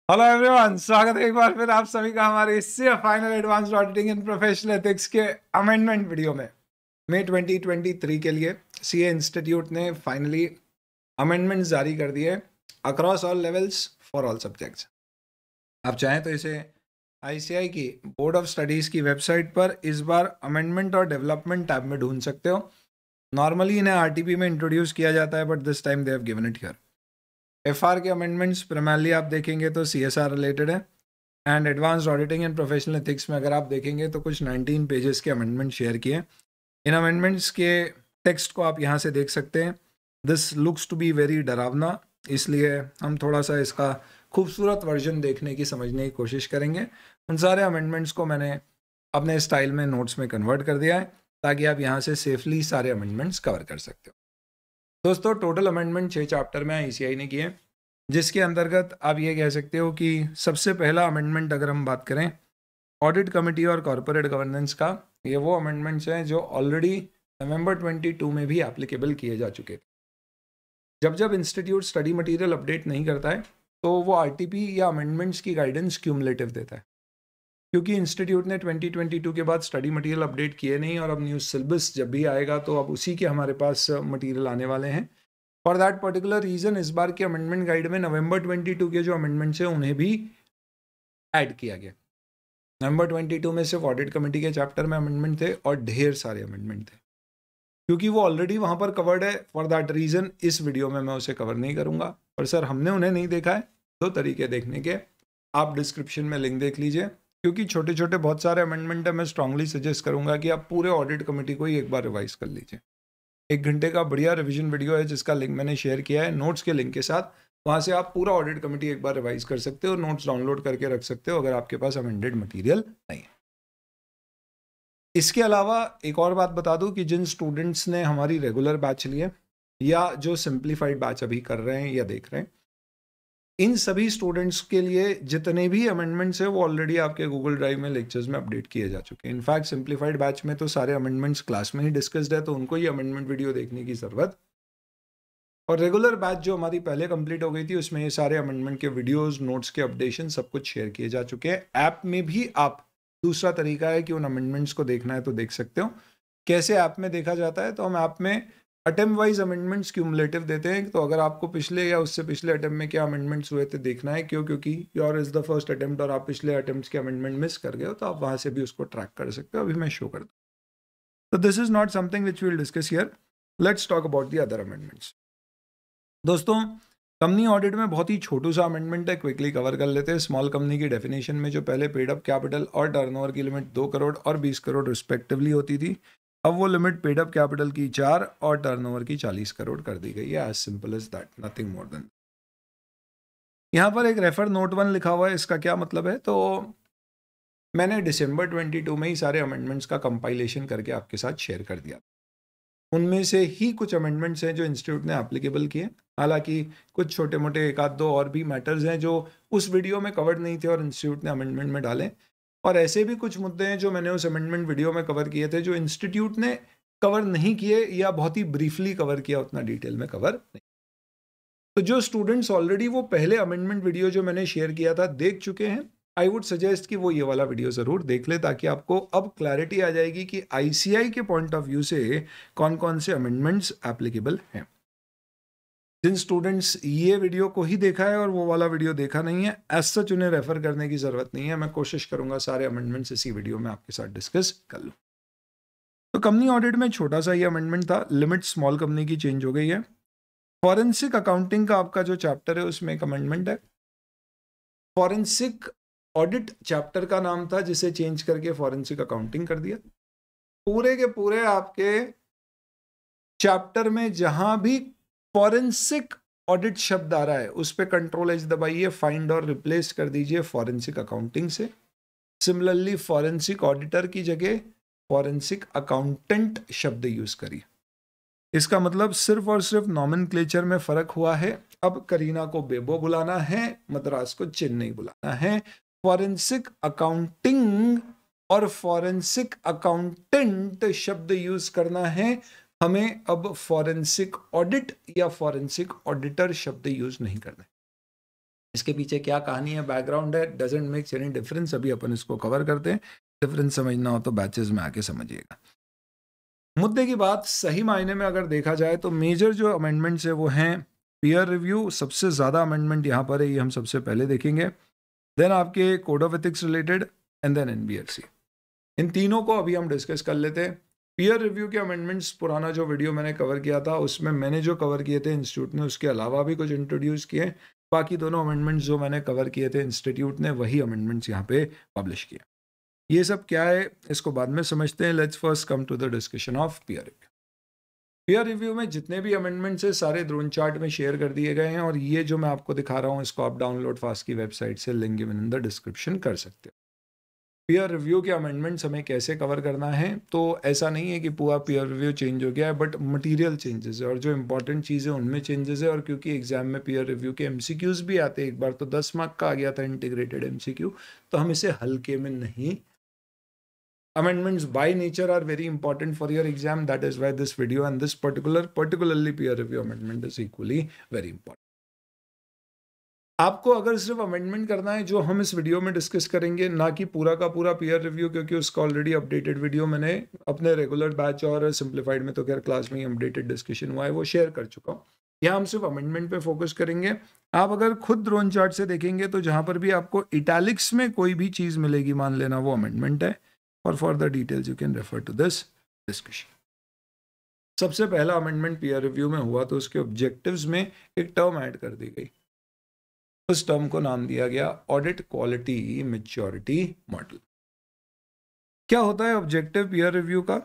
Hello everyone, स्वागत है एक बार फिर आप सभी का हमारे final advanced auditing in professional ethics के अमेंडमेंट वीडियो में। मई 2023 के लिए सीए इंस्टीट्यूट ने फाइनली अमेंडमेंट जारी कर दिए across all levels for all subjects. आप चाहें तो इसे आईसीआई की बोर्ड ऑफ स्टडीज़ की वेबसाइट पर इस बार अमेंडमेंट और डेवलपमेंट टैब में ढूंढ सकते हो। नॉर्मली इन्हें आरटीपी में इंट्रोड्यूस किया जाता है, but this time they have given it here. FR के अमेंडमेंट्स प्राइमरली आप देखेंगे तो सीएसआर रिलेटेड है, and advanced auditing and professional ethics में अगर आप देखेंगे तो कुछ 19 पेजेस के अमेंडमेंट शेयर किए। इन अमेंडमेंट्स के टेक्स्ट को आप यहाँ से देख सकते हैं। This looks to be very डरावना, इसलिए हम थोड़ा सा इसका खूबसूरत वर्जन देखने की समझने की कोशिश करेंगे। उन सारे अमेंडमेंट्स को मैंने अपने स्टाइल में नोट्स में कन्वर्ट कर दिया है ताकि आप यहाँ से सेफली सारे अमेंडमेंट्स कवर कर सकते हो। दोस्तों, टोटल अमेंडमेंट 6 चैप्टर में आईसीआई ने किए, जिसके अंतर्गत आप ये कह सकते हो कि सबसे पहला अमेंडमेंट अगर हम बात करें ऑडिट कमेटी और कॉरपोरेट गवर्नेंस का, ये वो अमेंडमेंट्स हैं जो ऑलरेडी नवंबर 22 में भी एप्लीकेबल किए जा चुके थे। जब जब इंस्टीट्यूट स्टडी मटेरियल अपडेट नहीं करता है तो वो आरटीपी या अमेंडमेंट्स की गाइडेंस क्यूमुलेटिव देता है, क्योंकि इंस्टीट्यूट ने 2022 के बाद स्टडी मटेरियल अपडेट किए नहीं, और अब न्यू सिलेबस जब भी आएगा तो अब उसी के हमारे पास मटेरियल आने वाले हैं। फॉर दैट पर्टिकुलर रीजन इस बार के अमेंडमेंट गाइड में नवंबर 22 के जो अमेंडमेंट्स हैं उन्हें भी ऐड किया गया। नवंबर 22 में सिर्फ ऑडिट कमेटी के चैप्टर में अमेंडमेंट थे और ढेर सारे अमेंडमेंट थे। क्योंकि वो ऑलरेडी वहां पर कवर्ड है, फॉर दैट रीजन इस वीडियो में मैं उसे कवर नहीं करूंगा। पर सर हमने उन्हें नहीं देखा है, दो तरीके देखने के, आप डिस्क्रिप्शन में लिंक देख लीजिए। क्योंकि छोटे छोटे बहुत सारे अमेंडमेंट है, मैं स्ट्रांगली सजेस्ट करूंगा कि आप पूरे ऑडिट कमेटी को ही एक बार रिवाइज कर लीजिए। 1 घंटे का बढ़िया रिवीजन वीडियो है जिसका लिंक मैंने शेयर किया है नोट्स के लिंक के साथ। वहाँ से आप पूरा ऑडिट कमेटी एक बार रिवाइज कर सकते हो, नोट्स डाउनलोड करके रख सकते हो अगर आपके पास अमेंडेड मटेरियल नहीं है। इसके अलावा एक और बात बता दूं कि जिन स्टूडेंट्स ने हमारी रेगुलर बैच लिए या जो सिंप्लीफाइड बैच अभी कर रहे हैं या देख रहे हैं, इन सभी स्टूडेंट्स के लिए जितने भी अमेंडमेंट्स हैं वो ऑलरेडी आपके गूगल ड्राइव में लेक्चर्स में अपडेट किए जा चुके हैं। इनफैक्ट सिंप्लीफाइड बैच में तो सारे अमेंडमेंट्स क्लास में ही डिस्कस्ड है, तो उनको ये अमेंडमेंट वीडियो देखने की ज़रूरत। और रेगुलर बैच जो हमारी पहले कंप्लीट हो गई थी उसमें ये सारे अमेंडमेंट के वीडियोस, नोट्स के अपडेशन सब कुछ शेयर किए जा चुके हैं। ऐप में भी आप, दूसरा तरीका है कि उन अमेंडमेंट्स को देखना है तो देख सकते हो। कैसे ऐप में देखा जाता है, तो हम ऐप में अटेम्प्ट वाइज अमेंडमेंट्स क्यूमुलेटिव देते हैं। तो अगर आपको पिछले या उससे पिछले अटेम्प्ट में क्या अमेंडमेंट्स हुए थे देखना है, क्योंकि your is the first attempt और आप पिछले अटेम्प्ट्स के अमेंडमेंट मिस कर गए हो, तो आप वहाँ से भी उसको ट्रैक कर सकते हो। अभी मैं शो कर दूँ, तो this is not something which will discuss here. Let's talk about the other amendments. दोस्तों, कंपनी ऑडिट में बहुत ही छोटू सा अमेंडमेंट है, क्विकली कवर कर लेते हैं। स्मॉल कंपनी की डेफिनेशन में जो पहले पेड अप कैपिटल और टर्नओवर की लिमिट 2 करोड़ और 20 करोड़ रिस्पेक्टिवली होती थी, अब वो लिमिट पेड अप कैपिटल की 4 और टर्नओवर की 40 करोड़ कर दी गई है। As simple as that, nothing more than. यहाँ पर एक रेफर नोट 1 लिखा हुआ है, इसका क्या मतलब है? तो मैंने दिसंबर 22 में ही सारे अमेंडमेंट्स का कंपाइलेशन करके आपके साथ शेयर कर दिया। उनमें से ही कुछ अमेंडमेंट्स हैं जो इंस्टीट्यूट ने एप्लीकेबल किए। हालांकि कुछ छोटे मोटे एक आध दो और भी मैटर्स हैं जो उस वीडियो में कवर्ड नहीं थे और इंस्टीट्यूट ने अमेंडमेंट में डाले। और ऐसे भी कुछ मुद्दे हैं जो मैंने उस अमेंडमेंट वीडियो में कवर किए थे जो इंस्टीट्यूट ने कवर नहीं किए या बहुत ही ब्रीफली कवर किया, उतना डिटेल में कवर नहीं। तो जो स्टूडेंट्स ऑलरेडी वो पहले अमेंडमेंट वीडियो जो मैंने शेयर किया था देख चुके हैं, आई वुड सजेस्ट कि वो ये वाला वीडियो ज़रूर देख ले, ताकि आपको अब क्लैरिटी आ जाएगी कि आईसीआई के पॉइंट ऑफ व्यू से कौन कौन से अमेंडमेंट्स एप्लीकेबल हैं। जिन स्टूडेंट्स ये वीडियो को ही देखा है और वो वाला वीडियो देखा नहीं है, एज सच उन्हें रेफर करने की ज़रूरत नहीं है। मैं कोशिश करूंगा सारे अमेंडमेंट्स इसी वीडियो में आपके साथ डिस्कस कर लूँ। तो कंपनी ऑडिट में छोटा सा ये अमेंडमेंट था, लिमिट स्मॉल कंपनी की चेंज हो गई है। फॉरेंसिक अकाउंटिंग का आपका जो चैप्टर है उसमें एक अमेंडमेंट है। फॉरेंसिक ऑडिट चैप्टर का नाम था, जिसे चेंज करके फॉरेंसिक अकाउंटिंग कर दिया। पूरे के पूरे आपके चैप्टर में जहां भी फॉरेंसिक ऑडिट शब्द आ रहा है उस पर कंट्रोल एच दबाइए, फाइंड और रिप्लेस कर दीजिए फॉरेंसिक अकाउंटिंग से। सिमिलरली फॉरेंसिक ऑडिटर की जगह फॉरेंसिक अकाउंटेंट शब्द यूज करिए। इसका मतलब सिर्फ और सिर्फ नॉमेनक्लेचर में फर्क हुआ है। अब करीना को बेबो बुलाना है, मद्रास को चेन्नई बुलाना है। फॉरेंसिक अकाउंटिंग और फॉरेंसिक अकाउंटेंट शब्द यूज करना है हमें। अब फॉरेंसिक ऑडिट या फॉरेंसिक ऑडिटर शब्द यूज नहीं करना है। इसके पीछे क्या कहानी है, बैकग्राउंड है, डजंट मेक एनी डिफरेंस। अभी अपन इसको कवर करते हैं, डिफरेंस समझना हो तो बैचेस में आके समझिएगा। मुद्दे की बात सही मायने में अगर देखा जाए तो मेजर जो अमेंडमेंट्स है वो हैं पीयर रिव्यू, सबसे ज़्यादा अमेंडमेंट यहाँ पर है, ये हम सबसे पहले देखेंगे। देन आपके code of ethics related and then NBFC. इन तीनों को अभी हम डिस्कस कर लेते हैं। पीयर रिव्यू के अमेंडमेंट्स, पुराना जो वीडियो मैंने कवर किया था उसमें मैंने जो कवर किए थे इंस्टीट्यूट ने उसके अलावा भी कुछ इंट्रोड्यूस किए। बाकी दोनों अमेंडमेंट्स जो मैंने कवर किए थे इंस्टीट्यूट ने, वही अमेंडमेंट्स यहाँ पे पब्लिश किए। ये सब क्या है इसको बाद में समझते हैं। Let's first come to the discussion of peer review. Peer review में जितने भी अमेंडमेंट्स है सारे ड्रोन चार्ट में शेयर कर दिए गए हैं, और ये जो मैं आपको दिखा रहा हूँ इसको आप डाउनलोड फास्ट की वेबसाइट से, link given in the description, कर सकते हो। पीयर रिव्यू के अमेंडमेंट्स हमें कैसे कवर करना है, तो ऐसा नहीं है कि पूरा पीयर रिव्यू चेंज हो गया है, बट मटेरियल चेंजेस है और जो इंपॉर्टेंट चीज़ें उनमें चेंजेस है। और क्योंकि एग्जाम में पीयर रिव्यू के एमसीक्यूज भी आते हैं, एक बार तो 10 मार्क का आ गया था इंटीग्रेटेड एमसीक्यू, तो हम इसे हल्के में नहीं। Amendments by nature are very important for your exam. That is why this video and this particularly peer review amendment is equally very important. आपको अगर सिर्फ अमेंडमेंट करना है जो हम इस वीडियो में डिस्कस करेंगे, ना कि पूरा का पूरा पीयर रिव्यू, क्योंकि उसका ऑलरेडी अपडेटेड वीडियो मैंने अपने रेगुलर बैच और सिंप्लीफाइड में तो खैर क्लास में ही अपडेटेड डिस्कशन हुआ है, वो शेयर कर चुका हूँ। यहाँ हम सिर्फ अमेंडमेंट पे फोकस करेंगे। आप अगर खुद ड्रोन चार्ट से देखेंगे तो जहाँ पर भी आपको इटैलिक्स में कोई भी चीज़ मिलेगी, मान लेना वो अमेंडमेंट है, और for the details you can refer to this discussion. सबसे पहला अमेंडमेंट पीयर रिव्यू में हुआ तो उसके ऑब्जेक्टिव्स में एक टर्म ऐड कर दी गई। उस टर्म को नाम दिया गया ऑडिट क्वालिटी मैच्योरिटी मॉडल। क्या होता है ऑब्जेक्टिव पीयर रिव्यू का?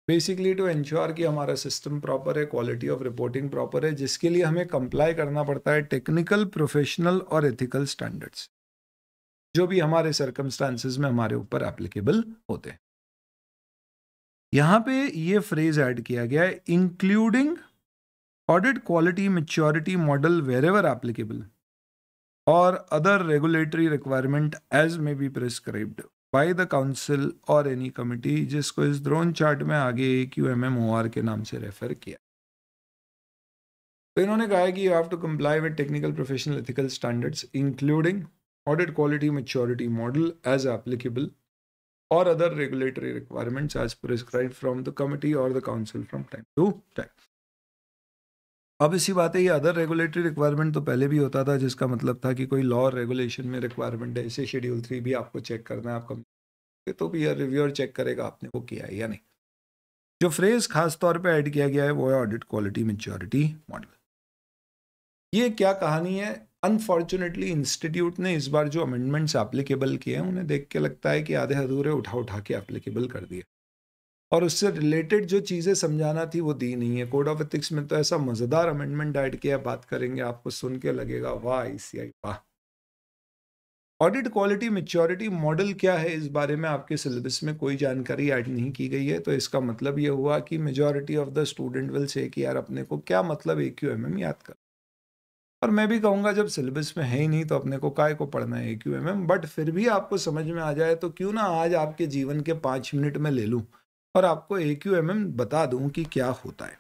बेसिकली टू एंश्योर कि हमारा सिस्टम प्रॉपर है, क्वालिटी ऑफ रिपोर्टिंग प्रॉपर है, जिसके लिए हमें कंप्लाई करना पड़ता है टेक्निकल, प्रोफेशनल और एथिकल स्टैंडर्ड्स, जो भी हमारे सर्कमस्टांसेस में हमारे ऊपर एप्लीकेबल होते हैं। यहां पे ये फ्रेज ऐड किया गया है, including audit quality maturity model wherever applicable और other regulatory requirement as may be prescribed by the council और एनी कमिटी, जिसको इस ड्रोन चार्ट में आगे AQMMOR के नाम से रेफर किया। तो इन्होंने कहा है कि you have to comply with technical, professional, ethical standards including audit quality maturity model as applicable or other regulatory requirements as prescribed from the committee or the council from time to time. अब इसी बात है, ये other regulatory requirement तो पहले भी होता था, जिसका मतलब था कि कोई लॉ और रेगुलेशन में रिक्वायरमेंट है, इसे शेड्यूल 3 भी आपको चेक करना है, आपका तो पीयर रिव्यूअर चेक करेगा आपने वो किया है या नहीं। जो फ्रेज खास तौर पे ऐड किया गया है वो है ऑडिट क्वालिटी मैच्योरिटी मॉडल। ये क्या कहानी है? अनफॉर्चुनेटली इंस्टीट्यूट ने इस बार जो अमेंडमेंट्स एप्लीकेबल किए हैं उन्हें देख के लगता है कि आधे अधूरे उठा के एप्लीकेबल कर दिए, और उससे रिलेटेड जो चीज़ें समझाना थी वो दी नहीं है। कोड ऑफ एथिक्स में तो ऐसा मज़ेदार अमेंडमेंट ऐड किया, बात करेंगे, आपको सुन के लगेगा वाह ICI वाह। ऑडिट क्वालिटी मैच्योरिटी मॉडल क्या है, इस बारे में आपके सिलेबस में कोई जानकारी ऐड नहीं की गई है। तो इसका मतलब ये हुआ कि majority of the student will say कि यार अपने को क्या मतलब AQMM याद कर, और मैं भी कहूँगा जब सिलेबस में है ही नहीं तो अपने को काय को पढ़ना है AQMM। बट फिर भी आपको समझ में आ जाए तो क्यों ना आज आपके जीवन के 5 मिनट में ले लूँ और आपको AQMM बता दूँ कि क्या होता है।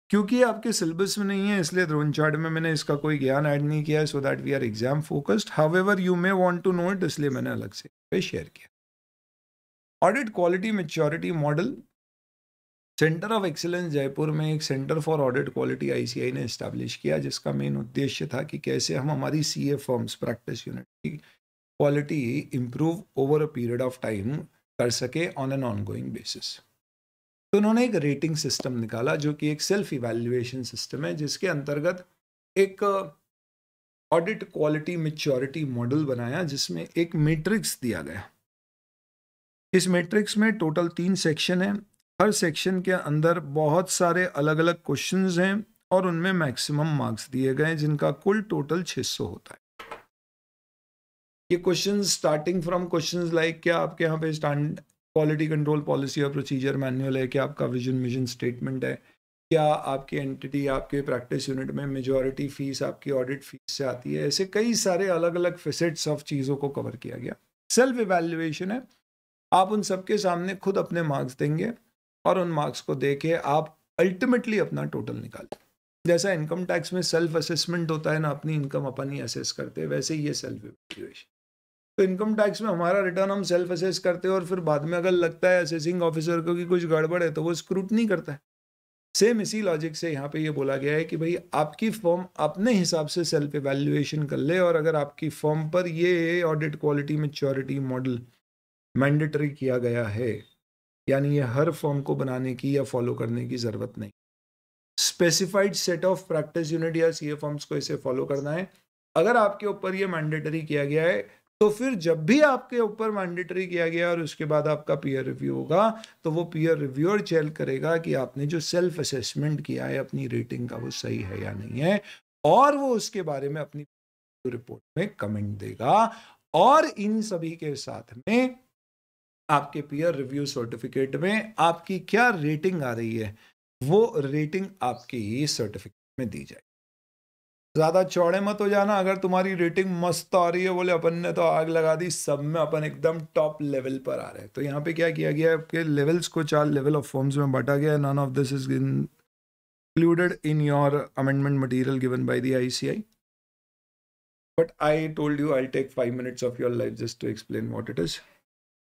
क्योंकि आपके सिलेबस में नहीं है इसलिए ड्रोन चार्ट में मैंने इसका कोई ज्ञान ऐड नहीं किया है, so that we are exam focused. However you may want to know it, इसलिए मैंने अलग से शेयर किया। Audit quality maturity model, centre of excellence Jaipur में एक centre for audit quality ICI ने इस्टेब्लिश किया, जिसका मेन उद्देश्य था कि कैसे हम हमारी CA फर्म्स, प्रैक्टिस यूनिट की quality improve over a period of time कर सके ऑन एन ऑनगोइंग बेसिस। तो उन्होंने एक रेटिंग सिस्टम निकाला जो कि एक सेल्फ इवैल्यूएशन सिस्टम है, जिसके अंतर्गत एक ऑडिट क्वालिटी मैच्योरिटी मॉडल बनाया, जिसमें एक मैट्रिक्स दिया गया। इस मैट्रिक्स में टोटल 3 सेक्शन है, हर सेक्शन के अंदर बहुत सारे अलग अलग क्वेश्चंस हैं और उनमें मैक्सिमम मार्क्स दिए गए, जिनका कुल टोटल 600 होता है। ये questions starting from questions like क्या आपके यहाँ पे स्टैंड क्वालिटी कंट्रोल पॉलिसी और प्रोसीजर मैनुअल है, क्या आपका विजन मिशन स्टेटमेंट है, क्या आपकी एंटिटी आपके प्रैक्टिस यूनिट में मेजॉरिटी फीस आपकी ऑडिट फीस से आती है। ऐसे कई सारे अलग अलग फेसेट्स ऑफ चीज़ों को कवर किया गया। सेल्फ इवैल्यूएशन है, आप उन सबके सामने खुद अपने मार्क्स देंगे और उन मार्क्स को देके आप अल्टीमेटली अपना टोटल निकालें। जैसा इनकम टैक्स में सेल्फ असेसमेंट होता है ना, अपनी इनकम अपन ही असेस करते हैं, वैसे ही ये सेल्फ इवैल्यूएशन। तो इनकम टैक्स में हमारा रिटर्न हम सेल्फ असेस करते हैं और फिर बाद में अगर लगता है असेसिंग ऑफिसर को कि कुछ गड़बड़ है तो वो स्क्रूटनी करता है। सेम इसी लॉजिक से यहाँ पे ये बोला गया है कि भाई आपकी फर्म अपने हिसाब से सेल्फ इवैल्यूएशन कर ले, और अगर आपकी फर्म पर ये audit quality maturity model mandatory किया गया है, यानी ये हर फर्म को बनाने की या फॉलो करने की जरूरत नहीं, specified set of practice unit या सीए फर्म्स को इसे फॉलो करना है। अगर आपके ऊपर ये मैंडेटरी किया गया है तो फिर जब भी आपके ऊपर मैंडेटरी किया गया और उसके बाद आपका पीयर रिव्यू होगा तो वो पीयर रिव्यूअर चेक करेगा कि आपने जो सेल्फ असेसमेंट किया है अपनी रेटिंग का वो सही है या नहीं है, और वो उसके बारे में अपनी रिपोर्ट में कमेंट देगा। और इन सभी के साथ में आपके पीयर रिव्यू सर्टिफिकेट में आपकी क्या रेटिंग आ रही है वो रेटिंग आपकी सर्टिफिकेट में दी जाए। ज्यादा चौड़े मत हो जाना, अगर तुम्हारी रेटिंग मस्त आ रही है बोले अपन ने तो आग लगा दी, सब में अपन एकदम टॉप लेवल पर आ रहे हैं। तो यहाँ पे क्या किया गया है कि लेवल्स को 4 लेवल ऑफ फॉर्म्स में बांटा गया है। None of this is included in your amendment material given by the ICI, but I told you I'll take 5 minutes of your life just to explain what it is.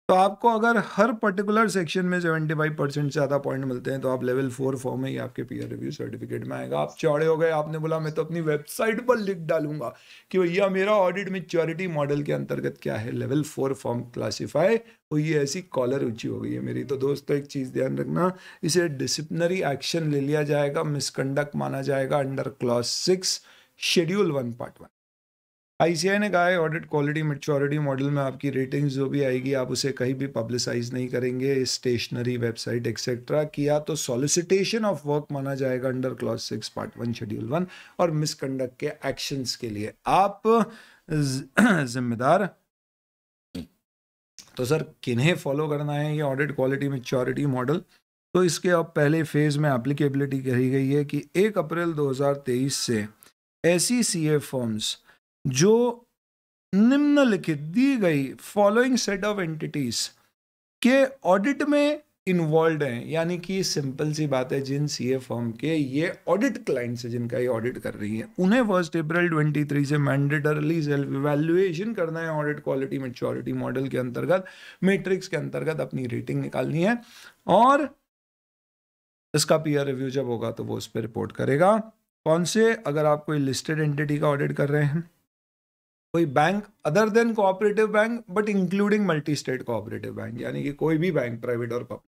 तो आपको अगर हर particular section में 75% से ज़्यादा point मिलते हैं तो आप लेवल 4 फॉर्म में ही आपके पीयर रिव्यू सर्टिफिकेट में आएगा। आप चौड़े हो गए, आपने बोला मैं तो अपनी वेबसाइट पर लिख डालूंगा कि भैया मेरा ऑडिट मैच्योरिटी मॉडल के अंतर्गत क्या है, लेवल 4 फॉर्म क्लासीफाई, तो ये ऐसी कॉलर ऊंची हो गई है मेरी। तो दोस्तों एक चीज़ ध्यान रखना, इसे डिसिप्लिनरी एक्शन ले लिया जाएगा, मिसकंडक्ट माना जाएगा under clause 6 schedule 1 part 1। ICI ने कहा है ऑडिट क्वालिटी मैच्योरिटी मॉडल में आपकी रेटिंग्स जो भी आएगी आप उसे कहीं भी पब्लिसाइज नहीं करेंगे, स्टेशनरी वेबसाइट एक्सेट्रा। किया तो सॉलिसिटेशन ऑफ वर्क माना जाएगा अंडर क्लॉज 6 पार्ट 1 शेड्यूल 1, और मिसकंडक्ट के एक्शंस के लिए आप जिम्मेदार। तो सर किन्हें फॉलो करना है ये ऑडिट क्वालिटी मैच्योरिटी मॉडल? तो इसके अब पहले फेज में एप्लीकेबिलिटी कही गई है कि 1 अप्रैल 2023 से ऐसी सीए फर्म्स जो निम्नलिखित दी गई फॉलोइंग सेट ऑफ एंटिटीज के ऑडिट में इन्वॉल्व हैं, यानी कि सिंपल सी बात है जिन सीए फर्म के ये ऑडिट क्लाइंट से जिनका ये ऑडिट कर रही है उन्हें 1 अप्रैल 23 से मैंडेटरली सेल्फ इवैल्यूएशन करना है ऑडिट क्वालिटी मैच्योरिटी मॉडल के अंतर्गत, मैट्रिक्स के अंतर्गत अपनी रेटिंग निकालनी है, और इसका पीयर रिव्यू जब होगा तो वो उस पर रिपोर्ट करेगा। कौन से? अगर आप कोई लिस्टेड एंटिटी का ऑडिट कर रहे हैं, कोई bank other than cooperative bank but including multi state cooperative bank, यानी कि कोई भी बैंक प्राइवेट और public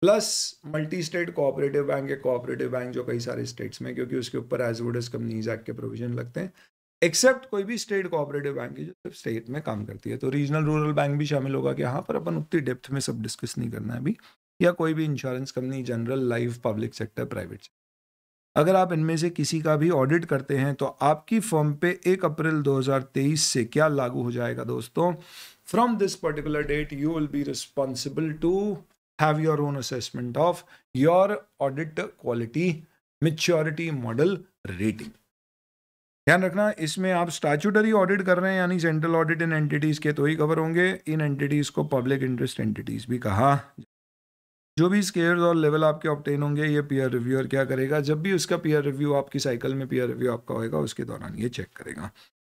plus multi state cooperative bank या कोऑपरेटिव बैंक जो कई सारे स्टेट्स में, क्योंकि उसके ऊपर as good as companies act के प्रोविजन लगते हैं, एक्सेप्ट कोई भी स्टेट कोऑपरेटिव बैंक है जो सिर्फ स्टेट में काम करती है। तो रीजनल रूरल बैंक भी शामिल होगा कि हाँ, पर अपन उतनी डेप्थ में सब डिस्कस नहीं करना है अभी, या कोई भी insurance company, general, life, public sector, private. अगर आप इनमें से किसी का भी ऑडिट करते हैं तो आपकी फर्म पे 1 अप्रैल 2023 से क्या लागू हो जाएगा दोस्तों? From this particular date you will be responsible to have your own assessment of your audit quality maturity model rating. ध्यान रखना, इसमें आप स्टैट्यूटरी ऑडिट कर रहे हैं यानी सेंट्रल ऑडिट इन एंटिटीज के तो ही कवर होंगे। इन एंटिटीज को पब्लिक इंटरेस्ट एंटिटीज भी कहा। जो भी स्केयर्स और लेवल आपके ऑब्टेन होंगे ये पीयर रिव्यूअर क्या करेगा, जब भी उसका पीयर रिव्यू आपकी साइकिल में पीयर रिव्यू आपका होएगा उसके दौरान ये चेक करेगा।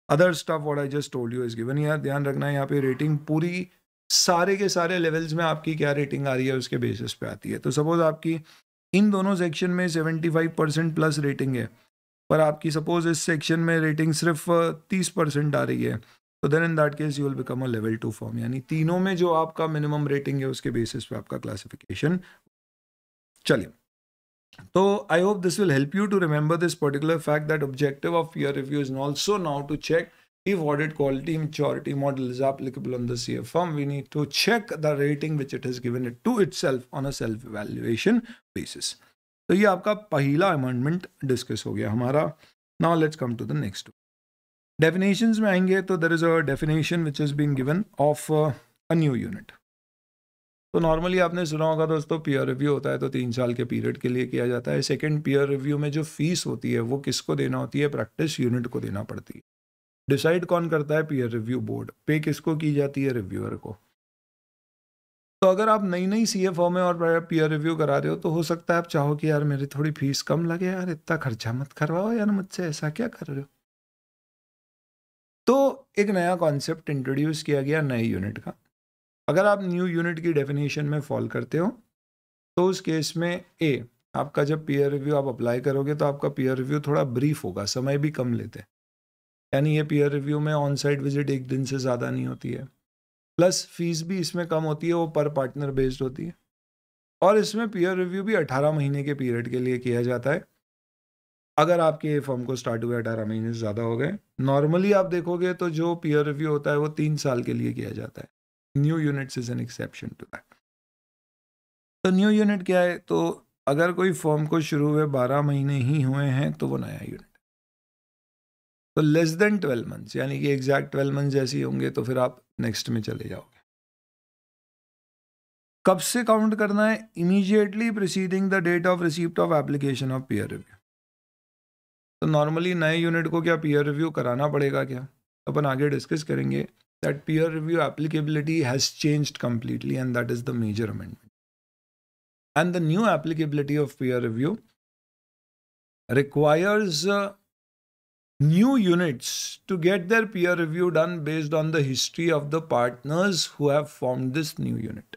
Other stuff what I just told you is given. यार ध्यान रखना है यहाँ पे रेटिंग पूरी सारे के सारे लेवल्स में आपकी क्या रेटिंग आ रही है उसके बेसिस पे आती है। तो सपोज आपकी इन दोनों सेक्शन में 75% प्लस रेटिंग है, पर आपकी सपोज इस सेक्शन में रेटिंग सिर्फ 30% आ रही है, तो then in that case you will become a level 2 form, यानी तीनों में जो आपका मिनिमम रेटिंग है उसके बेसिस पे आपका क्लासिफिकेशन। चलिए, तो I hope this will help you to remember this particular fact that objective of peer review is also now to check if audit quality maturity model is applicable on the CA firm. We need to check the rating which it has given it to itself on a self evaluation basis. तो ये आपका पहला amendment discuss हो गया हमारा। Now let's come to the next. Definitions में आएंगे तो there is a definition which is being given of a new unit. तो नॉर्मली आपने सुना होगा दोस्तों, पीयर रिव्यू होता है तो 3 साल के पीरियड के लिए किया जाता है। सेकंड पीयर रिव्यू में जो फीस होती है वो किसको देना होती है? प्रैक्टिस यूनिट को देना पड़ती है। डिसाइड कौन करता है? Peer review board. पे किसको की जाती है? रिव्यूअर को। तो अगर आप नई नई सीए फॉर्म में और पीयर रिव्यू करा रहे हो तो हो सकता है आप चाहो कि यार मेरी थोड़ी फीस कम लगे, यार इतना खर्चा मत करवाओ यार मुझसे, ऐसा क्या कर रहे हो। तो एक नया कॉन्सेप्ट इंट्रोड्यूस किया गया नए यूनिट का। अगर आप न्यू यूनिट की डेफिनेशन में फॉल करते हो तो उस केस में आपका जब पीयर रिव्यू आप अप्लाई करोगे तो आपका पीयर रिव्यू थोड़ा ब्रीफ होगा, समय भी कम लेते हैं। यानी ये पीयर रिव्यू में ऑन साइट विजिट 1 दिन से ज़्यादा नहीं होती है, प्लस फीस भी इसमें कम होती है, वो पर पार्टनर बेस्ड होती है। और इसमें पीयर रिव्यू भी 18 महीने के पीरियड के लिए किया जाता है। अगर आपके फर्म को स्टार्ट हुए 18 महीने से ज़्यादा हो गए, नॉर्मली आप देखोगे तो जो पीयर रिव्यू होता है वो 3 साल के लिए किया जाता है। New units is an exception to that. तो न्यू यूनिट क्या है, तो अगर कोई फर्म को शुरू हुए 12 महीने ही हुए हैं तो वो नया यूनिट। तो लेस देन 12 मंथ्स यानी कि एग्जैक्ट 12 मंथ जैसे ही होंगे तो फिर आप नेक्स्ट में चले जाओगे। कब से काउंट करना है? Immediately preceding the date of receipt of application of peer review. तो नॉर्मली नए यूनिट को क्या पीयर रिव्यू कराना पड़ेगा क्या? अपन आगे डिस्कस करेंगे that peer review applicability has changed completely and that is the major amendment. And the new applicability of peer review requires new units to get their peer review done based on the history of the partners who have formed this new unit.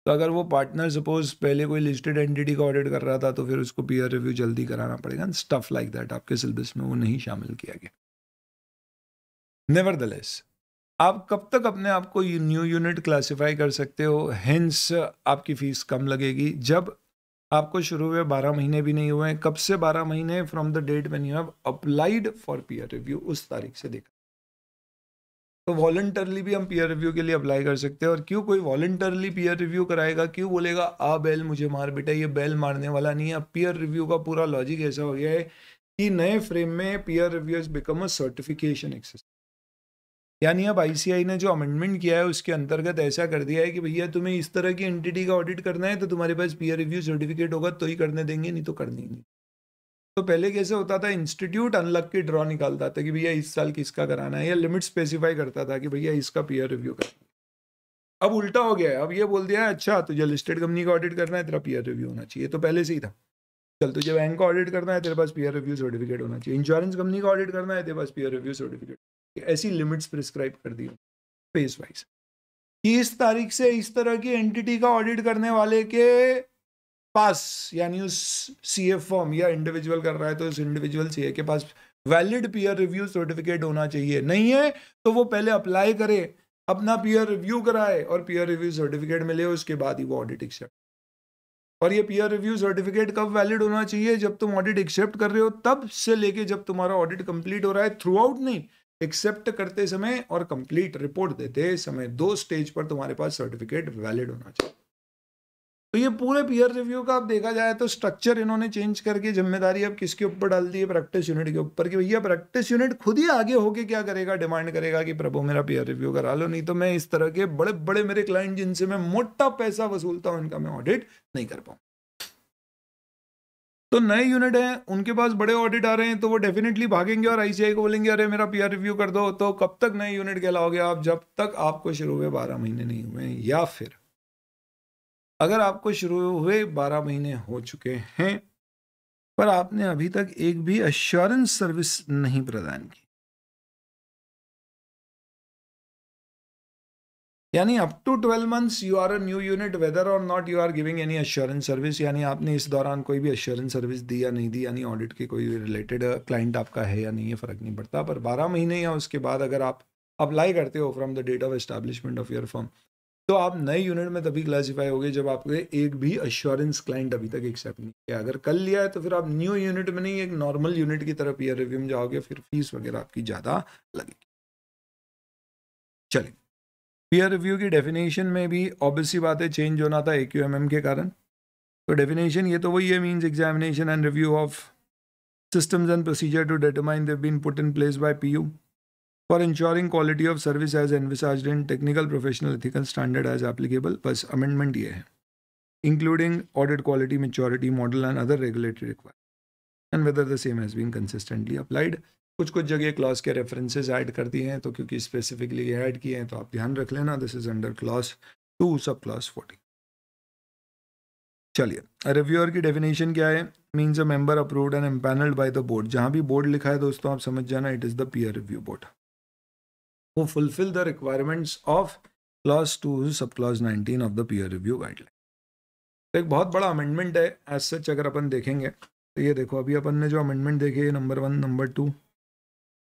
तो अगर वो partner suppose पहले कोई listed entity का audit कर रहा था तो फिर उसको पीयर रिव्यू जल्दी कराना पड़ेगा, स्टफ लाइक दैट। आपके सिलेबस में वो नहीं शामिल किया गया। नेवरदलेस आप कब तक अपने आप को न्यू यूनिट क्लासिफाई कर सकते हो, हेंस आपकी फीस कम लगेगी, जब आपको शुरू हुए 12 महीने भी नहीं हुए हैं। कब से 12 महीने? From the date when you have applied for peer review, उस तारीख से देखा। तो वॉलंटरली भी हम पीयर रिव्यू के लिए अप्लाई कर सकते हैं। और क्यों कोई वॉलंटरली पीयर रिव्यू कराएगा? क्यों बोलेगा आ बेल मुझे मार बेटा? ये बेल मारने वाला नहीं है। अब पीयर रिव्यू का पूरा लॉजिक ऐसा हो गया है कि नए फ्रेम में peer review has become a certification exercise. यानी अब आईसीआई ने जो अमेंडमेंट किया है उसके अंतर्गत ऐसा कर दिया है कि भैया तुम्हें इस तरह की एंटिटी का ऑडिट करना है तो तुम्हारे पास पीयर रिव्यू सर्टिफिकेट होगा तो ही करने देंगे, नहीं तो करनी नहीं। तो पहले कैसे होता था, इंस्टीट्यूट अनलक की ड्रॉ निकालता था कि भैया इस साल किसका कराना है, या लिमिट स्पेसिफाई करता था कि भैया इसका पीयर रिव्यू करना। अब उल्टा हो गया है, अब ये बोल दिया है अच्छा तुझे लिस्टेड कंपनी का ऑडिट करना है तेरा पीयर रिव्यू होना चाहिए। तो पहले से ही था चल तुझे बैंक का ऑडिट करना है तेरे पास पीयर रिव्यू सर्टिफिकेट होना चाहिए, इंश्योरेंस कंपनी का ऑडिट करना है तेरे पास पीयर रिव्यू सर्टिफिकेट। ऐसी लिमिट्स प्रिस्क्राइब कर दी फेज वाइज कि इस तारीख से इस तरह की एंटिटी का ऑडिट करने वाले के पास, यानी उस सीए फॉर्म या इंडिविजुअल कर रहा है तो उस इंडिविजुअल सीए के पास वैलिड पीयर रिव्यू सर्टिफिकेट होना चाहिए। नहीं है तो वो पहले अप्लाई करे, अपना पीयर रिव्यू कराए और पीयर रिव्यू सर्टिफिकेट मिले, उसके बाद ही वो ऑडिट एक्सेप्ट। और ये पीयर रिव्यू सर्टिफिकेट कब वैलिड होना चाहिए? जब तुम ऑडिट एक्सेप्ट कर रहे हो तब से लेके जब तुम्हारा ऑडिट कंप्लीट हो रहा है, थ्रू आउट नहीं, एक्सेप्ट करते समय और कंप्लीट रिपोर्ट देते समय, 2 स्टेज पर तुम्हारे पास सर्टिफिकेट वैलिड होना चाहिए। तो ये पूरे पीयर रिव्यू का आप देखा जाए तो स्ट्रक्चर इन्होंने चेंज करके जिम्मेदारी अब किसके ऊपर डाल दी है? प्रैक्टिस यूनिट के ऊपर, कि भैया प्रैक्टिस यूनिट खुद ही आगे होके क्या करेगा, डिमांड करेगा कि प्रभु मेरा पीयर रिव्यू करा लो, नहीं तो मैं इस तरह के बड़े बड़े मेरे क्लाइंट जिनसे मैं मोटा पैसा वसूलता हूं इनका मैं ऑडिट नहीं कर पाऊं। तो नए यूनिट हैं उनके पास बड़े ऑडिट आ रहे हैं तो वो डेफिनेटली भागेंगे और आईसीआई को बोलेंगे अरे मेरा पीयर रिव्यू कर दो। तो कब तक नए यूनिट कहलाओगे आप? जब तक आपको शुरू हुए 12 महीने नहीं हुए, या फिर अगर आपको शुरू हुए 12 महीने हो चुके हैं पर आपने अभी तक एक भी एश्योरेंस सर्विस नहीं प्रदान की, यानी up to 12 months you are a new unit whether और not you are giving any assurance service, यानी आपने इस दौरान कोई भी एश्योरेंस सर्विस दी या नहीं दी, यानी ऑडिट के कोई रिलेटेड क्लाइंट आपका है या नहीं है, फर्क नहीं पड़ता। पर 12 महीने या उसके बाद अगर आप अप्लाई करते हो from the date of establishment of your firm, तो आप नए यूनिट में तभी क्लासीफाई होगे जब आपके एक भी एश्योरेंस क्लाइंट अभी तक एक्सेप्ट नहीं किया। अगर कर लिया है तो फिर आप न्यू यूनिट में नहीं, एक नॉर्मल यूनिट की तरह पीयर रिव्यू में जाओगे, फिर फीस वगैरह आपकी ज़्यादा लगेगी। चलिए, पीयर रिव्यू की डेफिनेशन में भी ऑब्वियसली बात है चेंज होना था AQMM के कारण। तो डेफिनेशन ये तो वही है, means examination and review of systems and procedure to determine they've been put in place by PU for ensuring quality of service as envisaged in technical professional ethical standard as applicable। बस amendment ये है, including audit quality maturity model and other regulatory requirements and whether the same has been consistently applied। कुछ कुछ जगह clause के references add कर दिए हैं तो क्योंकि स्पेसिफिकली ऐड किए हैं तो आप ध्यान रख लेना, this is under clause two sub clause 14। चलिए, रिव्यूअर की डेफिनेशन क्या है? Means a member approved and empanelled by the board. जहां भी बोर्ड लिखा है दोस्तों, आप समझ जाना it is the peer review board. वो fulfil the requirements of clause 2 sub clause 19 of the peer review guideline. तो एक बहुत बड़ा अमेंडमेंट है एज सच। अगर अपन देखेंगे तो ये देखो, अभी अपन ने जो अमेंडमेंट देखे, ये नंबर 1, नंबर 2,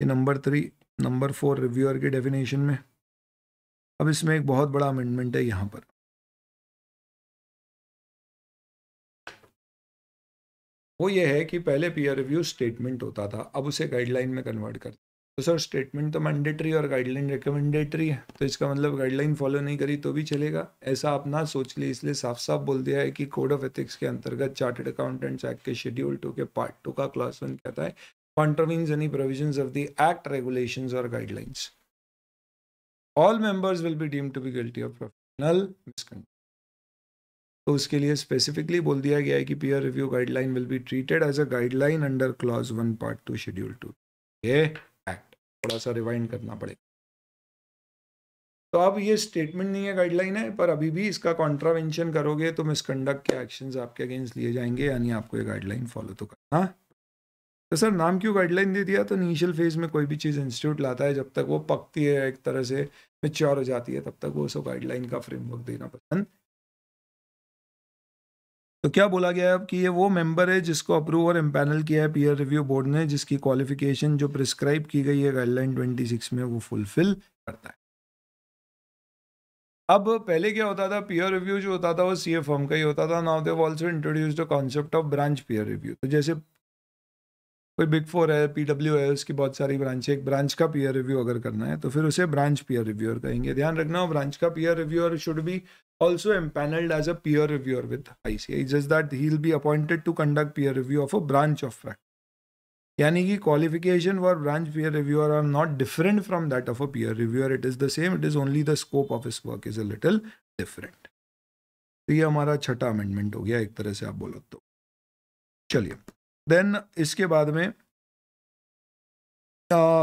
ये नंबर 3, नंबर 4 रिव्यूअर की डेफिनेशन में। अब इसमें एक बहुत बड़ा अमेंडमेंट है यहाँ पर। वो ये है कि पहले पीयर रिव्यू स्टेटमेंट होता था, अब उसे गाइडलाइन में कन्वर्ट कर। तो सर स्टेटमेंट तो मैंडेटरी और गाइडलाइन रिकमेंडेटरी है, तो इसका मतलब गाइडलाइन फॉलो नहीं करी तो भी चलेगा, ऐसा आप ना सोच लिए। इसलिए साफ साफ बोल दिया है कि कोड ऑफ एथिक्स के अंतर्गत चार्टर्ड अकाउंटेंट्स एक्ट के शेड्यूल 2 के पार्ट 2 का क्लास 1 कहता है contravenes any provisions of the act, regulations और guidelines, all members will be deemed to be guilty of professional misconduct. तो उसके लिए स्पेसिफिकली बोल दिया गया है कि peer review guideline will be treated as a guideline under clause 1 part 2 schedule 2 ये एक्ट। थोड़ा सा रिवाइंड करना पड़ेगा। तो अब ये स्टेटमेंट नहीं है, गाइडलाइन है, पर अभी भी इसका कॉन्ट्रावेंशन करोगे तो मिसकंडक्ट के एक्शंस आपके अगेंस्ट लिए जाएंगे, यानी आपको ये गाइडलाइन फॉलो तो करना। तो सर नाम क्यों गाइडलाइन दे दिया? तो इनिशियल फेज में कोई भी चीज़ इंस्टीट्यूट लाता है, जब तक वो पकती है, एक तरह से मैच्योर हो जाती है, तब तक वो उसको गाइडलाइन का फ्रेमवर्क देना पसंद। तो क्या बोला गया है अब कि ये वो मेंबर है जिसको अप्रूव और एम्पैनल किया है पीयर रिव्यू बोर्ड ने, जिसकी क्वालिफिकेशन जो प्रिस्क्राइब की गई है गाइडलाइन 26 में वो फुलफिल करता है। अब पहले क्या होता था, पीयर रिव्यू जो होता था वो सीए फर्म का ही होता था। Now they have also introduced the concept of branch peer review. तो जैसे कोई बिग 4 है, पीडब्ल्यू है, उसकी बहुत सारी ब्रांच है, एक ब्रांच का पीयर रिव्यू अगर करना है तो फिर उसे ब्रांच पीयर रिव्यूअर कहेंगे। ध्यान रखना, ब्रांच का peer reviewer should be also empaneled as a peer reviewer with ICAI. It's just that he'll be appointed to conduct peer review of a branch of practice. यानी कि qualification for branch peer reviewer are not different from that of a peer reviewer. It is the same. It is only the scope of his work is a little different. तो ये हमारा छठा amendment हो गया एक तरह से आप बोलो तो। चलिए, देन इसके बाद में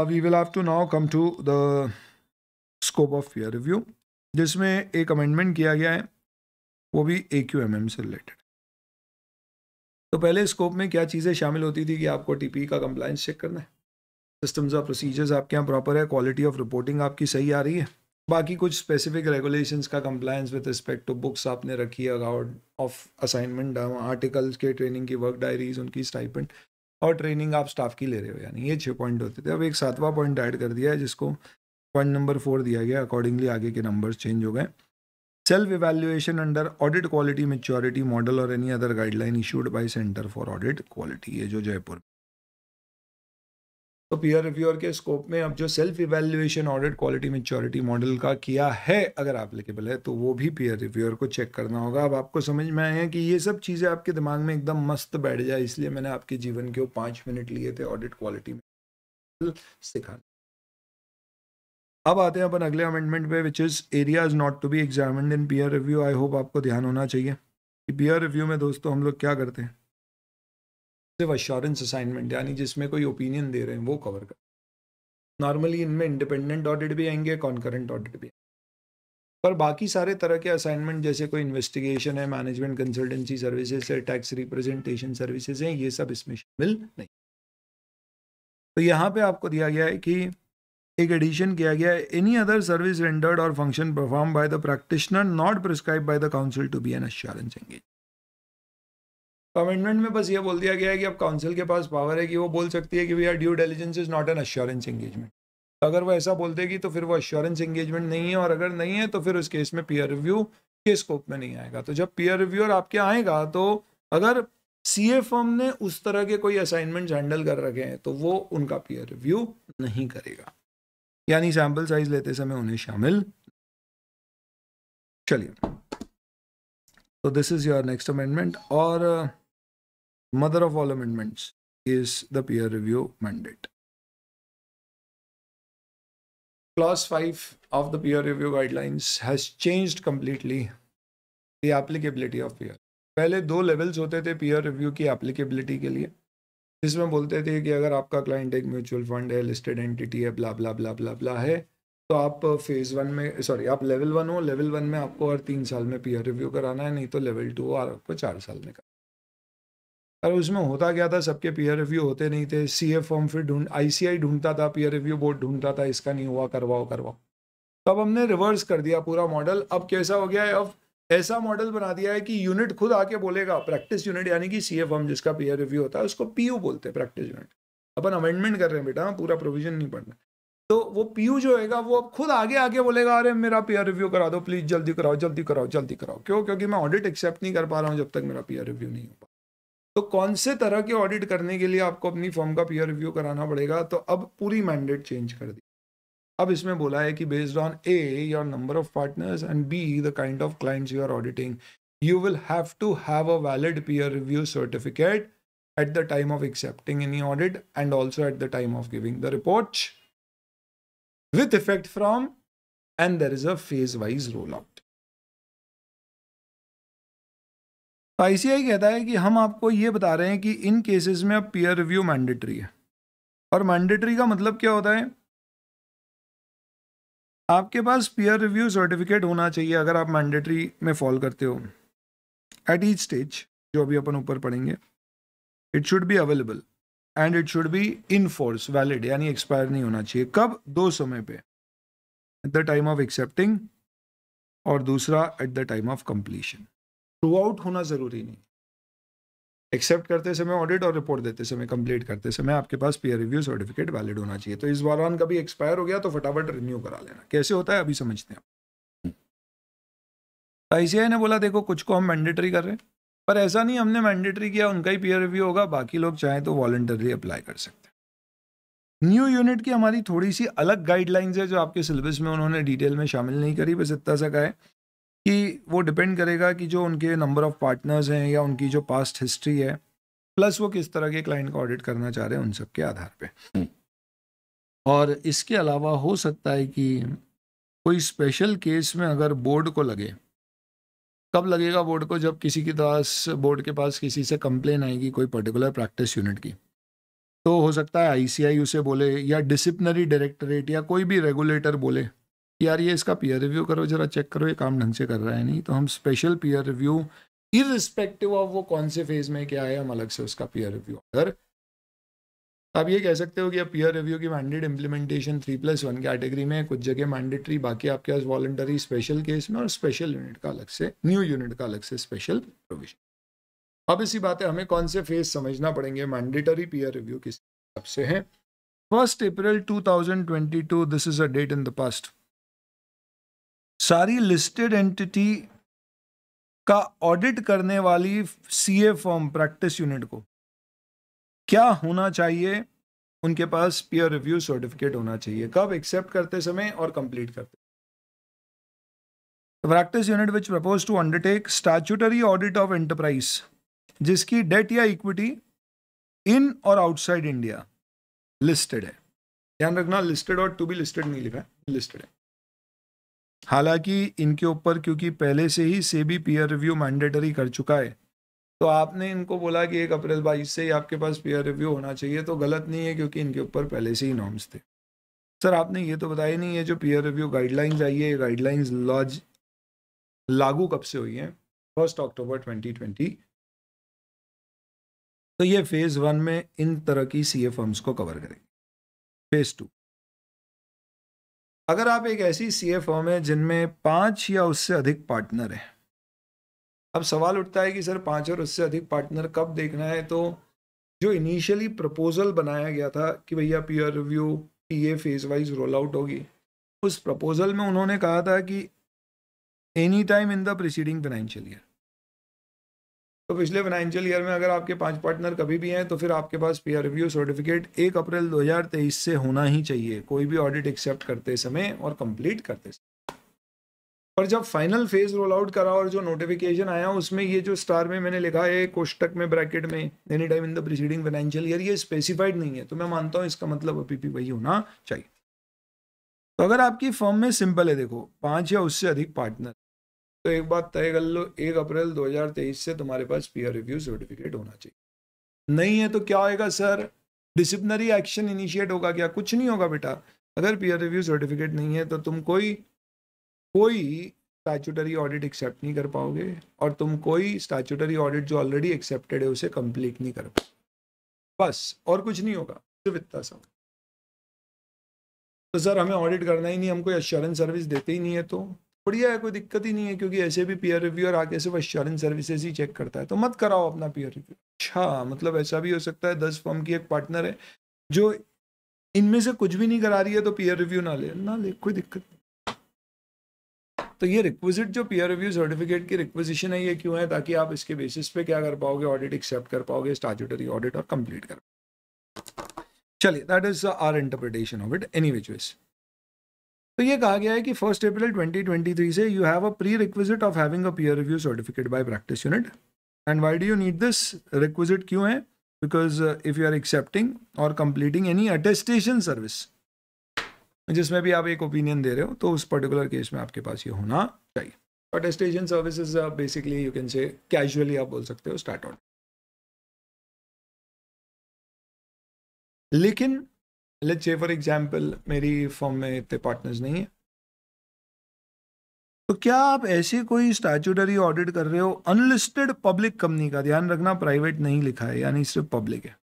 we will have to now come to the scope of peer review, जिसमें एक अमेंडमेंट किया गया है, वो भी AQMM से रिलेटेड। तो पहले स्कोप में क्या चीज़ें शामिल होती थी कि आपको टीपी का कंप्लायंस चेक करना है, सिस्टम्स और प्रोसीजर्स आपके यहाँ प्रॉपर है, क्वालिटी ऑफ रिपोर्टिंग आपकी सही आ रही है, बाकी कुछ स्पेसिफिक रेगुलेशंस का compliance with respect to books आपने रखी है, अकाउंट ऑफ असाइनमेंट, आर्टिकल्स के, ट्रेनिंग की वर्क डायरीज, उनकी स्टाइपेंड और ट्रेनिंग आप स्टाफ की ले रहे हो, यानी ये 6 पॉइंट होते थे। अब एक 7वां पॉइंट ऐड कर दिया है जिसको पॉइंट नंबर 4 दिया गया, अकॉर्डिंगली आगे के नंबर्स चेंज हो गए। Self evaluation under audit quality maturity model और any other guideline issued by centre for audit quality, ये जो जयपुर। तो पीयर रिव्यूअर के स्कोप में अब जो self evaluation audit quality maturity model का किया है, अगर एप्लीकेबल है तो वो भी पीयर रिव्यूअर को चेक करना होगा। अब आपको समझ में आया कि ये सब चीज़ें आपके दिमाग में एकदम मस्त बैठ जाए, इसलिए मैंने आपके जीवन के 5 मिनट लिए थे ऑडिट क्वालिटी में सिखाने। अब आते हैं अपन अगले अमेंडमेंट पे, which is areas not to be examined in peer review. I hope आपको ध्यान होना चाहिए कि पीयर रिव्यू में दोस्तों हम लोग क्या करते हैं, सिर्फ अश्योरेंस असाइनमेंट, यानी जिसमें कोई ओपिनियन दे रहे हैं वो कवर कर। नॉर्मली इनमें इंडिपेंडेंट ऑडिट भी आएंगे, कॉन्करेंट ऑडिट भी, पर बाकी सारे तरह के असाइनमेंट जैसे कोई इन्वेस्टिगेशन है, मैनेजमेंट कंसल्टेंसी सर्विसेज है, टैक्स रिप्रेजेंटेशन सर्विसेज हैं, ये सब इसमें शामिल नहीं। तो यहाँ पे आपको दिया गया है कि एक एडिशन किया गया है, एनी अदर सर्विस रेंडर्ड और function perform by the practitioner not prescribe by the council to be an assurance engagement. Commencement में बस ये बोल दिया गया है कि अब काउंसिल के पास पावर है कि वो बोल सकती है कि we are due diligence is not an assurance engagement. अगर वो ऐसा बोल देगी तो फिर वो एश्योरेंस एंगेजमेंट नहीं है, और अगर नहीं है तो फिर उस केस में पीयर रिव्यू के स्कोप में नहीं आएगा। तो जब पीयर रिव्यूअर आपके आएगा, तो अगर सीए फर्म ने उस तरह के कोई असाइनमेंट हैंडल कर रखे हैं तो वो उनका पीयर रिव्यू नहीं करेगा, यानी सैंपल साइज लेते समय उन्हें शामिल। चलिए, तो this is your next amendment, और mother of all amendments is the peer review mandate. Clause 5 of the peer review guidelines has changed completely the applicability of peer. पहले 2 लेवल्स होते थे peer review की एप्लीकेबिलिटी के लिए, जिसमें बोलते थे कि अगर आपका क्लाइंट एक म्यूचुअल फंड है, लिस्टेड एंटिटी है, ब्ला ब्ला ब्ला ब्ला ब्ला है, तो आप फेज 1 में, सॉरी आप लेवल 1 हो, लेवल 1 में आपको हर 3 साल में पीयर रिव्यू कराना है, नहीं तो लेवल 2 और आपको 4 साल में कराना। और उसमें होता क्या था, सबके पीयर रिव्यू होते नहीं थे, सीए फॉर्म फिर ICI ढूंढता था, पीयर रिव्यू बोर्ड ढूंढता था, इसका नहीं हुआ, करवाओ। तो अब हमने रिवर्स कर दिया पूरा मॉडल। अब कैसा हो गया है, अब ऐसा मॉडल बना दिया है कि यूनिट खुद आके बोलेगा, प्रैक्टिस यूनिट यानी कि सीए फॉर्म जिसका पीयर रिव्यू होता है उसको पीयू बोलते हैं, प्रैक्टिस यूनिट। अपन अमेंडमेंट कर रहे हैं बेटा, पूरा प्रोविजन नहीं पढ़ना। तो वो पीयू जो होगा वो अब खुद आगे बोलेगा, अरे मेरा पीयर रिव्यू करा दो प्लीज, जल्दी कराओ। क्यों? क्योंकि मैं ऑडिट एक्सेप्ट नहीं कर पा रहा हूँ जब तक मेरा पीयर रिव्यू नहीं हो पा। तो कौन से तरह के ऑडिट करने के लिए आपको अपनी फॉर्म का पीयर रिव्यू कराना पड़ेगा, तो अब पूरी मैंडेट चेंज कर दी। अब इसमें बोला है कि based on A your number of partners and B the kind of clients you are auditing, you will have to have a valid peer review certificate at the time of accepting any audit and also at the time of giving the report with effect from, and there is a phase wise rollout. ICI कहता है कि हम आपको ये बता रहे हैं कि इन केसेस में अब पीयर रिव्यू मैंडेटरी है। और मैंडेटरी का मतलब क्या होता है, आपके पास पीयर रिव्यू सर्टिफिकेट होना चाहिए अगर आप मैंडेटरी में फॉल करते हो। एट ईच स्टेज, जो अभी अपन ऊपर पढ़ेंगे, it should be available and it should be in force, valid, यानी एक्सपायर नहीं होना चाहिए। कब? 2 समय पे, at the time of accepting और दूसरा at the time of completion. Through out होना जरूरी नहीं, एक्सेप्ट करते समय ऑडिट और रिपोर्ट देते समय, कंप्लीट करते समय आपके पास पीयर रिव्यू सर्टिफिकेट वैलिड होना चाहिए। तो इस दौरान कभी एक्सपायर हो गया तो फटाफट रिन्यू करा लेना। कैसे होता है अभी समझते हैं। ICI ने बोला देखो कुछ को हम मैंडेटरी कर रहे हैं, पर ऐसा नहीं हमने मैंडेटरी किया उनका ही पीयर रिव्यू होगा, बाकी लोग चाहें तो वॉलंटरली अप्लाई कर सकते हैं। न्यू यूनिट की हमारी थोड़ी सी अलग गाइडलाइंस है जो आपके सिलेबस में उन्होंने डिटेल में शामिल नहीं करी, बस इतना सा कहा है कि वो डिपेंड करेगा कि जो उनके नंबर ऑफ पार्टनर्स हैं या उनकी जो पास्ट हिस्ट्री है, प्लस वो किस तरह के क्लाइंट का ऑडिट करना चाह रहे हैं, उन सब के आधार पे। और इसके अलावा हो सकता है कि कोई स्पेशल केस में अगर बोर्ड को लगे, कब लगेगा बोर्ड को, जब किसी के पास, बोर्ड के पास किसी से कंप्लेन आएगी कोई पर्टिकुलर प्रैक्टिस यूनिट की, तो हो सकता है ICI उसे बोले या डिसिप्लिनरी डायरेक्टरेट या कोई भी रेगुलेटर बोले यार ये इसका पीयर रिव्यू करो, जरा चेक करो ये काम ढंग से कर रहा है नहीं, तो हम special peer review irrespective of वो कौन से फेज में क्या है, हम अलग से उसका पीयर रिव्यू। अगर आप ये कह सकते हो कि अब पीयर रिव्यू की मैंडेट इम्प्लीमेंटेशन 3+1 कैटेगरी में, कुछ जगह मैंडेटरी, बाकी आपके पास वॉलंटरी स्पेशल केस में, और स्पेशल यूनिट का अलग से, न्यू यूनिट का अलग से स्पेशल प्रोविजन। अब इसी बात है, हमें कौन से फेज समझना पड़ेंगे, मैंडेटरी पीयर रिव्यू किस हिसाब से है। 1 April 2022, this is a date in the past. सारी लिस्टेड एंटिटी का ऑडिट करने वाली CA फॉर्म प्रैक्टिस यूनिट को क्या होना चाहिए, उनके पास पीयर रिव्यू सर्टिफिकेट होना चाहिए। कब? एक्सेप्ट करते समय और कंप्लीट करते। Practice unit which propose to undertake statutory audit of enterprise जिसकी डेट या इक्विटी इन और आउटसाइड इंडिया लिस्टेड है। ध्यान रखना, लिस्टेड और टू बी लिस्टेड नहीं लिखा है, लिस्टेड है। हालांकि इनके ऊपर क्योंकि पहले से ही सेबी पीयर रिव्यू मैंडेटरी कर चुका है, तो आपने इनको बोला कि 1 अप्रैल 22 से ही आपके पास पीयर रिव्यू होना चाहिए, तो गलत नहीं है क्योंकि इनके ऊपर पहले से ही नॉर्म्स थे। सर आपने ये तो बताया नहीं है, जो पीयर रिव्यू गाइडलाइंस आई है, गाइडलाइंस लागू कब से हुई है? 1 अक्टूबर 2020। तो ये फेज 1 में इन तरह की CA फर्म्स को कवर करेंगे। फेज 2, अगर आप एक ऐसी CA फर्म है जिनमें 5 या उससे अधिक पार्टनर है। अब सवाल उठता है कि सर 5 और उससे अधिक पार्टनर कब देखना है, तो जो इनिशियली प्रपोजल बनाया गया था कि भैया पीयर रिव्यू की ये फेज वाइज रोल आउट होगी, उस प्रपोजल में उन्होंने कहा था कि any time in the preceding financial year. तो पिछले फाइनेंशियल ईयर में अगर आपके 5 पार्टनर कभी भी हैं तो फिर आपके पास पीयर रिव्यू सर्टिफिकेट 1 अप्रैल 2023 से होना ही चाहिए, कोई भी ऑडिट एक्सेप्ट करते समय और कंप्लीट करते समय। पर जब फाइनल फेज रोल आउट करा और जो नोटिफिकेशन आया उसमें ये जो स्टार में मैंने लिखा है कोष्टक में ब्रैकेट में any time in the preceding financial year, ये स्पेसिफाइड नहीं है, तो मैं मानता हूँ इसका मतलब अभी भी वही होना चाहिए। तो अगर आपकी फर्म में सिंपल है, देखो 5 या उससे अधिक पार्टनर, तो एक बात तय कर लो, 1 अप्रैल 2023 से तुम्हारे पास पीयर रिव्यू सर्टिफिकेट होना चाहिए। नहीं है तो क्या होएगा सर, डिसिप्लिनरी एक्शन इनिशिएट होगा क्या? कुछ नहीं होगा बेटा। अगर पीयर रिव्यू सर्टिफिकेट नहीं है तो तुम कोई स्टैट्यूटरी ऑडिट एक्सेप्ट नहीं कर पाओगे और तुम कोई स्टैट्यूटरी ऑडिट जो ऑलरेडी एक्सेप्टेड है उसे कंप्लीट नहीं कर पाओगे, बस और कुछ नहीं होगा, सिर्फ इतना सा। तो सर हमें ऑडिट करना ही नहीं, हम कोई एश्योरेंस सर्विस देते ही नहीं है, तो बढ़िया है, कोई दिक्कत ही नहीं है, क्योंकि ऐसे भी पीयर रिव्यूअर आके सिर्फ एश्योरेंस सर्विसेज ही चेक करता है, तो मत कराओ अपना पीयर रिव्यू। अच्छा, मतलब ऐसा भी हो सकता है 10 फर्म की एक पार्टनर है जो इनमें से कुछ भी नहीं करा रही है, तो पीयर रिव्यू ना ले, कोई दिक्कत नहीं। तो ये रिक्विजिट जो पीयर रिव्यू सर्टिफिकेट की रिक्विजिशन है, ये क्यों है? ताकि आप इसके बेसिस पे क्या कर पाओगे, ऑडिट एक्सेप्ट कर पाओगे, स्टैट्यूटरी ऑडिट और कंप्लीट कर। चलिए, that is our interpretation of it. Any which ways, तो ये कहा गया है कि 1 अप्रैल 2023 से you have a prerequisite of having a peer review certificate by practice unit. And why do you need this requisite? क्यों है? Because if you are accepting और कंप्लीटिंग एनी अटेस्टेशन सर्विस जिसमें भी आप एक opinion दे रहे हो, तो उस पर्टिकुलर केस में आपके पास ये होना चाहिए। Attestation services basically you can say casually आप बोल सकते हो स्टार्ट ऑडिट। लेकिन लेट्स से फॉर एग्जांपल मेरी फर्म में इतने पार्टनर्स नहीं है, तो क्या आप ऐसे कोई स्टैट्यूटरी ऑडिट कर रहे हो अनलिस्टेड पब्लिक कंपनी का? ध्यान रखना, प्राइवेट नहीं लिखा है, यानी सिर्फ पब्लिक है।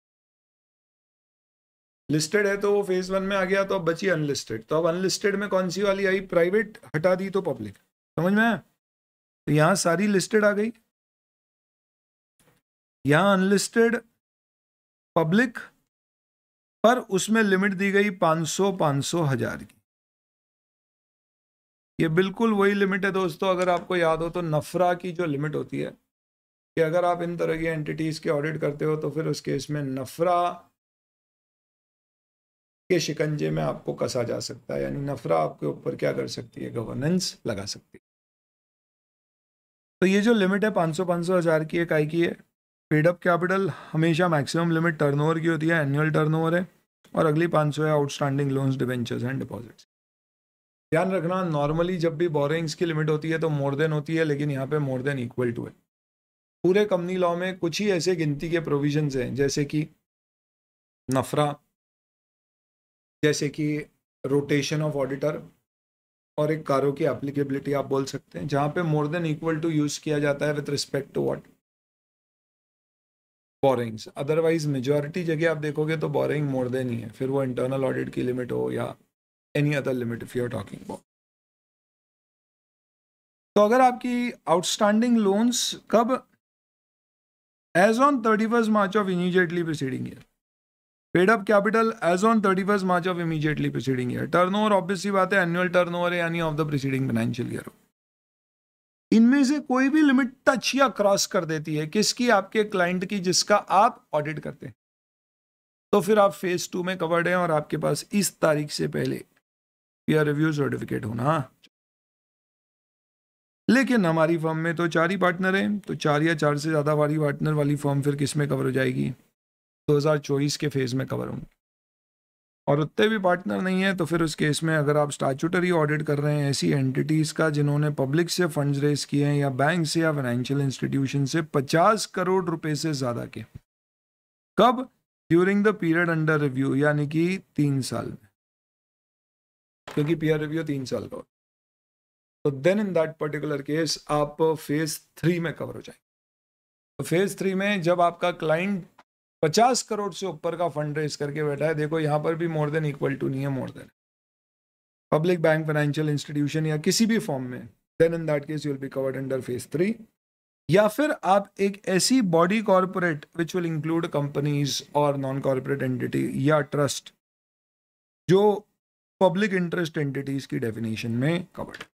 लिस्टेड है तो वो फेज 1 में आ गया, तो अब बची अनलिस्टेड। तो अब अनलिस्टेड में कौन सी वाली आई? प्राइवेट हटा दी तो पब्लिक। समझ में आया? तो यहां सारी लिस्टेड आ गई, यहां अनलिस्टेड, पब्लिक, पर उसमें लिमिट दी गई 500, 500, 1000 की। ये बिल्कुल वही लिमिट है दोस्तों, अगर आपको याद हो तो नफरा की जो लिमिट होती है कि अगर आप इन तरह की एंटिटीज के ऑडिट करते हो तो फिर उस केस में नफरा के शिकंजे में आपको कसा जा सकता है, यानी नफरा आपके ऊपर क्या कर सकती है? गवर्नेंस लगा सकती है। तो ये जो लिमिट है 500, 500, 1000 की इकाई की है। पेड अप कैपिटल हमेशा मैक्सिमम लिमिट टर्नओवर की होती है, एनुअल टर्नओवर है, और अगली 500 है outstanding loans, debentures and deposits. ध्यान रखना, नॉर्मली जब भी बोरिंग्स की लिमिट होती है तो मोर देन होती है, लेकिन यहाँ पे मोर देन इक्वल टू है। पूरे कंपनी लॉ में कुछ ही ऐसे गिनती के प्रोविजंस हैं, जैसे कि नफरा, जैसे कि रोटेशन ऑफ ऑडिटर, और एक कारो की एप्लीकेबिलिटी आप बोल सकते हैं, जहां पे more than equal to use किया जाता है with respect to what? Borrowings. Otherwise majority जगह आप देखोगे तो बोरिंग मोर देन ही है, फिर वो इंटरनल ऑडिट की लिमिट हो या any other limit if you are talking about. तो अगर आपकी आउटस्टैंडिंग लोन्स कब? As on 31 March of immediately preceding year. Paid up capital as on 31 March of immediately preceding year. Turnover obvious सी बात है एनुअल टर्नओवर है, यानी of the preceding financial year. इनमें से कोई भी लिमिट टच या क्रॉस कर देती है, किसकी? आपके क्लाइंट की, जिसका आप ऑडिट करते हैं, तो फिर आप फेज 2 में कवर्ड हैं और आपके पास इस तारीख से पहले पीयर रिव्यू सर्टिफिकेट होना। लेकिन हमारी फर्म में तो 4 ही पार्टनर हैं, तो 4 या 4 से ज़्यादा वाली पार्टनर वाली फर्म फिर किस में कवर हो जाएगी? 2024 के फेज में कवर होंगे। और उतने भी पार्टनर नहीं है तो फिर उस केस में अगर आप स्टैट्यूटरी ऑडिट कर रहे हैं ऐसी एंटिटीज़ का जिन्होंने पब्लिक से फंड्स रेज किए हैं या बैंक से या फाइनेंशियल इंस्टीट्यूशन से 50 करोड़ रुपए से ज़्यादा के, कब? During the period under review, यानी कि 3 साल में, क्योंकि पीयर रिव्यू 3 साल का। तो then in that particular case आप फेज 3 में कवर हो जाएंगे। तो फेज 3 में जब आपका क्लाइंट 50 करोड़ से ऊपर का फंड रेज करके बैठा है, देखो यहाँ पर भी मोर देन इक्वल टू नहीं है, more than public, bank, financial institution या किसी भी फॉर्म में, then in that case you will be covered under phase 3। या फिर आप एक ऐसी body corporate which will include companies और नॉन कॉर्पोरेट एंटिटी या ट्रस्ट जो पब्लिक इंटरेस्ट एंटिटीज की डेफिनेशन में कवर्ड।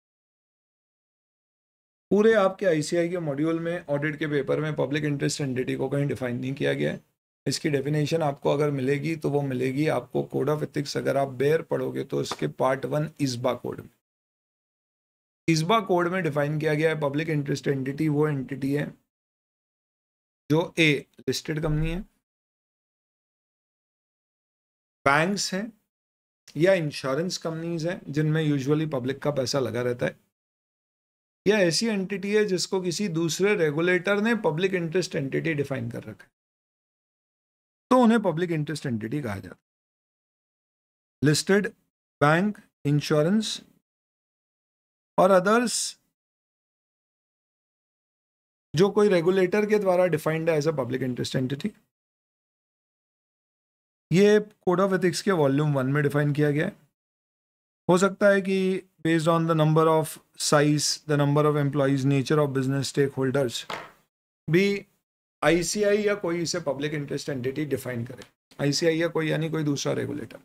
पूरे आपके आईसीआई के मॉड्यूल में ऑडिट के पेपर में पब्लिक इंटरेस्ट एंटिटी को कहीं डिफाइन नहीं किया गया है। इसकी डेफिनेशन आपको अगर मिलेगी तो वो मिलेगी आपको कोड ऑफ एथिक्स, अगर आप बेयर पढ़ोगे तो उसके पार्ट 1 इस्बा कोड में। इस्बा कोड में डिफाइन किया गया है पब्लिक इंटरेस्ट एंटिटी वो एंटिटी है जो ए लिस्टेड कंपनी है, बैंक्स हैं या इंश्योरेंस कंपनीज हैं जिनमें यूजुअली पब्लिक का पैसा लगा रहता है, या ऐसी एंटिटी है जिसको किसी दूसरे रेगुलेटर ने पब्लिक इंटरेस्ट एंटिटी डिफाइन कर रखा है, तो उन्हें पब्लिक इंटरेस्ट एंटिटी कहा जाता है। लिस्टेड बैंक, इंश्योरेंस और अदर्स जो कोई रेगुलेटर के द्वारा डिफाइंड है as a public interest entity. ये कोड ऑफ एथिक्स के वॉल्यूम 1 में डिफाइन किया गया है। हो सकता है कि based on the number of size, the number of employees, nature of business, stakeholders भी आईसीआई या कोई इसे पब्लिक इंटरेस्ट एंटिटी डिफाइन करे। आईसीआई या कोई यानी कोई दूसरा रेगुलेटर।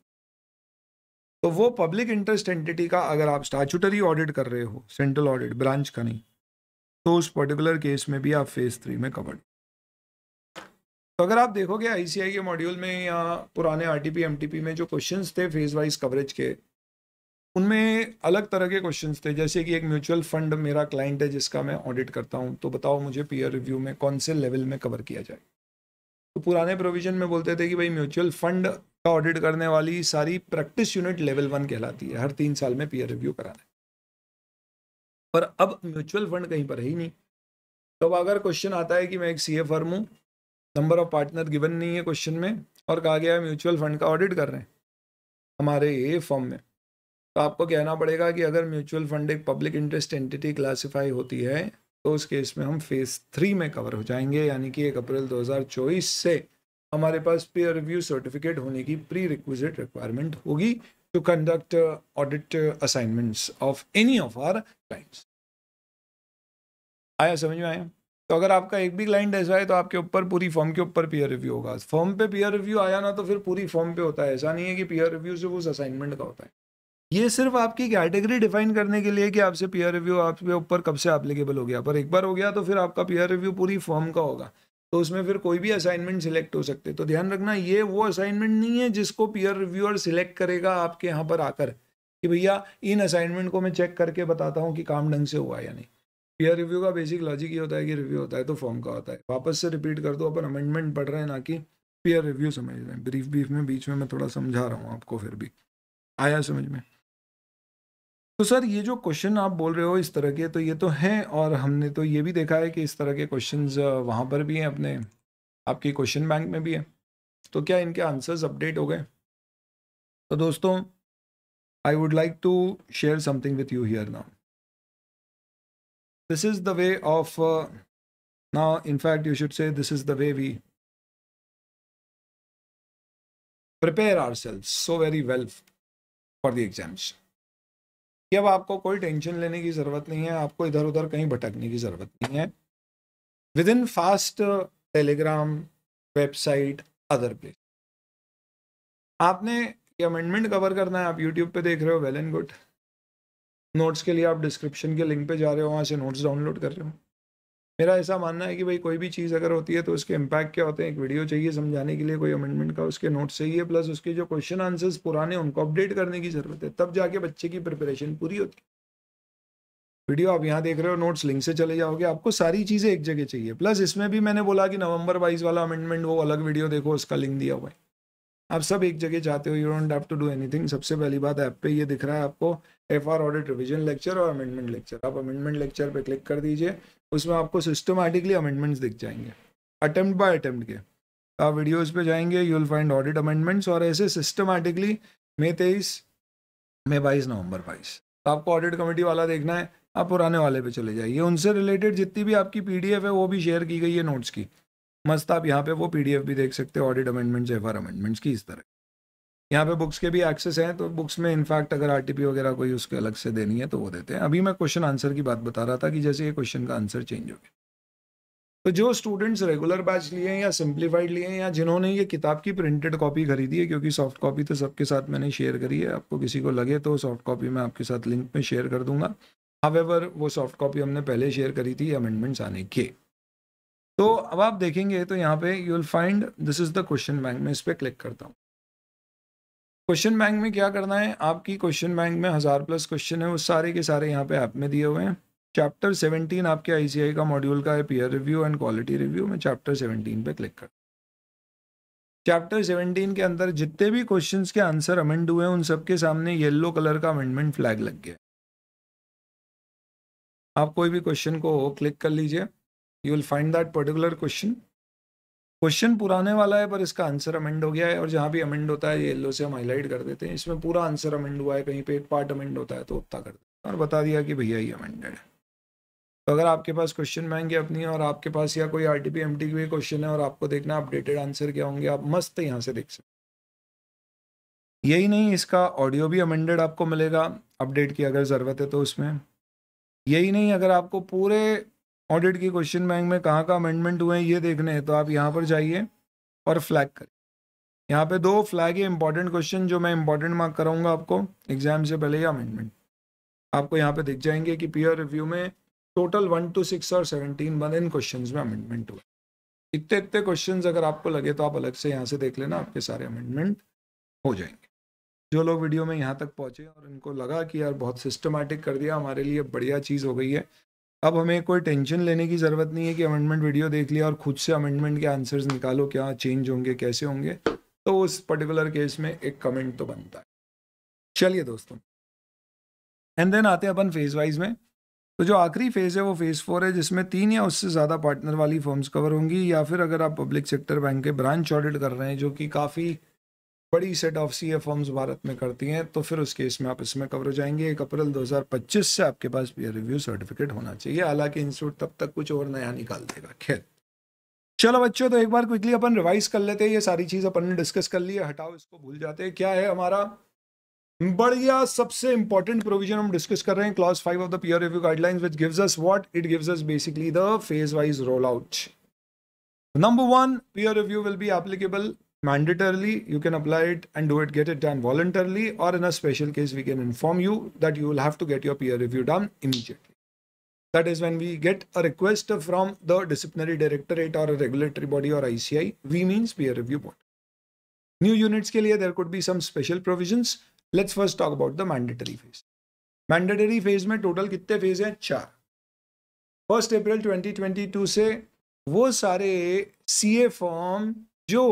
तो वो पब्लिक इंटरेस्ट एंटिटी का अगर आप स्टैट्यूटरी ऑडिट कर रहे हो, सेंट्रल ऑडिट, ब्रांच का नहीं, तो उस पर्टिकुलर केस में भी आप फेज 3 में कवर्ड। तो अगर आप देखोगे आईसीआई के मॉड्यूल में या पुराने आरटीपी एमटीपी में जो क्वेश्चंस थे फेज वाइज कवरेज के, उनमें अलग तरह के क्वेश्चंस थे। जैसे कि एक म्यूचुअल फंड मेरा क्लाइंट है जिसका मैं ऑडिट करता हूं, तो बताओ मुझे पीयर रिव्यू में कौन से लेवल में कवर किया जाए। तो पुराने प्रोविजन में बोलते थे कि भाई म्यूचुअल फंड का ऑडिट करने वाली सारी प्रैक्टिस यूनिट लेवल 1 कहलाती है, हर 3 साल में पीयर रिव्यू कराना है। पर अब म्यूचुअल फंड कहीं पर है ही नहीं। तो अब अगर क्वेश्चन आता है कि मैं एक सीए फर्म हूँ, नंबर ऑफ पार्टनर गिवन नहीं है क्वेश्चन में, और कहा गया है म्यूचुअल फंड का ऑडिट कर रहे हैं हमारे ये फर्म में, तो आपको कहना पड़ेगा कि अगर म्यूचुअल फंड एक पब्लिक इंटरेस्ट एंटिटी क्लासिफाई होती है तो उस केस में हम फेज 3 में कवर हो जाएंगे। यानी कि 1 अप्रैल 2024 से हमारे पास पीयर रिव्यू सर्टिफिकेट होने की प्री रिक्विजिट रिक्वायरमेंट होगी to conduct audit assignments of any of our clients. आया, समझ में आया? तो अगर आपका एक भी क्लाइंट ऐसा है तो आपके ऊपर पूरी फर्म के ऊपर पीयर रिव्यू होगा। फर्म पे पीयर रिव्यू आया ना तो फिर पूरी फर्म पे होता है। ऐसा नहीं है कि पीयर रिव्यू सिर्फ उस असाइनमेंट का होता है। ये सिर्फ आपकी कैटेगरी डिफाइन करने के लिए कि आपसे पीयर रिव्यू आपके ऊपर कब से एप्लीकेबल हो गया। पर एक बार हो गया तो फिर आपका पीयर रिव्यू पूरी फर्म का होगा, तो उसमें फिर कोई भी असाइनमेंट सिलेक्ट हो सकते। तो ध्यान रखना, ये वो असाइनमेंट नहीं है जिसको पीयर रिव्यूअर सिलेक्ट करेगा आपके यहाँ पर आकर कि भैया इन असाइनमेंट को मैं चेक करके बताता हूँ कि काम ढंग से हुआ या नहीं। पीयर रिव्यू का बेसिक लॉजिक ये होता है कि रिव्यू होता है तो फॉर्म का होता है। वापस से रिपीट कर दो, अपन अमेंडमेंट पढ़ रहे हैं ना कि पीयर रिव्यू समझ रहे हैं। ब्रीफ में बीच में मैं थोड़ा समझा रहा हूँ आपको, फिर भी आया समझ में? तो सर ये जो क्वेश्चन आप बोल रहे हो इस तरह के, तो ये तो हैं, और हमने तो ये भी देखा है कि इस तरह के क्वेश्चंस वहाँ पर भी हैं, अपने आपके क्वेश्चन बैंक में भी है। तो क्या इनके आंसर्स अपडेट हो गए? तो दोस्तों, I would like to share something with you here now. This is the way of now, in fact you should say this is the way we prepare ourselves so very well for the exams। कि अब आपको कोई tension लेने की ज़रूरत नहीं है, आपको इधर उधर कहीं भटकने की ज़रूरत नहीं है। With in fast Telegram, website, other place आपने ये अमेंडमेंट कवर करना है। आप यूट्यूब पे देख रहे हो, वेल एंड गुड। नोट्स के लिए आप डिस्क्रिप्शन के लिंक पे जा रहे हो, वहाँ से नोट्स डाउनलोड कर रहे हो। मेरा ऐसा मानना है कि भाई कोई भी चीज़ अगर होती है तो उसके इम्पैक्ट क्या होते हैं, एक वीडियो चाहिए समझाने के लिए कोई अमेंडमेंट का, उसके नोट्स चाहिए, प्लस उसके जो क्वेश्चन आंसर्स पुराने उनको अपडेट करने की ज़रूरत है, तब जाके बच्चे की प्रिपरेशन पूरी होती है। वीडियो आप यहाँ देख रहे हो, नोट्स लिंक से चले जाओगे, आपको सारी चीज़ें एक जगह चाहिए। प्लस इसमें भी मैंने बोला कि नवंबर 22 वाला अमेंडमेंट वो अलग वीडियो देखो, उसका लिंक दिया हुआ है। आप सब एक जगह चाहते हो, you don't have to do anything. सबसे पहली बात, ऐप पे ये दिख रहा है आपको FR ऑडिट रिवीजन लेक्चर और अमेंडमेंट लेक्चर। आप अमेंडमेंट लेक्चर पे क्लिक कर दीजिए, उसमें आपको सिस्टमैटिकली अमेंडमेंट्स दिख जाएंगे, अटेम्प्ट बाय अटेम्प्ट के। आप वीडियोस पे जाएंगे, you will find audit amendments, और ऐसे सिस्टमैटिकली मई 23, मई 22, नवंबर 22। तो आपको ऑडिट कमेटी वाला देखना है, आप पुराने वाले पे चले जाइए। उनसे रिलेटेड जितनी भी आपकी PDF है वो भी शेयर की गई है नोट्स की, मस्त। आप यहाँ पे वो PDF भी देख सकते हो, ऑडिट अमेंडमेंट्स, FR अमेंडमेंट्स की, इस तरह। यहाँ पे बुक्स के भी एक्सेस हैं, तो बुक्स में इनफैक्ट अगर RTP वगैरह कोई उसके अलग से देनी है तो वो देते हैं। अभी मैं क्वेश्चन आंसर की बात बता रहा था कि जैसे ये क्वेश्चन का आंसर चेंज हो गया, तो जो स्टूडेंट्स रेगुलर बैच लिए हैं या सिंप्लीफाइड लिए हैं, या जिन्होंने ये किताब की प्रिंटेड कॉपी खरीदी है, क्योंकि सॉफ्ट कॉपी तो सबके साथ मैंने शेयर करी है, आपको किसी को लगे तो सॉफ्ट कॉपी मैं आपके साथ लिंक में शेयर कर दूंगा। हावेवर वो सॉफ्ट कॉपी हमने पहले शेयर करी थी अमेंडमेंट्स आने के। तो अब आप देखेंगे तो यहाँ पे you will find this is the question bank. में इस पर क्लिक करता हूँ। क्वेश्चन बैंक में क्या करना है, आपकी क्वेश्चन बैंक में 1000+ क्वेश्चन है, वो सारे के सारे यहाँ पे ऐप में दिए हुए हैं। चैप्टर 17 आपके ICAI का मॉड्यूल का है, peer review and quality review. में चैप्टर 17 पे क्लिक कर, चैप्टर 17 के अंदर जितने भी क्वेश्चंस के आंसर अमेंड हुए हैं उन सबके सामने येलो कलर का अमेंडमेंट फ्लैग लग गया। आप कोई भी क्वेश्चन को क्लिक कर लीजिए, you will find that particular question. Question पुराने वाला है पर इसका आंसर अमेंड हो गया है, और जहाँ भी अमेंड होता है ये येलो से हम हाईलाइट कर देते हैं, इसमें पूरा आंसर अमेंड हुआ है, कहीं पे एक पार्ट अमेंड होता है तो उतना कर देते हैं और बता दिया कि भैया ये अमेंडेड है। तो अगर आपके पास क्वेश्चन बैंक है अपनी और आपके पास या कोई आरटीपी एमटीक्यू के क्वेश्चन है और आपको देखना अपडेटेड आंसर क्या होंगे, आप मस्त यहाँ से देख सकते। यही नहीं, इसका ऑडियो भी अमेंडेड आपको मिलेगा अपडेट की अगर ज़रूरत है तो उसमें। यही नहीं, अगर आपको पूरे ऑडिट की क्वेश्चन बैंक में कहाँ का अमेंडमेंट हुए हैं ये देखने हैं तो आप यहाँ पर जाइए और फ्लैग करें। यहाँ पे 2 फ्लैग है इंपॉर्टेंट क्वेश्चन जो मैं इंपॉर्टेंट मार्क कराऊंगा आपको एग्जाम से पहले, या अमेंडमेंट आपको यहाँ पे दिख जाएंगे कि पीयर रिव्यू में टोटल 1 to 6 और 17 बंद इन क्वेश्चन में अमेंडमेंट हुआ। इतने क्वेश्चन अगर आपको लगे तो आप अलग से यहाँ से देख लेना, आपके सारे अमेंडमेंट हो जाएंगे। जो लोग वीडियो में यहाँ तक पहुँचे और इनको लगा कि यार बहुत सिस्टमैटिक कर दिया, हमारे लिए बढ़िया चीज़ हो गई है, अब हमें कोई टेंशन लेने की ज़रूरत नहीं है कि अमेंडमेंट वीडियो देख लिया और खुद से अमेंडमेंट के आंसर्स निकालो, क्या चेंज होंगे कैसे होंगे, तो उस पर्टिकुलर केस में एक कमेंट तो बनता है। चलिए दोस्तों, एंड देन आते हैं अपन फेज वाइज में। तो जो आखिरी फेज है वो फेज 4 है, जिसमें 3 या उससे ज़्यादा पार्टनर वाली फर्म्स कवर होंगी, या फिर अगर आप पब्लिक सेक्टर बैंक के ब्रांच ऑडिट कर रहे हैं जो कि काफ़ी बड़ी set of CA firms Bharat में करती हैं, तो फिर उस केस में आप इसमें कवर हो जाएंगे। 1 अप्रैल 2025 से आपके पास पीयर रिव्यू सर्टिफिकेट होना चाहिए, हालांकि इंस्टीट्यूट तब तक कुछ और नया निकाल देगा। खैर चलो बच्चों, तो एक बार क्विकली अपन रिवाइज कर लेते हैं, ये सारी चीज़ अपन ने डिस्कस कर ली है, हटाओ इसको, भूल जाते हैं। क्या है हमारा बढ़िया सबसे इंपॉर्टेंट प्रोविजन हम डिस्कस कर रहे हैं, clause 5 of the peer review guidelines, which gives us what, it gives us basically the phase wise roll out. Number 1, peer review will be applicable mandatorily. You can apply it and do it, get it done voluntarily, or in a special case we can inform you that you will have to get your peer review done immediately. That is when we get a request from the disciplinary directorate or a regulatory body or ICI. We means peer review board. New units के लिए there could be some special provisions. Let's first talk about the mandatory phase. Mandatory phase में total कितने phase हैं? 4। 1 April 2022 से वो सारे CA form जो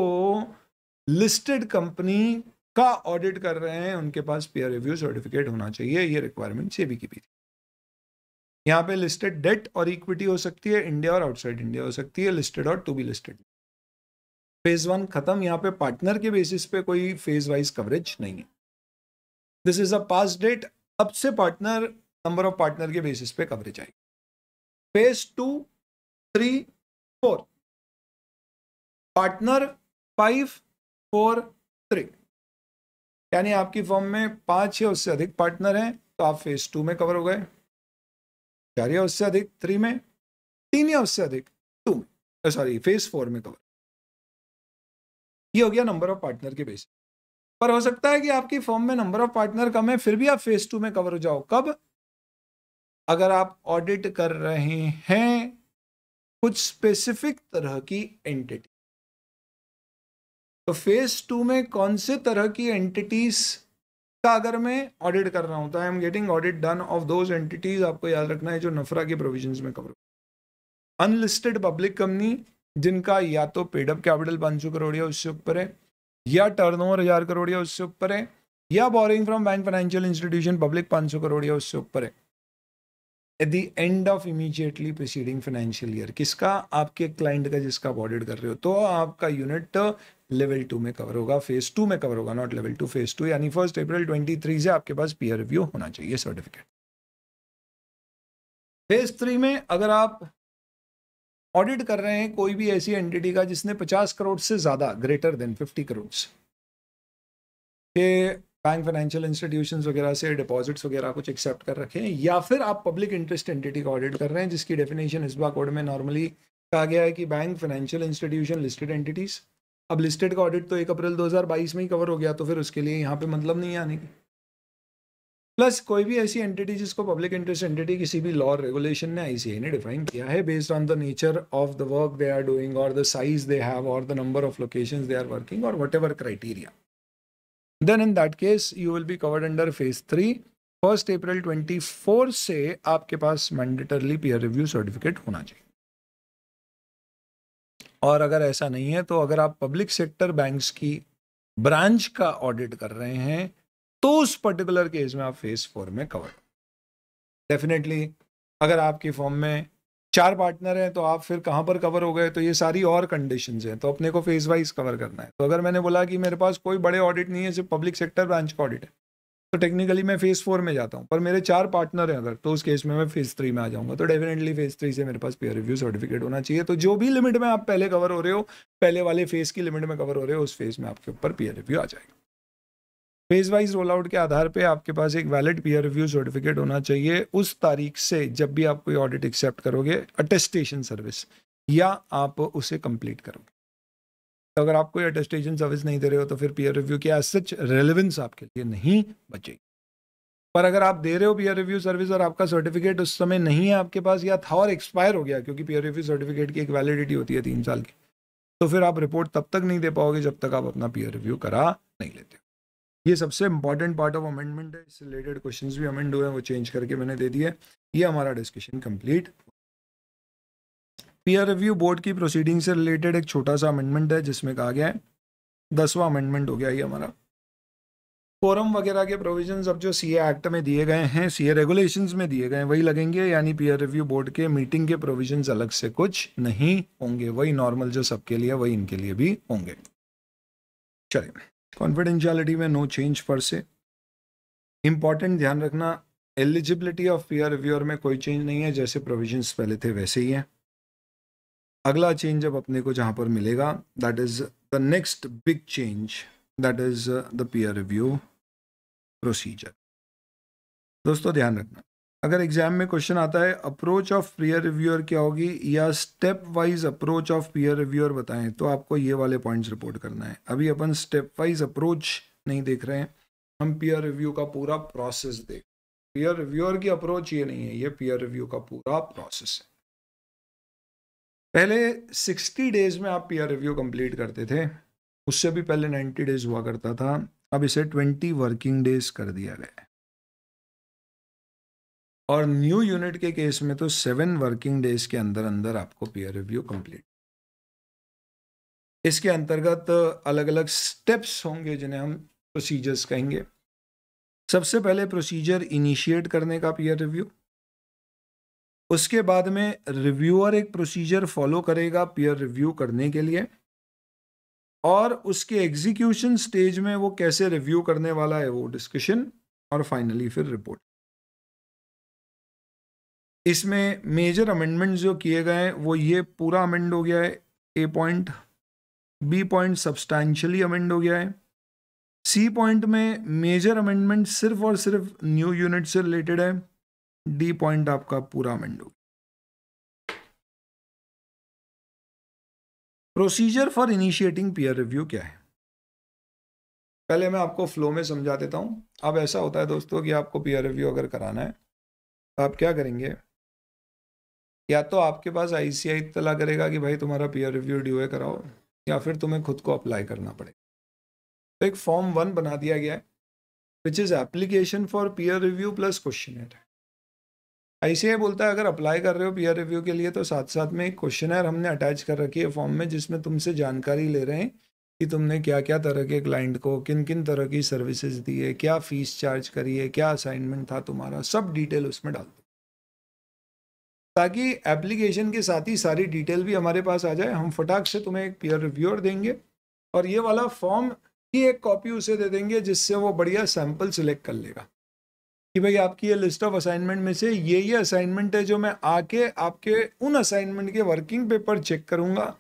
listed company का ऑडिट कर रहे हैं उनके पास पीयर रिव्यू सर्टिफिकेट होना चाहिए, ये रिक्वायरमेंट सेबी की भी थी। यहाँ पे लिस्टेड डेट और इक्विटी हो सकती है, इंडिया और आउटसाइड इंडिया हो सकती है, लिस्टेड और टू बी लिस्टेड। फेज 1 खत्म, यहाँ पे पार्टनर के बेसिस पे कोई फेज वाइज कवरेज नहीं है। This is a past date, अब से पार्टनर नंबर ऑफ पार्टनर के बेसिस पे कवरेज आएगी। फेज 2, 3, 4 पार्टनर 5, 4, 3, यानी आपकी फर्म में 5 या उससे अधिक पार्टनर हैं तो आप फेज 2 में कवर हो गए, 4 या उससे अधिक 3 में, 3 या उससे अधिक 2 में, सॉरी फेज 4 में कवर। ये हो गया नंबर ऑफ पार्टनर के बेसिस पर। हो सकता है कि आपकी फर्म में नंबर ऑफ पार्टनर कम है फिर भी आप फेज 2 में कवर हो जाओ। कब? अगर आप ऑडिट कर रहे हैं कुछ स्पेसिफिक तरह की एंटिटी। तो फेज 2 में कौन से तरह की एंटिटीज का अगर मैं ऑडिट कर रहा हूं तो I am getting audit done of those entities, आपको याद रखना है जो नफरा के प्रोविजंस में कवर। अनलिस्टेड पब्लिक कंपनी जिनका या तो पेड अप कैपिटल 500 करोड़ या उससे ऊपर है, या टर्नओवर 1000 करोड़ या उससे ऊपर है, या boring from bank financial institution public 500 crore या उससे ऊपर है at the end of immediately preceding financial year. किसका? आपके क्लाइंट का जिसका आप ऑडिट कर रहे हो, तो आपका यूनिट लेवल 2 में कवर होगा, फेज 2 में कवर होगा, नॉट लेवल 2, फेज 2। यानी 1 अप्रैल 2023 से आपके पास पीयर रिव्यू होना चाहिए सर्टिफिकेट। फेज 3 में अगर आप ऑडिट कर रहे हैं कोई भी ऐसी एंटिटी का जिसने 50 करोड़ से ज्यादा, ग्रेटर देन 50 करोड़ के बैंक फाइनेंशियल इंस्टीट्यूशंस वगैरह से डिपॉजिट्स वगैरह कुछ एक्सेप्ट कर रखे हैं, या फिर आप पब्लिक इंटरेस्ट एंटिटी का ऑडिट कर रहे हैं जिसकी डेफिनेशन इस बार कोड में नॉर्मली कहा गया है कि bank financial institution listed entities. अब लिस्टेड का ऑडिट तो 1 अप्रैल 2022 में ही कवर हो गया, तो फिर उसके लिए यहाँ पे मतलब नहीं आने की। प्लस कोई भी ऐसी एंटिटी जिसको पब्लिक इंटरेस्ट एंटिटी किसी भी लॉ रेगुलेशन ने आईसीआई ने डिफाइन किया है based on the nature of the work they are doing और द साइज दे हैव और the number of locations they are working और whatever criteria, then in that case you will be covered under phase 3। 1 April 2024 से आपके पास mandatorily peer review certificate होना चाहिए। और अगर ऐसा नहीं है तो अगर आप पब्लिक सेक्टर बैंक्स की ब्रांच का ऑडिट कर रहे हैं तो उस पर्टिकुलर केस में आप फेज 4 में कवर। डेफिनेटली अगर आपकी फॉर्म में 4 पार्टनर हैं तो आप फिर कहाँ पर कवर हो गए, तो ये सारी और कंडीशंस हैं, तो अपने को फेज वाइज कवर करना है। तो अगर मैंने बोला कि मेरे पास कोई बड़े ऑडिट नहीं है, सिर्फ पब्लिक सेक्टर ब्रांच का ऑडिट है, तो टेक्निकली मैं फेज 4 में जाता हूँ, पर मेरे 4 पार्टनर हैं अगर, तो उस केस में मैं फेज 3 में आ जाऊंगा। तो डेफिनेटली फेज 3 से मेरे पास पीयर रिव्यू सर्टिफिकेट होना चाहिए। तो जो भी लिमिट में आप पहले कवर हो रहे हो, पहले वाले फेज की लिमिट में कवर हो रहे हो, उस फेज में आपके ऊपर पीयर रिव्यू आ जाएगा। फेज वाइज रोल आउट के आधार पे आपके पास एक वैलिड पीयर रिव्यू सर्टिफिकेट होना चाहिए उस तारीख से जब भी आप कोई ऑडिट एक्सेप्ट करोगे, अटेस्टेशन सर्विस, या आप उसे कंप्लीट करोगे। तो अगर आप कोई अटेस्टेशन सर्विस नहीं दे रहे हो तो फिर पीयर रिव्यू की एज सच रेलेवेंस आपके लिए नहीं बचेगी। पर अगर आप दे रहे हो पीयर रिव्यू सर्विस और आपका सर्टिफिकेट उस समय नहीं है आपके पास, या था और एक्सपायर हो गया, क्योंकि पीयर रिव्यू सर्टिफिकेट की एक वैलिडिटी होती है 3 साल की, तो फिर आप रिपोर्ट तब तक नहीं दे पाओगे जब तक आप अपना पीयर रिव्यू करा नहीं लेते। ये सबसे इंपॉर्टेंट पार्ट ऑफ अमेंडमेंट है। इससे रिलेटेड क्वेश्चंस भी अमेंड हुए हैं, वो चेंज करके मैंने दे दिए। ये हमारा discussion complete. Peer review board की प्रोसीडिंग से रिलेटेड एक छोटा सा अमेंडमेंट है जिसमें कहा गया है, 10वां अमेंडमेंट हो गया ये हमारा। फोरम वगैरह के प्रोविजंस अब जो सीए एक्ट में दिए गए हैं, सीए रेगुलेशंस में दिए गए हैं, वही लगेंगे, यानी पीयर रिव्यू बोर्ड के मीटिंग के प्रोविजंस अलग से कुछ नहीं होंगे, वही नॉर्मल जो सबके लिए वही इनके लिए भी होंगे। चलिए, कॉन्फिडेंशियलिटी में नो चेंज पर से। इंपॉर्टेंट ध्यान रखना, एलिजिबिलिटी ऑफ पीयर रिव्यूअर में कोई चेंज नहीं है, जैसे प्रोविजंस पहले थे वैसे ही है। अगला चेंज अब अपने को जहां पर मिलेगा, that is the next big change, that is the peer review procedure. दोस्तों ध्यान रखना, अगर एग्जाम में क्वेश्चन आता है अप्रोच ऑफ पीयर रिव्यूअर क्या होगी, या step wise approach of peer reviewer बताएं, तो आपको ये वाले पॉइंट्स रिपोर्ट करना है। अभी अपन स्टेप वाइज अप्रोच नहीं देख रहे हैं, हम पीयर रिव्यू का पूरा प्रोसेस देख। पीयर रिव्यूअर की अप्रोच ये नहीं है, ये पीयर रिव्यू का पूरा प्रोसेस है। पहले 60 डेज में आप पीयर रिव्यू कंप्लीट करते थे, उससे भी पहले 90 डेज हुआ करता था, अब इसे 20 वर्किंग डेज कर दिया गया है। और न्यू यूनिट के केस में तो 7 वर्किंग डेज के अंदर अंदर आपको पीयर रिव्यू कंप्लीट। इसके अंतर्गत अलग अलग स्टेप्स होंगे जिन्हें हम प्रोसीजर्स कहेंगे। सबसे पहले प्रोसीजर इनिशिएट करने का पीयर रिव्यू, उसके बाद में रिव्यूअर एक प्रोसीजर फॉलो करेगा पीयर रिव्यू करने के लिए, और उसके एग्जीक्यूशन स्टेज में वो कैसे रिव्यू करने वाला है वो डिस्कशन, और फाइनली फिर रिपोर्ट। इसमें मेजर अमेंडमेंट जो किए गए हैं वो ये पूरा अमेंड हो गया है। A point, B point substantially amend हो गया है, सी पॉइंट में मेजर अमेंडमेंट सिर्फ और सिर्फ न्यू यूनिट से रिलेटेड है, डी पॉइंट आपका पूरा अमेंड हो गया। Procedure for initiating peer review क्या है, पहले मैं आपको फ्लो में समझा देता हूं। अब ऐसा होता है दोस्तों कि आपको पीयर रिव्यू अगर कराना है तो आप क्या करेंगे, या तो आपके पास आईसीआई इत्तला करेगा कि भाई तुम्हारा पीयर रिव्यू ड्यू है, कराओ, या फिर तुम्हें खुद को अप्लाई करना पड़ेगा। तो एक फॉर्म 1 बना दिया गया है, which is application for peer review plus questionnaire. ICAI बोलता है अगर अप्लाई कर रहे हो पीयर रिव्यू के लिए तो साथ साथ में एक क्वेश्चनर हमने अटैच कर रखी है फॉर्म में, जिसमें तुमसे जानकारी ले रहे हैं कि तुमने क्या क्या तरह के क्लाइंट को किन किन तरह की सर्विसेज दी है, क्या फीस चार्ज करी है, क्या असाइनमेंट था तुम्हारा, सब डिटेल उसमें डाल दो, ताकि एप्लीकेशन के साथ ही सारी डिटेल भी हमारे पास आ जाए। हम फटाक से तुम्हें एक पीयर रिव्यूअर देंगे और ये वाला फॉर्म की एक कॉपी उसे दे देंगे, जिससे वो बढ़िया सैंपल सिलेक्ट कर लेगा कि भाई आपकी ये लिस्ट ऑफ असाइनमेंट में से ये असाइनमेंट है जो मैं आके आपके उन असाइनमेंट के वर्किंग पेपर चेक करूंगा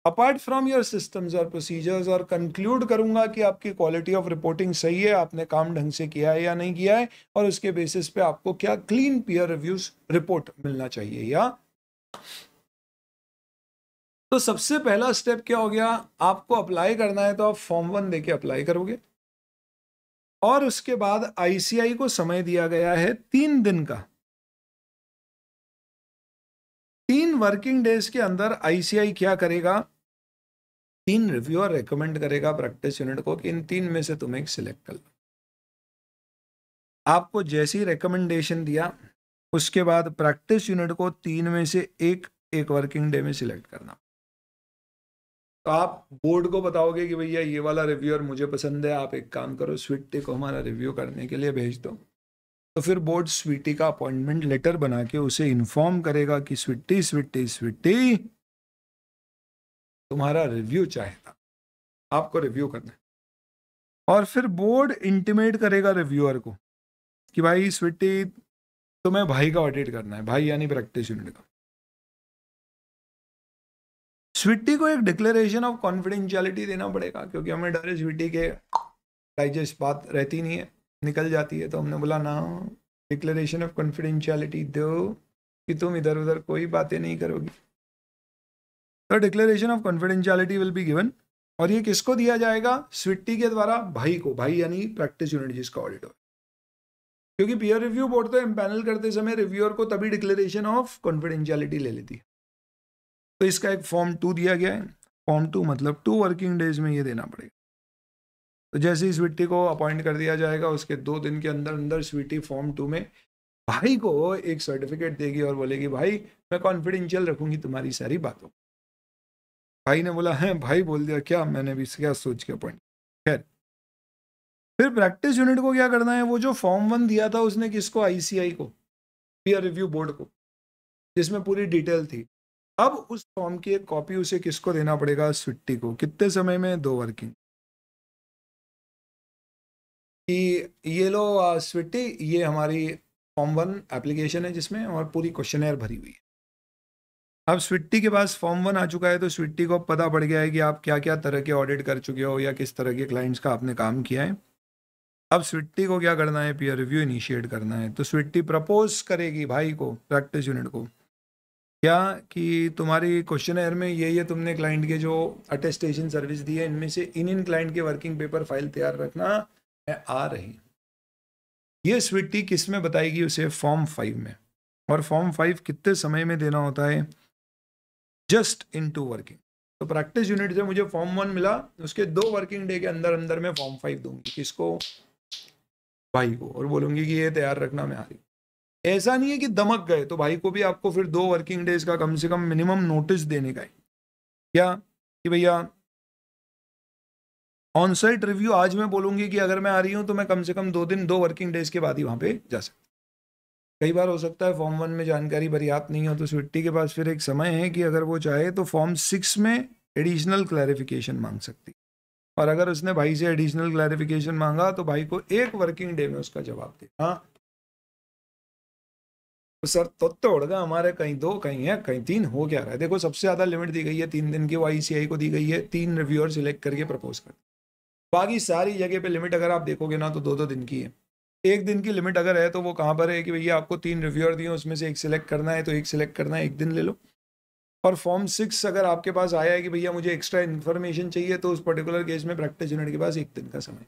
अपार्ट फ्रॉम योर सिस्टम्स और प्रोसीजर्स, और कंक्लूड करूंगा कि आपकी क्वालिटी ऑफ रिपोर्टिंग सही है, आपने काम ढंग से किया है या नहीं किया है, और उसके बेसिस पे आपको क्या क्लीन पीयर रिव्यूज रिपोर्ट मिलना चाहिए। या तो सबसे पहला स्टेप क्या हो गया, आपको अप्लाई करना है तो आप फॉर्म 1 देके अप्लाई करोगे, और उसके बाद आईसीआई को समय दिया गया है 3 दिन का। 3 वर्किंग डेज के अंदर आईसीआई क्या करेगा, 3 रिव्यूअर रेकमेंड करेगा प्रैक्टिस यूनिट को कि इन 3 में से तुम एक सिलेक्ट कर लो। आपको जैसी रिकमेंडेशन दिया उसके बाद प्रैक्टिस यूनिट को 3 में से एक वर्किंग डे में सिलेक्ट करना। तो आप बोर्ड को बताओगे कि भैया ये वाला रिव्यूअर मुझे पसंद है, आप एक काम करो स्वीट को हमारा रिव्यू करने के लिए भेज दो। तो फिर बोर्ड स्वीटी का अपॉइंटमेंट लेटर बना के उसे इन्फॉर्म करेगा कि स्वीटी स्वीटी स्वीटी तुम्हारा रिव्यू चाहेगा, आपको रिव्यू करना है। और फिर बोर्ड इंटीमेट करेगा रिव्यूअर को कि भाई स्वीटी तुम्हें भाई का ऑडिट करना है, भाई यानी प्रैक्टिस यूनिट का। स्वीटी को एक डिक्लेरेशन ऑफ कॉन्फिडेंशियलिटी देना पड़ेगा, क्योंकि हमें डर है स्वीटी के डाइजेस्ट बात रहती नहीं है, निकल जाती है। तो हमने बोला ना, डिक्लेरेशन ऑफ कॉन्फिडेंशियलिटी दो कि तुम इधर उधर कोई बातें नहीं करोगी। तो declaration of confidentiality will be given, और ये किसको दिया जाएगा? स्वीटी के द्वारा भाई को, भाई यानी प्रैक्टिस यूनिट जिसका ऑडिट हो। क्योंकि पीयर रिव्यू बोर्ड तो एम्पैनल करते समय रिव्यूअर को तभी डिक्लेरेशन ऑफ कॉन्फिडेंशियलिटी ले लेती है। तो इसका एक फॉर्म 2 दिया गया है। फॉर्म 2 मतलब 2 वर्किंग डेज में ये देना पड़ेगा। तो जैसे ही स्वीटी को अपॉइंट कर दिया जाएगा, उसके 2 दिन के अंदर अंदर स्वीटी फॉर्म 2 में भाई को एक सर्टिफिकेट देगी और बोलेगी भाई मैं कॉन्फिडेंशियल रखूंगी तुम्हारी सारी बातों। भाई ने बोला है, भाई बोल दिया क्या, मैंने भी क्या सोच के अपॉइंट। खैर, फिर प्रैक्टिस यूनिट को क्या करना है? वो जो फॉर्म 1 दिया था उसने किसको? आईसीआई को, पीयर रिव्यू बोर्ड को, जिसमें पूरी डिटेल थी। अब उस फॉर्म की एक कॉपी उसे किसको देना पड़ेगा? स्वीटी को। कितने समय में? 2 वर्किंग। कि ये लो स्वीटी, ये हमारी फॉर्म 1 एप्लीकेशन है जिसमें और पूरी क्वेश्चनर भरी हुई है। अब स्वीटी के पास फॉर्म 1 आ चुका है, तो स्वीटी को पता पड़ गया है कि आप क्या क्या तरह के ऑडिट कर चुके हो या किस तरह के क्लाइंट्स का आपने काम किया है। अब स्वीटी को क्या करना है? पीयर रिव्यू इनिशिएट करना है। तो स्वीटी प्रपोज करेगी भाई को, प्रैक्टिस यूनिट को, क्या कि तुम्हारी क्वेश्चनर में ये तुमने क्लाइंट के जो अटेस्टेशन सर्विस दी है, इनमें से इन क्लाइंट के वर्किंग पेपर फाइल तैयार रखना है आ रही। ये स्वीटी किस में बताएगी? उसे फॉर्म 5 में। और फॉर्म 5 कितने समय में देना होता है? Just in 2 working. तो प्रैक्टिस यूनिट से मुझे फॉर्म 1 मिला, उसके 2 वर्किंग डे के अंदर अंदर में फॉर्म 5 दूंगी। किसको? भाई को। और बोलूंगी कि ये तैयार रखना, मैं आ रही। ऐसा नहीं है कि दमक गए, तो भाई को भी आपको फिर 2 वर्किंग डेज का कम से कम मिनिमम नोटिस देने का है। क्या कि भैया ऑन साइट रिव्यू आज मैं बोलूंगी कि अगर मैं आ रही हूं तो मैं कम से कम 2 दिन 2 वर्किंग डेज के बाद ही वहां पे जा सकता। कई बार हो सकता है फॉर्म 1 में जानकारी पर्याप्त नहीं हो, तो स्वीटी के पास फिर एक समय है कि अगर वो चाहे तो फॉर्म 6 में एडिशनल क्लैरिफिकेशन मांग सकती। और अगर उसने भाई से एडिशनल क्लैरिफिकेशन मांगा तो भाई को 1 वर्किंग डे में उसका जवाब दे। हाँ तो सर तोड़गा हमारे कहीं 2 कहीं है कहीं 3 हो क्या रहा है? देखो सबसे ज्यादा लिमिट दी गई है 3 दिन की, वो आईसीआई को दी गई है। 3 रिव्यूअर सिलेक्ट करके प्रपोज कर। बाकी सारी जगह पे लिमिट अगर आप देखोगे ना तो 2-2 दिन की है। 1 दिन की लिमिट अगर है तो वो कहाँ पर है कि भैया आपको 3 रिव्यूअर दिए, उसमें से 1 सिलेक्ट करना है, तो 1 सिलेक्ट करना है, 1 दिन ले लो। और फॉर्म 6 अगर आपके पास आया है कि भैया मुझे एक्स्ट्रा इन्फॉर्मेशन चाहिए, तो उस पर्टिकुलर केस में प्रैक्टिस यूनिट के पास 1 दिन का समय,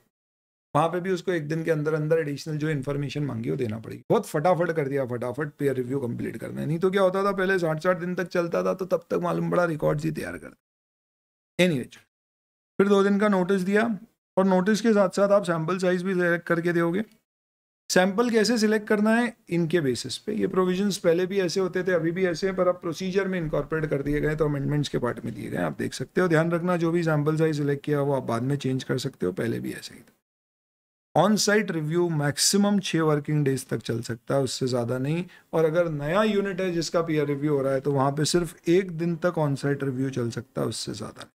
वहाँ पे भी उसको 1 दिन के अंदर अंदर एडिशनल जो इन्फॉर्मेशन मांगी वो देना पड़ेगी। बहुत फटाफट कर दिया, फटाफट पेयर रिव्यू कंप्लीट करना है। नहीं तो क्या होता था पहले 60-60 दिन तक चलता था, तो तब तक मालूम पड़ा रिकॉर्ड्स ही तैयार कर। एनीवे, फिर 2 दिन का नोटिस दिया, और नोटिस के साथ साथ आप सैम्पल साइज भी सिलेक्ट करके दोगे। सैंपल कैसे सिलेक्ट करना है? इनके बेसिस पे। ये प्रोविजंस पहले भी ऐसे होते थे, अभी भी ऐसे हैं, पर अब प्रोसीजर में इनकॉर्पोरेट कर दिए गए, तो अमेंडमेंट्स के पार्ट में दिए गए, आप देख सकते हो। ध्यान रखना, जो भी सैंपल साइज सिलेक्ट किया वो आप बाद में चेंज कर सकते हो, पहले भी ऐसे ही था। On site review maximum 6 working days तक चल सकता है, उससे ज़्यादा नहीं। और अगर नया यूनिट है जिसका पीयर रिव्यू हो रहा है, तो वहाँ पर सिर्फ 1 दिन तक ऑन साइट रिव्यू चल सकता है, उससे ज़्यादा नहीं।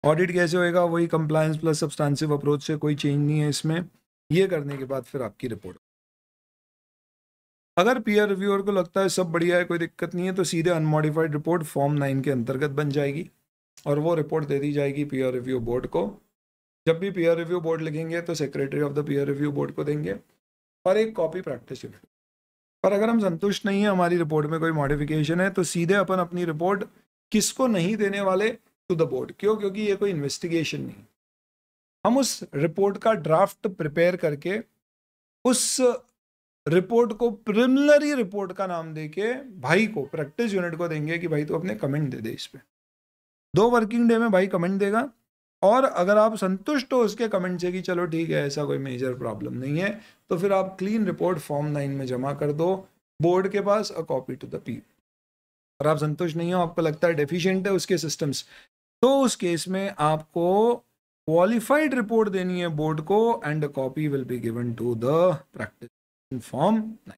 ऑडिट कैसे होएगा? वही कंप्लायंस प्लस सब्सटेंसिव अप्रोच से, कोई चेंज नहीं है इसमें। ये करने के बाद फिर आपकी रिपोर्ट, अगर पीयर रिव्यूअर को लगता है सब बढ़िया है, कोई दिक्कत नहीं है, तो सीधे अनमॉडिफाइड रिपोर्ट फॉर्म 9 के अंतर्गत बन जाएगी, और वो रिपोर्ट दे दी जाएगी पीयर रिव्यू बोर्ड को। जब भी पीयर रिव्यू बोर्ड लिखेंगे तो secretary of the peer review board को देंगे, और एक कॉपी प्रैक्टिस यूनिट। पर अगर हम संतुष्ट नहीं है, हमारी रिपोर्ट में कोई मॉडिफिकेशन है, तो सीधे अपन अपनी रिपोर्ट किसको नहीं देने वाले? To the board. क्यों? क्योंकि ये कोई इन्वेस्टिगेशन नहीं, हम उस रिपोर्ट का ड्राफ्ट प्रिपेयर करके उस रिपोर्ट को प्रिलिमिनरी रिपोर्ट का नाम देके भाई को, प्रैक्टिस यूनिट को देंगे कि भाई तो अपने कमेंट दे दे इस पे। 2 वर्किंग डे में भाई कमेंट देगा, और अगर आप संतुष्ट हो उसके कमेंट से कि चलो ठीक है, ऐसा कोई मेजर प्रॉब्लम नहीं है, तो फिर आप क्लीन रिपोर्ट फॉर्म 9 में जमा कर दो बोर्ड के पास, a copy to the P. और आप संतुष्ट नहीं हो, आपको लगता है डेफिशिएंट है उसके सिस्टम्स, तो उस केस में आपको क्वालिफाइड रिपोर्ट देनी है बोर्ड को and copy will be given to the practice form 9।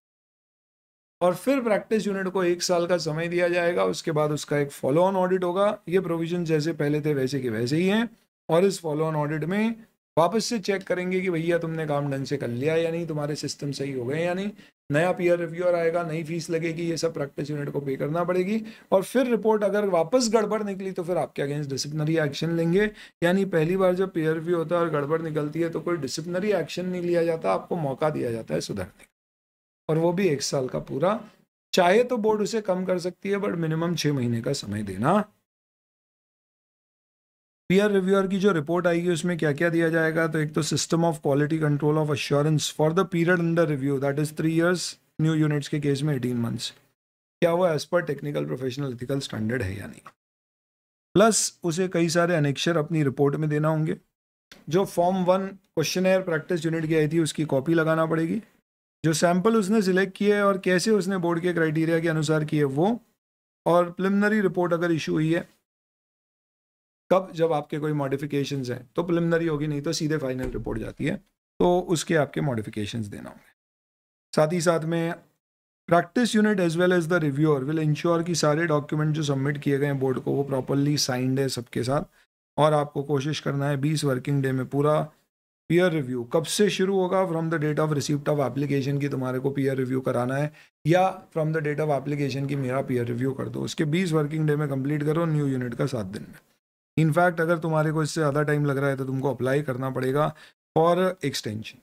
और फिर प्रैक्टिस यूनिट को 1 साल का समय दिया जाएगा, उसके बाद उसका एक फॉलो ऑन ऑडिट होगा। ये प्रोविजन जैसे पहले थे वैसे के वैसे ही हैं, और इस फॉलो ऑन ऑडिट में वापस से चेक करेंगे कि भैया तुमने काम ढंग से कर लिया या नहीं, तुम्हारे सिस्टम सही हो गए या नहीं, नया पीयर रिव्यूअर आएगा, नई फीस लगेगी, ये सब प्रैक्टिस यूनिट को पे करना पड़ेगी। और फिर रिपोर्ट अगर वापस गड़बड़ निकली तो फिर आपके अगेंस्ट डिसिप्लिनरी एक्शन लेंगे। यानी पहली बार जब पीयर रिव्यू होता है और गड़बड़ निकलती है तो कोई डिसिप्लिनरी एक्शन नहीं लिया जाता, आपको मौका दिया जाता है सुधरने का, और वो भी 1 साल का पूरा। चाहे तो बोर्ड उसे कम कर सकती है, बट मिनिमम 6 महीने का समय देना। पीयर रिव्यूअर की जो रिपोर्ट आएगी उसमें क्या क्या दिया जाएगा, तो एक तो system of quality control of assurance for the period under review, that is 3 years, new units के केस में 18 months, क्या वो as per technical professional ethical standard है या नहीं। प्लस उसे कई सारे अनेक्शर अपनी रिपोर्ट में देना होंगे। जो फॉर्म 1 क्वेश्चनर प्रैक्टिस यूनिट की आई थी उसकी कॉपी लगाना पड़ेगी, जो सैंपल उसने सिलेक्ट किए और कैसे उसने बोर्ड के क्राइटेरिया के अनुसार किए वो, और प्रिलिमिनरी रिपोर्ट अगर इशू हुई है कब, जब आपके कोई मॉडिफिकेशंस हैं तो प्रिलिमिनरी होगी, नहीं तो सीधे फाइनल रिपोर्ट जाती है, तो उसके आपके मॉडिफिकेशंस देना होंगे। साथ ही साथ में practice unit as well as the reviewer will ensure कि सारे डॉक्यूमेंट जो सबमिट किए गए हैं बोर्ड को वो प्रॉपरली साइंड है सबके साथ, और आपको कोशिश करना है 20 वर्किंग डे में पूरा पीयर रिव्यू कब से शुरू होगा, from the date of receipt of application की तुम्हारे को पीयर रिव्यू कराना है, या from the date of application की मेरा पीयर रिव्यू कर दो, उसके 20 वर्किंग डे में कंप्लीट करो, न्यू यूनिट का 7 दिन में। इनफैक्ट अगर तुम्हारे को इससे ज़्यादा टाइम लग रहा है तो तुमको अप्लाई करना पड़ेगा फॉर एक्सटेंशन।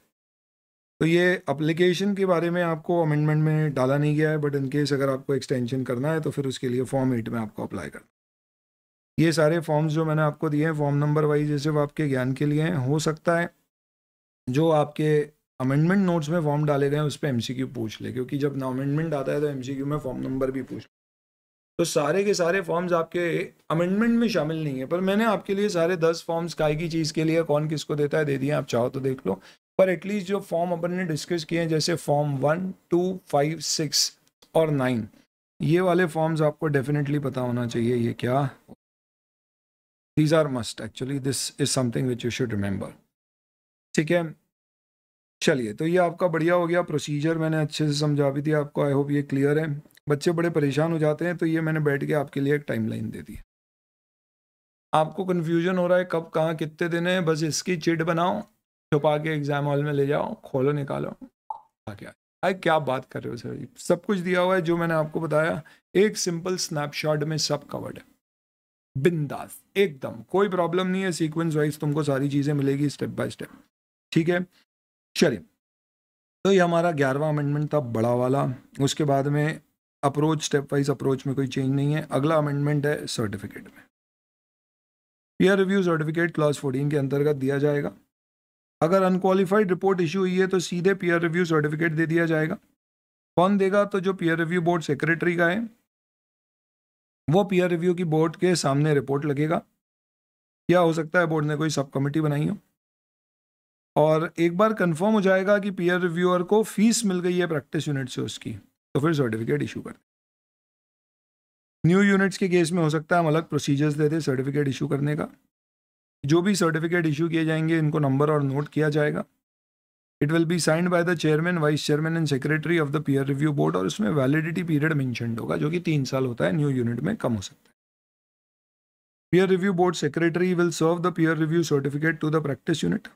तो ये एप्लीकेशन के बारे में आपको अमेंडमेंट में डाला नहीं गया है, बट इन केस अगर आपको एक्सटेंशन करना है तो फिर उसके लिए फॉर्म 8 में आपको अप्लाई करना। ये सारे फॉर्म्स जो मैंने आपको दिए हैं फॉर्म नंबर वाइज, जैसे वो आपके ज्ञान के लिए हैं। हो सकता है जो आपके अमेंडमेंट नोट्स में फॉर्म डाले गए हैं उस पर एमसीक्यू पूछ ले, क्योंकि जब अमेंडमेंट आता है तो एमसीक्यू में फॉर्म नंबर भी पूछ, तो सारे के सारे फॉर्म्स आपके अमेंडमेंट में शामिल नहीं है। पर मैंने आपके लिए सारे 10 फॉर्म्स काय की चीज़ के लिए कौन किसको देता है दे दिए, आप चाहो तो देख लो। पर एटलीस्ट जो फॉर्म अपन ने डिस्कस किए हैं जैसे फॉर्म 1, 2, 5, 6 और 9, ये वाले फॉर्म्स आपको डेफिनेटली पता होना चाहिए ये क्या, these are must, actually this is something which you should remember. ठीक है, चलिए, तो ये आपका बढ़िया हो गया प्रोसीजर, मैंने अच्छे से समझा भी दिया आपको, आई होप ये क्लियर है। बच्चे बड़े परेशान हो जाते हैं, तो ये मैंने बैठ के आपके लिए एक टाइमलाइन दे दी। आपको कन्फ्यूजन हो रहा है कब कहाँ कितने दिन है, बस इसकी चिट बनाओ, छुपा के एग्जाम हॉल में ले जाओ, खोलो निकालो, क्या अरे क्या बात कर रहे हो सर, सब कुछ दिया हुआ है जो मैंने आपको बताया, एक सिंपल स्नैपशॉट में सब कवर्ड है, बिंदास एकदम, कोई प्रॉब्लम नहीं है, सीक्वेंस वाइज तुमको सारी चीज़ें मिलेगी स्टेप बाय स्टेप। ठीक है, चलिए, तो ये हमारा 11वां अमेंडमेंट था बड़ा वाला। उसके बाद में अप्रोच, स्टेप वाइज अप्रोच में कोई चेंज नहीं है। अगला अमेंडमेंट है सर्टिफिकेट में, पीयर रिव्यू सर्टिफिकेट क्लॉज 14 के अंतर्गत दिया जाएगा। अगर अनक्वालिफाइड रिपोर्ट इशू हुई है तो सीधे पीयर रिव्यू सर्टिफिकेट दे दिया जाएगा। कौन देगा, तो जो पीयर रिव्यू बोर्ड सेक्रेटरी का है वो पीयर रिव्यू की बोर्ड के सामने रिपोर्ट लगेगा, या हो सकता है बोर्ड ने कोई सब कमेटी बनाई हो, और एक बार कंफर्म हो जाएगा कि पीयर रिव्यूअर को फीस मिल गई है प्रैक्टिस यूनिट से उसकी, तो फिर सर्टिफिकेट इशू कर। न्यू यूनिट्स के केस में हो सकता है हम अलग प्रोसीजर्स दे दें सर्टिफिकेट इशू करने का। जो भी सर्टिफिकेट इशू किए जाएंगे इनको नंबर और नोट किया जाएगा। It will be signed by the chairman, vice chairman and secretary of the peer review board, और उसमें वैलिडिटी पीरियड मेंशन्ड होगा जो कि 3 साल होता है, न्यू यूनिट में कम हो सकता है। Peer review board secretary will serve the peer review certificate to the practice unit,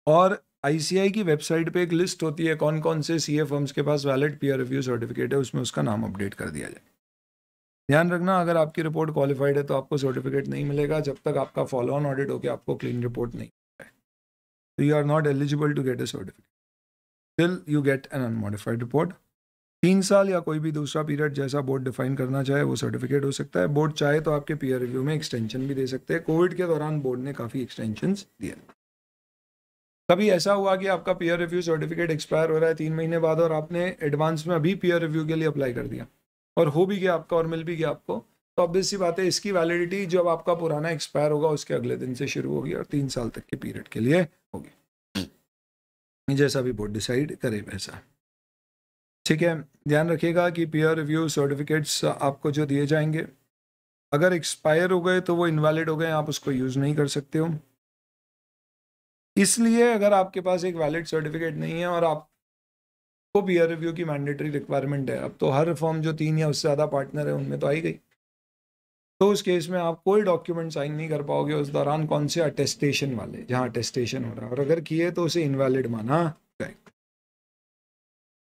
और आईसीआई की वेबसाइट पे एक लिस्ट होती है कौन कौन से सीए फर्म्स के पास वैलिड पीयर रिव्यू सर्टिफिकेट है, उसमें उसका नाम अपडेट कर दिया जाए। ध्यान रखना, अगर आपकी रिपोर्ट क्वालिफाइड है तो आपको सर्टिफिकेट नहीं मिलेगा जब तक आपका फॉलो ऑन ऑडिट होकर आपको क्लीन रिपोर्ट नहीं है, तो you are not eligible to get a certificate till you get an unmodified report. 3 साल या कोई भी दूसरा पीरियड जैसा बोर्ड डिफाइन करना चाहे वो सर्टिफिकेट हो सकता है। बोर्ड चाहे तो आपके पीयर रिव्यू में एक्सटेंशन भी दे सकते हैं। कोविड के दौरान बोर्ड ने काफ़ी एक्सटेंशन दिए। कभी ऐसा हुआ कि आपका पीयर रिव्यू सर्टिफिकेट एक्सपायर हो रहा है 3 महीने बाद और आपने एडवांस में अभी पीयर रिव्यू के लिए अप्लाई कर दिया और हो भी गया आपका और मिल भी गया आपको, तो ऑब्वियस सी बात है इसकी वैलिडिटी जब आपका पुराना एक्सपायर होगा उसके अगले दिन से शुरू होगी और 3 साल तक के पीरियड के लिए होगी, जैसा भी बोर्ड डिसाइड करे वैसा। ठीक है, ध्यान रखिएगा कि पीयर रिव्यू सर्टिफिकेट्स आपको जो दिए जाएंगे अगर एक्सपायर हो गए तो वो इनवैलिड हो गए, आप उसको यूज़ नहीं कर सकते हो। इसलिए अगर आपके पास एक वैलिड सर्टिफिकेट नहीं है और आपको पीयर रिव्यू की मैंडेटरी रिक्वायरमेंट है, अब तो हर फॉर्म जो 3 या उससे ज़्यादा पार्टनर है उनमें तो आई गई, तो उस केस में आप कोई डॉक्यूमेंट साइन नहीं कर पाओगे उस दौरान, कौन से अटेस्टेशन वाले, जहाँ अटेस्टेशन हो रहा है, और अगर किए तो उसे इनवैलिड माना जाएगा।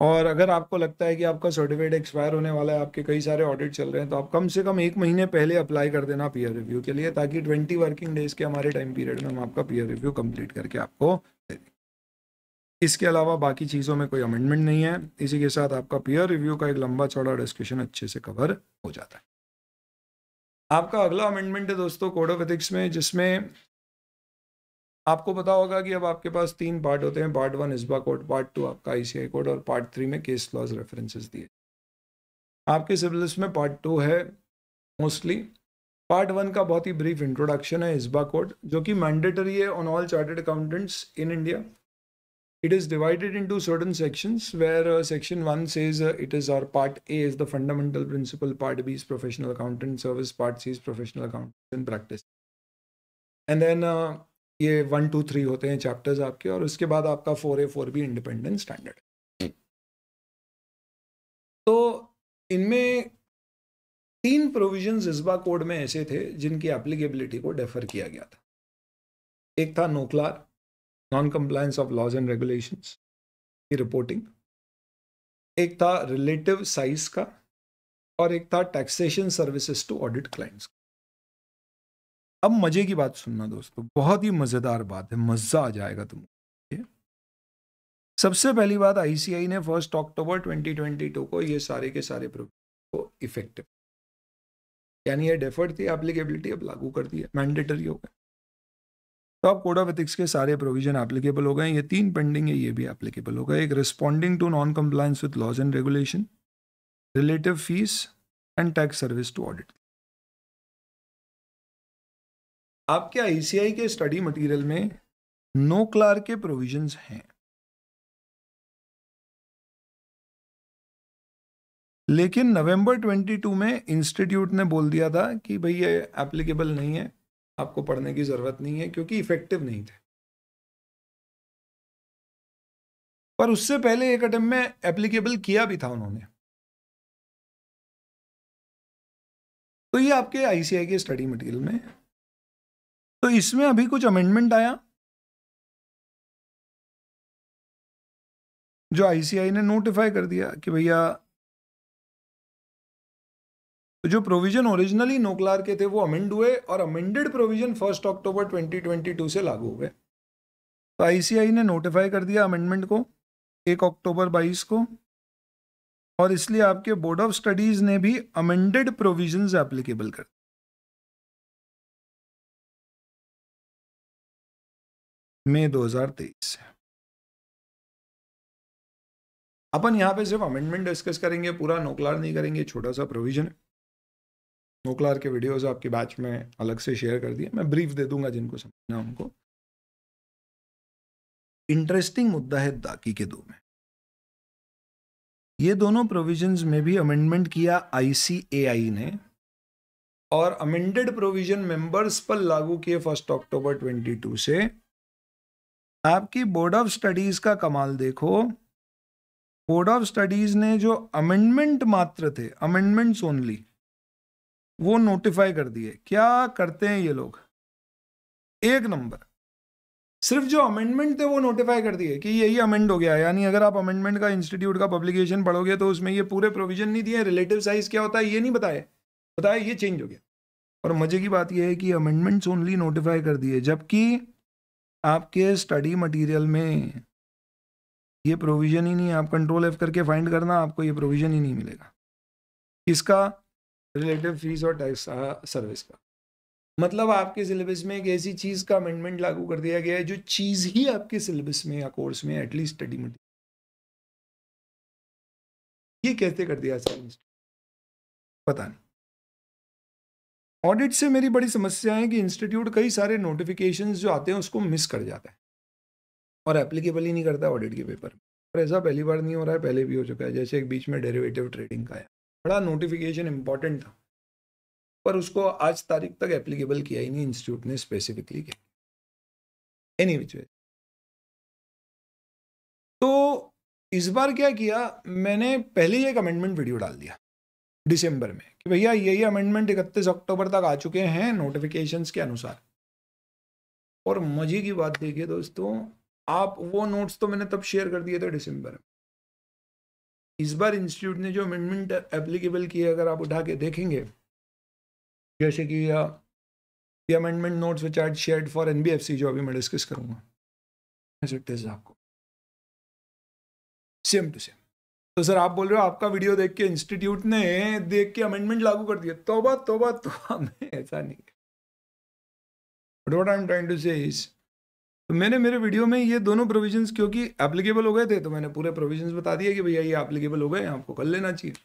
और अगर आपको लगता है कि आपका सर्टिफिकेट एक्सपायर होने वाला है, आपके कई सारे ऑडिट चल रहे हैं, तो आप कम से कम 1 महीने पहले अप्लाई कर देना पीयर रिव्यू के लिए, ताकि 20 वर्किंग डेज के हमारे टाइम पीरियड में हम आपका पीयर रिव्यू कंप्लीट करके आपको दे दें। इसके अलावा बाकी चीज़ों में कोई अमेंडमेंट नहीं है। इसी के साथ आपका पीयर रिव्यू का एक लंबा चौड़ा डिस्कशन अच्छे से कवर हो जाता है। आपका अगला अमेंडमेंट है दोस्तों कोड ऑफ एथिक्स में, जिसमें आपको पता होगा कि अब आपके पास 3 पार्ट होते हैं। पार्ट 1 इस्बा कोड, पार्ट 2 आपका आईसीआई कोड, और पार्ट 3 में केस लॉज रेफरेंसेस दिए। आपके सिलेबस में पार्ट 2 है मोस्टली। पार्ट 1 का बहुत ही ब्रीफ इंट्रोडक्शन है इस्बा कोड, जो कि मैंडेटरी है on all chartered accountants in India. It is divided into certain sections where section 1 says it is, or part A is the fundamental principle, part B is professional accountant service, part C is professional accountant in practice. And then ये 1, 2, 3 होते हैं chapters आपके, और उसके बाद आपका 4A 4B independent standard. तो इनमें 3 प्रोविजंस इस्बा कोड में ऐसे थे जिनकी एप्लीकेबिलिटी को डेफर किया गया था। एक था NOCLAR, non compliance of laws and regulations की रिपोर्टिंग, एक था रिलेटिव साइज का, और एक था taxation services to audit clients. अब मजे की बात सुनना दोस्तों, बहुत ही मजेदार बात है, मजा आ जाएगा तुमको। सबसे पहली बात, आईसीआई ने 1 अक्टूबर 2022 को ये सारे के सारे प्रोविजन को इफेक्टिव, यानी ये डेफर्ड थी एप्लीकेबिलिटी, अब लागू कर दी है, मैंडेटरी हो गया। तो अब कोड ऑफ एथिक्स के सारे प्रोविजन एप्लीकेबल हो गए। ये 3 पेंडिंग है, ये भी एप्लीकेबल हो गए। एक responding to non compliance with laws and regulation, relative fees and tax service to audit. आपके आईसीआई के स्टडी मटेरियल में नो क्लार के प्रोविजंस हैं, लेकिन नवंबर 22 में इंस्टीट्यूट ने बोल दिया था कि भाई ये एप्लीकेबल नहीं है, आपको पढ़ने की जरूरत नहीं है, क्योंकि इफेक्टिव नहीं थे। पर उससे पहले एक अटेम्प्ट में एप्लीकेबल किया भी था उन्होंने। तो ये आपके आईसीआई के स्टडी मटेरियल में। तो इसमें अभी कुछ अमेंडमेंट आया, जो आईसीआई ने नोटिफाई कर दिया कि भैया जो प्रोविजन ओरिजिनली नोक्लार के थे वो अमेंड हुए, और अमेंडेड प्रोविजन 1 अक्टूबर 2022 से लागू हो गए। तो आईसीआई ने नोटिफाई कर दिया अमेंडमेंट को 1 अक्टूबर 22 को, और इसलिए आपके बोर्ड ऑफ स्टडीज ने भी अमेंडेड प्रोविजंस एप्लीकेबल कर मई 2023 से। अपन यहां पे सिर्फ अमेंडमेंट डिस्कस करेंगे, पूरा नोक्लार नहीं करेंगे, छोटा सा प्रोविजन है। नोक्लार के वीडियोस आपके बैच में अलग से शेयर कर दिए, मैं ब्रीफ दे दूंगा जिनको समझना उनको। इंटरेस्टिंग मुद्दा है दाकी के 2 में। ये दोनों प्रोविजंस में भी अमेंडमेंट किया आईसीएआई ने, और अमेंडेड प्रोविजन मेंबर्स पर लागू किए 1 अक्टूबर 2022 से। आपकी बोर्ड ऑफ स्टडीज का कमाल देखो, बोर्ड ऑफ स्टडीज ने जो अमेंडमेंट मात्र थे, अमेंडमेंट्स ओनली, वो नोटिफाई कर दिए। क्या करते हैं ये लोग, एक नंबर, सिर्फ जो अमेंडमेंट थे वो नोटिफाई कर दिए कि यही अमेंड हो गया। यानी अगर आप अमेंडमेंट का इंस्टीट्यूट का पब्लिकेशन पढ़ोगे तो उसमें ये पूरे प्रोविजन नहीं दिए, रिलेटिव साइज क्या होता है ये नहीं बताया ये चेंज हो गया। और मजे की बात यह है कि अमेंडमेंट्स ओनली नोटिफाई कर दिए, जबकि आपके स्टडी मटेरियल में ये प्रोविजन ही नहीं है। आप कंट्रोल F करके फाइंड करना, आपको ये प्रोविजन ही नहीं मिलेगा। इसका रिलेटिव फीस और टैक्स सर्विस का मतलब आपके सिलेबस में एक ऐसी चीज का अमेंडमेंट लागू कर दिया गया है जो चीज ही आपके सिलेबस में या कोर्स में एटलीस्ट स्टडी मटेरियल, ये कैसे कर दिया साइंस, पता नहीं। ऑडिट से मेरी बड़ी समस्या है कि इंस्टीट्यूट कई सारे नोटिफिकेशंस जो आते हैं उसको मिस कर जाता है और एप्लीकेबल ही नहीं करता ऑडिट के पेपर में। और ऐसा पहली बार नहीं हो रहा है, पहले भी हो चुका है। जैसे एक बीच में डेरिवेटिव ट्रेडिंग का है, बड़ा नोटिफिकेशन इंपॉर्टेंट था, पर उसको आज तारीख तक एप्लीकेबल किया ही नहीं इंस्टीट्यूट ने स्पेसिफिकली किया। एनी विच वे, तो इस बार क्या किया, मैंने पहले ही एक अमेंडमेंट वीडियो डाल दिया दिसंबर में कि भैया यही अमेंडमेंट 31 अक्टूबर तक आ चुके हैं नोटिफिकेशंस के अनुसार। और मजे की बात देखिए दोस्तों, आप वो नोट्स तो मैंने तब शेयर कर दिए थे दिसंबर में। इस बार इंस्टीट्यूट ने जो अमेंडमेंट एप्लीकेबल किए अगर आप उठा के देखेंगे, जैसे कि the amendment notes which I shared for NBFC, जो अभी मैं डिस्कस करूंगा, ऐसे टेस्ट आपको सेम टू सेम। तो सर आप बोल रहे हो आपका वीडियो देख के इंस्टीट्यूट ने देख के अमेंडमेंट लागू कर दिया? तौबा तौबा तौबा, में ऐसा नहीं है। But what I am trying to say is, तो मैंने मेरे वीडियो में ये दोनों प्रोविजंस क्योंकि एप्लीकेबल हो गए थे, तो मैंने पूरे प्रोविजंस बता दिए कि भैया ये एप्लीकेबल हो गए, आपको कर लेना चाहिए।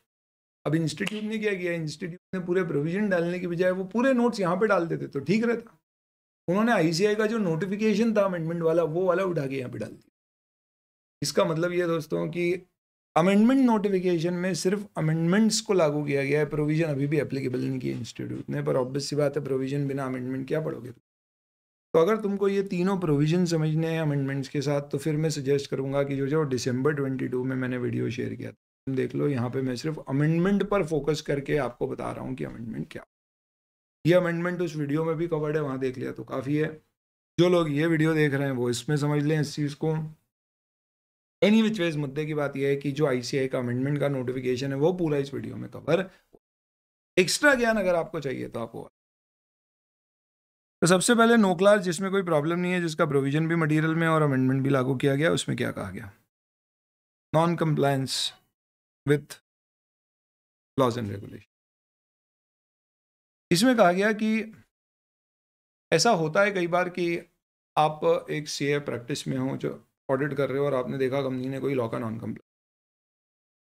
अब इंस्टीट्यूट ने क्या किया, इंस्टीट्यूट ने पूरे प्रोविजन डालने की बजाय वो पूरे नोट्स यहाँ पे डाल देते तो ठीक रहता। उन्होंने आईसीआई का जो नोटिफिकेशन था अमेंडमेंट वाला, वो वाला उठा के यहाँ पे डाल दिया। इसका मतलब ये दोस्तों कि अमेंडमेंट नोटिफिकेशन में सिर्फ अमेंडमेंट्स को लागू किया गया है, प्रोविजन अभी भी एप्लीकेबल नहीं किया इंस्टीट्यूट ने। पर ऑब्वियस सी बात है, प्रोविजन बिना अमेंडमेंट क्या पढ़ोगे। तो अगर तुमको ये तीनों प्रोविजन समझने हैं अमेंडमेंट्स के साथ, तो फिर मैं सजेस्ट करूंगा कि जो दिसंबर 22 में मैंने वीडियो शेयर किया था, तुम देख लो। यहाँ पे मैं सिर्फ अमेंडमेंट पर फोकस करके आपको बता रहा हूँ कि अमेंडमेंट क्या। ये अमेंडमेंट उस वीडियो में भी कवर्ड है, वहाँ देख लिया तो काफ़ी है। जो लोग ये वीडियो देख रहे हैं वो इसमें समझ लें इस चीज़ को। एनी विच वेज, मुद्दे की बात यह है कि जो आईसीआई का अमेंडमेंट का नोटिफिकेशन है वो पूरा इस वीडियो में कवर। एक्स्ट्रा ज्ञान अगर आपको चाहिए तो आपको, तो सबसे पहले नो क्लास, जिसमें कोई प्रॉब्लम नहीं है, जिसका प्रोविजन भी मटेरियल में और अमेंडमेंट भी लागू किया गया, उसमें क्या कहा गया, non compliance with laws and regulation. इसमें कहा गया कि ऐसा होता है कई बार कि आप एक सीए प्रैक्टिस में हो, जो ऑडिट कर रहे हो, और आपने देखा कंपनी ने कोई लॉ का नॉन कंप्लायंस।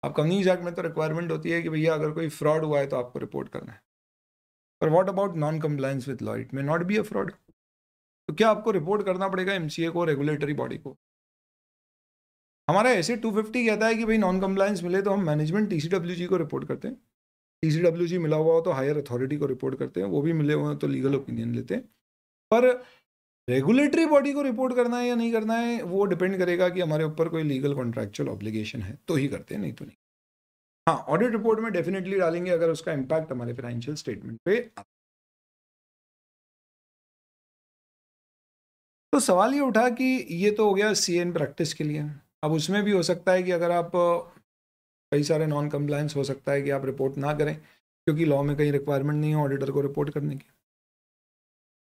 अब कंपनीज एक्ट में तो रिक्वायरमेंट होती है कि भैया अगर कोई फ्रॉड हुआ है तो आपको रिपोर्ट करना है। पर what about non compliance with law, it may not be a fraud. तो क्या आपको रिपोर्ट करना पड़ेगा एमसीए को, रेगुलेटरी बॉडी को? हमारा ऐसे 250 कहता है कि भाई नॉन कंप्लायंस मिले तो हम मैनेजमेंट टीसीडब्ल्यूजी को रिपोर्ट करते हैं, टीसीडब्ल्यूजी मिला हुआ हो तो हायर अथॉरिटी को रिपोर्ट करते हैं, वो भी मिले हुए हैं तो लीगल ओपिनियन लेते हैं। पर रेगुलेटरी बॉडी को रिपोर्ट करना है या नहीं करना है, वो डिपेंड करेगा कि हमारे ऊपर कोई लीगल कॉन्ट्रैक्चुअल ऑब्लिगेशन है तो ही करते हैं, नहीं तो नहीं। हाँ, ऑडिट रिपोर्ट में डेफिनेटली डालेंगे अगर उसका इम्पैक्ट हमारे फाइनेंशियल स्टेटमेंट पे। तो सवाल ये उठा कि ये तो हो गया सीए इन प्रैक्टिस के लिए। अब उसमें भी हो सकता है कि अगर आप कई सारे नॉन कंप्लायंस हो सकता है कि आप रिपोर्ट ना करें, क्योंकि लॉ में कहीं रिक्वायरमेंट नहीं है ऑडिटर को रिपोर्ट करने की।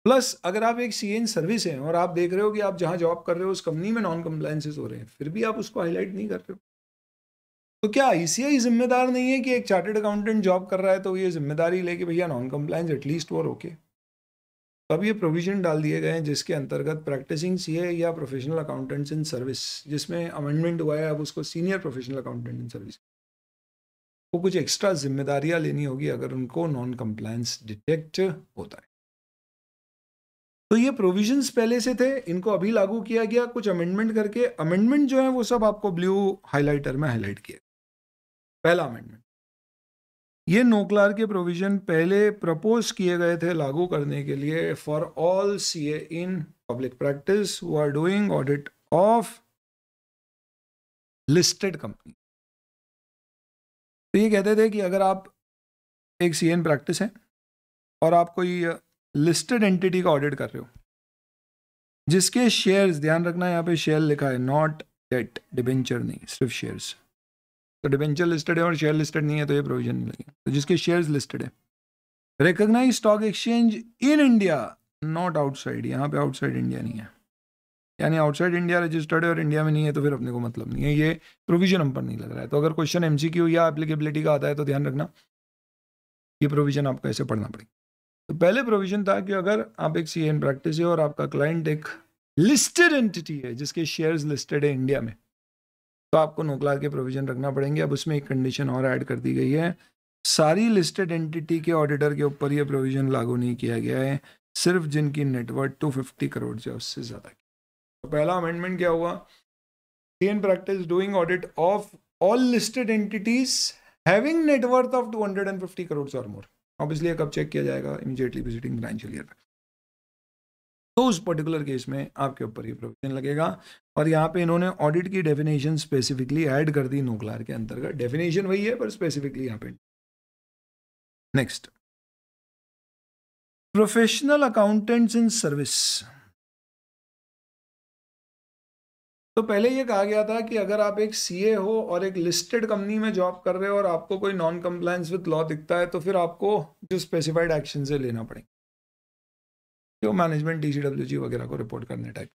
प्लस अगर आप एक सीए इन सर्विस हैं और आप देख रहे हो कि आप जहाँ जॉब कर रहे हो उस कंपनी में नॉन कंप्लायंसेस हो रहे हैं, फिर भी आप उसको हाईलाइट नहीं कर रहे हो, तो क्या आईसीआई जिम्मेदार नहीं है कि एक चार्टर्ड अकाउंटेंट जॉब कर रहा है तो ये जिम्मेदारी ले कि भैया नॉन कंप्लायंस एटलीस्ट वो रोके? तो अब ये प्रोविजन डाल दिए गए हैं जिसके अंतर्गत प्रैक्टिसिंग सीए या प्रोफेशनल अकाउंटेंट्स इन सर्विस, जिसमें अमेंडमेंट हुआ है अब उसको senior professional accountant in service, को कुछ एक्स्ट्रा जिम्मेदारियां लेनी होगी अगर उनको नॉन कंप्लायंस डिटेक्ट होता है। तो ये प्रोविजंस पहले से थे, इनको अभी लागू किया गया कुछ अमेंडमेंट करके। अमेंडमेंट जो है वो सब आपको ब्लू हाइलाइटर में हाईलाइट किया। पहला अमेंडमेंट, ये नो क्लार के प्रोविजन पहले प्रपोज किए गए थे लागू करने के लिए for all CA in public practice who are doing audit of listed company. तो ये कहते थे कि अगर आप एक सीए इन प्रैक्टिस है और आप कोई लिस्टेड एंटिटी का ऑडिट कर रहे हो जिसके शेयर्स, ध्यान रखना यहाँ पे शेयर लिखा है, नॉट डेट, डिबेंचर नहीं, सिर्फ शेयर्स। तो डिबेंचर लिस्टेड है और शेयर लिस्टेड नहीं है तो ये प्रोविजन नहीं लगेगा। तो जिसके शेयर्स लिस्टेड है, recognize stock exchange in India not outside, यहाँ पे आउटसाइड इंडिया नहीं है, यानी आउटसाइड इंडिया रजिस्टर्ड है और इंडिया में नहीं है तो फिर अपने को मतलब नहीं है, ये प्रोविजन हम पर नहीं लग रहा है। तो अगर क्वेश्चन एमसीक्यू या एप्लीकेबिलिटी का आता है तो ध्यान रखना ये प्रोविजन आपको ऐसे पढ़ना पड़ेगा। तो पहले प्रोविजन था कि अगर आप एक सीए इन प्रैक्टिस है और आपका क्लाइंट एक लिस्टेड एंटिटी है जिसके शेयर्स लिस्टेड है इंडिया में, तो आपको नो क्लास के प्रोविजन रखना पड़ेंगे। अब उसमें एक कंडीशन और ऐड कर दी गई है, सारी लिस्टेड एंटिटी के ऑडिटर के ऊपर ये प्रोविजन लागू नहीं किया गया है, सिर्फ जिनकी नेटवर्थ 250 करोड़ से उससे ज़्यादा। तो पहला अमेंडमेंट क्या हुआ, CA in practice doing audit of all listed entities having net worth of 250 crore और मोर। ऑब्वियसली कब चेक किया जाएगा, इमीडिएटली विजिटिंग फाइनेंशियल ईयर। तो उस पर्टिकुलर केस में आपके ऊपर ये प्रोविजन लगेगा। और यहाँ पे इन्होंने ऑडिट की डेफिनेशन स्पेसिफिकली ऐड कर दी नोक्लार के अंतर्गत। डेफिनेशन वही है पर स्पेसिफिकली यहाँ पे। Next, professional accountants in service. तो पहले ये कहा गया था कि अगर आप एक सीए हो और एक लिस्टेड कंपनी में जॉब कर रहे हो और आपको कोई नॉन कंप्लायंस विद लॉ दिखता है तो फिर आपको जो स्पेसिफाइड एक्शन से लेना पड़ेगा, जो मैनेजमेंट टीसीडब्ल्यूजी वगैरह को रिपोर्ट करने टाइप।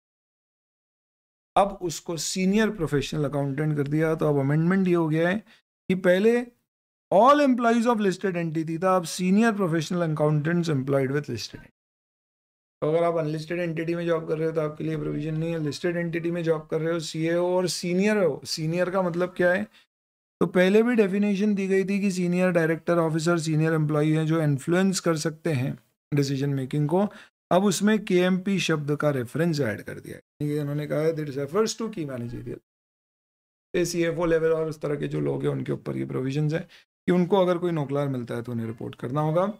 अब उसको सीनियर प्रोफेशनल अकाउंटेंट कर दिया। तो अब अमेंडमेंट ये हो गया है कि पहले all employees of listed entity था, अब senior professional accountants employed with listed. तो अगर आप अनलिस्टेड एंटिटी में जॉब कर रहे हो तो आपके लिए प्रोविजन नहीं है। लिस्टेड एंटिटी में जॉब कर रहे हो, सीए हो और सीनियर हो। सीनियर का मतलब क्या है? तो पहले भी डेफिनेशन दी गई थी कि senior director officer senior employee हैं जो इन्फ्लुएंस कर सकते हैं डिसीजन मेकिंग को। अब उसमें केएमपी शब्द का रेफरेंस ऐड कर दिया है। ये उन्होंने कहा है दैट रेफर्स टू की मैनेजरियल, सीएफओ लेवल और उस तरह के जो लोग हैं उनके ऊपर ये प्रोविजंस है कि उनको अगर कोई नौकलार मिलता है तो उन्हें रिपोर्ट करना होगा।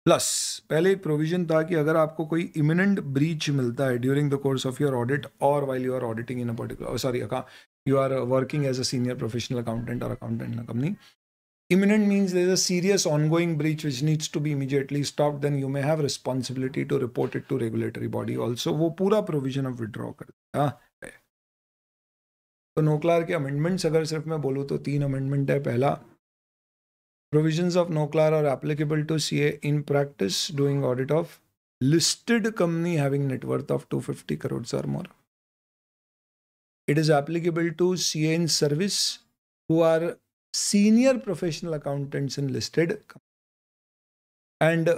प्लस पहले एक प्रोविजन था कि अगर आपको कोई इमिनेंट ब्रीच मिलता है during the course of your audit और while you are auditing in a particular you are working as a senior professional accountant or accountant in a company, imminent means there is a serious ongoing breach which needs to be immediately stopped, then you may have responsibility to report it to regulatory body also। वो पूरा provision of withdraw कर दिया है। तो नोक्लार के amendments अगर सिर्फ मैं बोलूँ तो 3 अमेंडमेंट है। पहला, provisions of NOCLAR are applicable to CA in practice doing audit of listed company having net worth of 250 crores or more. It is applicable to CA in service who are senior professional accountants in listed company. And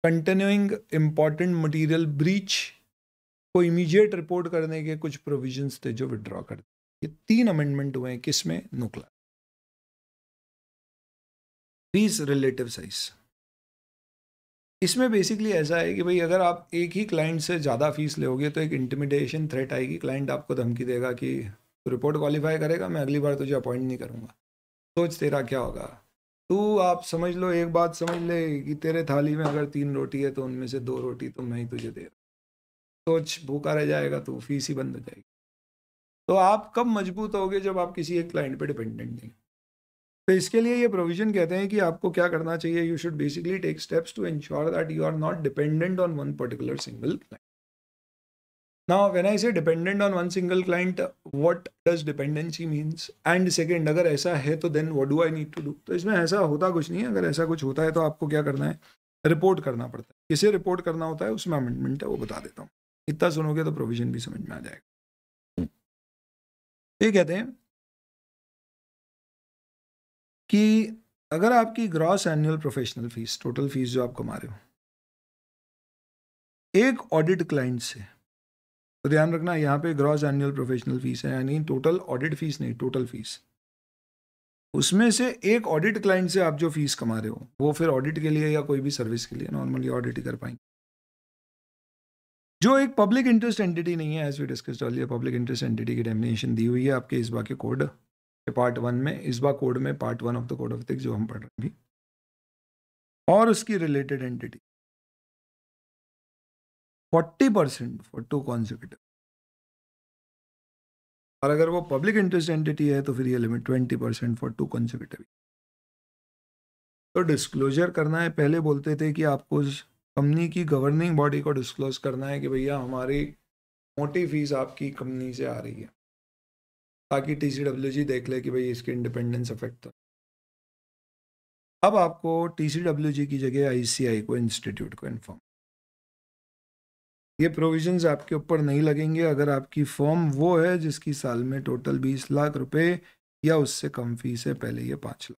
continuing important material breach को immediate report करने के कुछ provisions थे जो withdraw कर दिए। ये 3 amendment हुए हैं किसमें? NOCLAR। फीस रिलेटिव साइज, इसमें बेसिकली ऐसा है कि भाई अगर आप एक ही क्लाइंट से ज़्यादा फीस लोगे तो एक इंटिमिडेशन थ्रेट आएगी। क्लाइंट आपको धमकी देगा कि तू रिपोर्ट क्वालिफाई करेगा, मैं अगली बार तुझे अपॉइंट नहीं करूँगा। सोच तेरा क्या होगा। तू आप समझ लो, एक बात समझ ले कि तेरे थाली में अगर 3 रोटी है तो उनमें से 2 रोटी तो मैं ही तुझे दे रहा। सोच, भूखा रह जाएगा तो फीस ही बंद हो जाएगी। तो आप कब मजबूत होगे? जब आप किसी एक क्लाइंट पर डिपेंडेंट नहीं। तो इसके लिए ये प्रोविजन कहते हैं कि आपको क्या करना चाहिए। You should basically take steps to ensure that you are not dependent on one particular single client. Now when I say dependent on one single client, what does dependency means? And second, अगर ऐसा है तो then what do I need to do? तो इसमें ऐसा होता कुछ नहीं है। अगर ऐसा कुछ होता है तो आपको क्या करना है? रिपोर्ट करना पड़ता है। किसे रिपोर्ट करना होता है उसमें अमेंडमेंट है, वो बता देता हूँ। इतना सुनोगे तो प्रोविजन भी समझ में आ जाएगा। ये कहते हैं कि अगर आपकी gross annual professional fees, total fees जो आप कमा रहे हो एक ऑडिट क्लाइंट से, तो ध्यान रखना यहाँ पे ग्रॉस एनुअल प्रोफेशनल फीस है, यानी टोटल ऑडिट फीस नहीं, टोटल फीस। उसमें से एक ऑडिट क्लाइंट से आप जो फीस कमा रहे हो वो फिर ऑडिट के लिए या कोई भी सर्विस के लिए नॉर्मली ऑडिट ही कर पाएंगे। जो एक पब्लिक इंटरेस्ट एंटिटी नहीं है, as we discussed earlier, public interest entity की डेफिनेशन दी हुई है आपके इस्बा के कोड पार्ट 1 में, इस्बा कोड में part 1 of the code of ethics जो हम पढ़ रहे हैं। और उसकी रिलेटेड एंटिटी 40% फॉर 2 कॉन्सेक्यूटिव। और अगर वो पब्लिक इंटरेस्ट एंटिटी है तो फिर ये लिमिट 20% फॉर 2 कॉन्सेक्यूटिव। तो डिस्क्लोजर करना है। पहले बोलते थे कि आपको कंपनी की गवर्निंग बॉडी को डिस्क्लोज करना है कि भैया हमारी मोटी फीस आपकी कंपनी से आ रही है, ताकि टीसीडब्ल्यूजी देख ले कि भाई इसकी इंडिपेंडेंस अफेक्ट हो। अब आपको टीसीडब्ल्यूजी की जगह आईसीआई को, इंस्टीट्यूट को इन्फॉर्म। ये प्रोविजंस आपके ऊपर नहीं लगेंगे अगर आपकी फर्म वो है जिसकी साल में टोटल 20 लाख रुपए या उससे कम फीस है, पहले ये 5 लाख।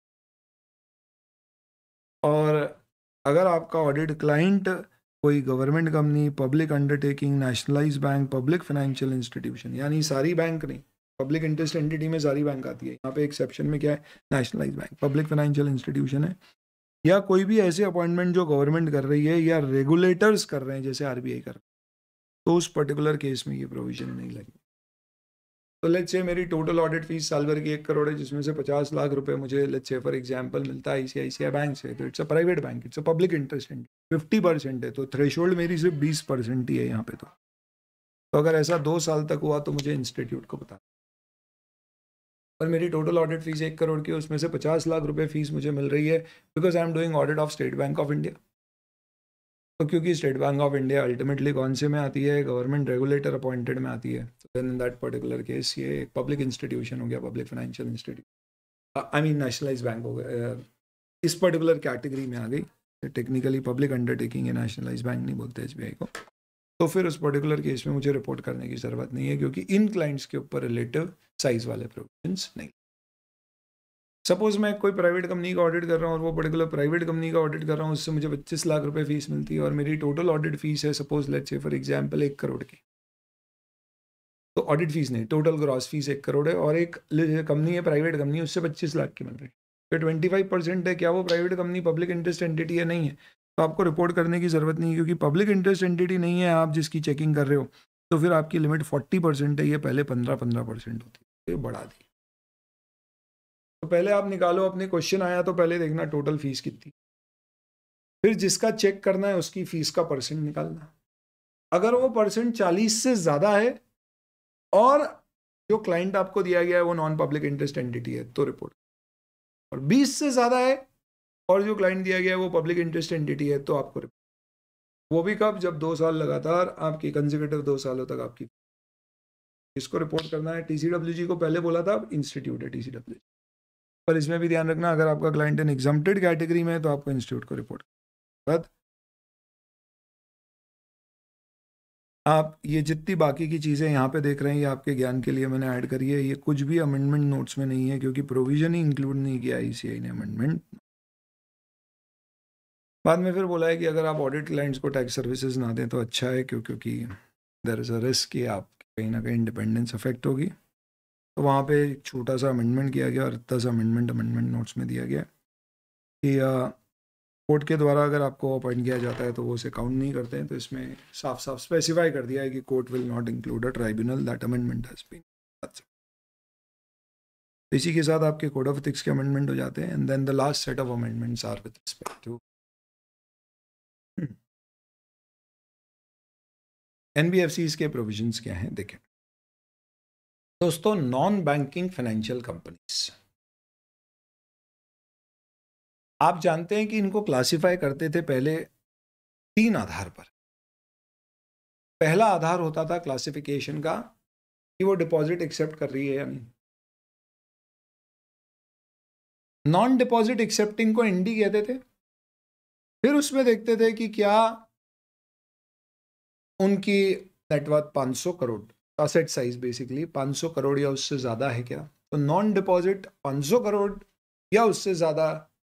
और अगर आपका ऑडिट क्लाइंट कोई government company, public undertaking, nationalise bank, public financial institution, यानी सारी बैंक नहीं, पब्लिक इंटरेस्ट एंटिटी में सारी बैंक आती है, यहाँ पे एक्सेप्शन में क्या है? Nationalize bank, public financial institution है, या कोई भी ऐसे अपॉइंटमेंट जो गवर्नमेंट कर रही है या रेगुलेटर्स कर रहे हैं जैसे आरबीआई कर रहे हैं, तो उस पर्टिकुलर केस में ये प्रोविजन नहीं लगी। तो लेट्स से मेरी टोटल ऑडिट फीस साल भर की 1 करोड़ है, जिसमें से 50 लाख रुपए मुझे लेट्स से फॉर एग्जांपल मिलता है आईसीआईसीआई बैंक से, तो it's a private bank, it's a public interest, 50% है, तो थ्रेशोल्ड मेरी सिर्फ 20% ही है यहाँ पे। तो अगर ऐसा 2 साल तक हुआ तो मुझे इंस्टीट्यूट को बता, और मेरी टोटल ऑडिट फीस 1 करोड़ की, उसमें से 50 लाख रुपए फीस मुझे मिल रही है because I am doing audit of state bank of India. तो क्योंकि state bank of India ultimately कौन से में आती है, गवर्नमेंट रेगुलेटर अपॉइंटेड में आती है, तो then in that particular case ये एक पब्लिक इंस्टीट्यूशन हो गया, public financial institute, I mean nationalize bank हो गया, इस पर्टिकुलर कैटेगरी में आ गई। टेक्निकली पब्लिक अंडरटेकिंग है, नेशनलाइज बैंक नहीं बोलते एसबीआई को। तो फिर उस पर्टिकुलर केस में मुझे रिपोर्ट करने की ज़रूरत नहीं है, क्योंकि इन क्लाइंट्स के ऊपर रिलेटिव साइज वाले प्रोविजंस नहीं। सपोज मैं कोई प्राइवेट कंपनी का ऑडिट कर रहा हूँ और वो पर्टिकुलर प्राइवेट कंपनी का ऑडिट कर रहा हूँ, उससे मुझे 25 लाख रुपए फीस मिलती है, और मेरी टोटल ऑडिट फीस है suppose let's say for example 1 crore की। तो ऑडिट फीस नहीं, टोटल ग्रॉस फीस 1 करोड़ है, और एक कंपनी है प्राइवेट कंपनी, उससे 25 लाख की मिल रही है, तो 25% है। क्या वो private company public interest entity है? नहीं है, तो आपको रिपोर्ट करने की ज़रूरत नहीं है, क्योंकि पब्लिक इंटरेस्ट एंटिटी नहीं है आप जिसकी चेकिंग कर रहे हो, तो फिर आपकी लिमिट 40% है, ये पहले 15% होती है, ये बढ़ा दी। तो पहले आप निकालो, अपने क्वेश्चन आया तो पहले देखना टोटल फीस कितनी, फिर जिसका चेक करना है उसकी फीस का परसेंट निकालना। अगर वो परसेंट 40 से ज़्यादा है और जो क्लाइंट आपको दिया गया है वो नॉन पब्लिक इंटरेस्ट एंटिटी है तो रिपोर्ट, और 20 से ज़्यादा है और जो क्लाइंट दिया गया है वो पब्लिक इंटरेस्ट एंटिटी है तो आपको रिपोर्ट। वो भी कब? जब 2 साल लगातार आपकी कंसेक्यूटिव 2 सालों तक आपकी इसको रिपोर्ट करना है। टीसीडब्ल्यूजी को पहले बोला था, अब इंस्टीट्यूट है टीसीडब्ल्यूजी, पर इसमें भी ध्यान रखना अगर आपका क्लाइंट इन एग्जम्प्टेड कैटेगरी में है तो आपको इंस्टीट्यूट को रिपोर्ट करना। बाद आप ये जितनी बाकी की चीज़ें यहाँ पे देख रहे हैं ये आपके ज्ञान के लिए मैंने ऐड करी है, ये कुछ भी अमेंडमेंट नोट्स में नहीं है, क्योंकि प्रोविजन ही इंक्लूड नहीं किया आईसीआई ने अमेंडमेंट। बाद में फिर बोला है कि अगर आप ऑडिट क्लाइंट्स को टैक्स सर्विसेज ना दें तो अच्छा है, क्योंकि देयर इज़ अ रिस्क कि आप कहीं ना कहीं इंडिपेंडेंस अफेक्ट होगी। तो वहाँ पे एक छोटा सा अमेंडमेंट किया गया, और इतना सा अमेंडमेंट नोट्स में दिया गया कि कोर्ट के द्वारा अगर आपको अपॉइंट किया जाता है तो वो उसे काउंट नहीं करते हैं। तो इसमें साफ साफ स्पेसिफाई कर दिया है कि court will not include a tribunal, that amendment has been. इसी के साथ आपके कोड ऑफ एथिक्स के अमेंडमेंट हो जाते हैं, and then the last set of amendments are with respect to NBFCs के प्रोविजंस क्या हैं देखें दोस्तों। नॉन बैंकिंग फाइनेंशियल कंपनीज, आप जानते हैं कि इनको क्लासिफाई करते थे पहले 3 आधार पर। पहला आधार होता था क्लासिफिकेशन का कि वो डिपॉजिट एक्सेप्ट कर रही है या नहीं। नॉन डिपॉजिट एक्सेप्टिंग को एनडी कहते थे। फिर उसमें देखते थे कि क्या उनकी net worth 500 crore, asset size basically 500 crore या उससे ज़्यादा है क्या। तो नॉन डिपॉजिट 500 करोड़ या उससे ज़्यादा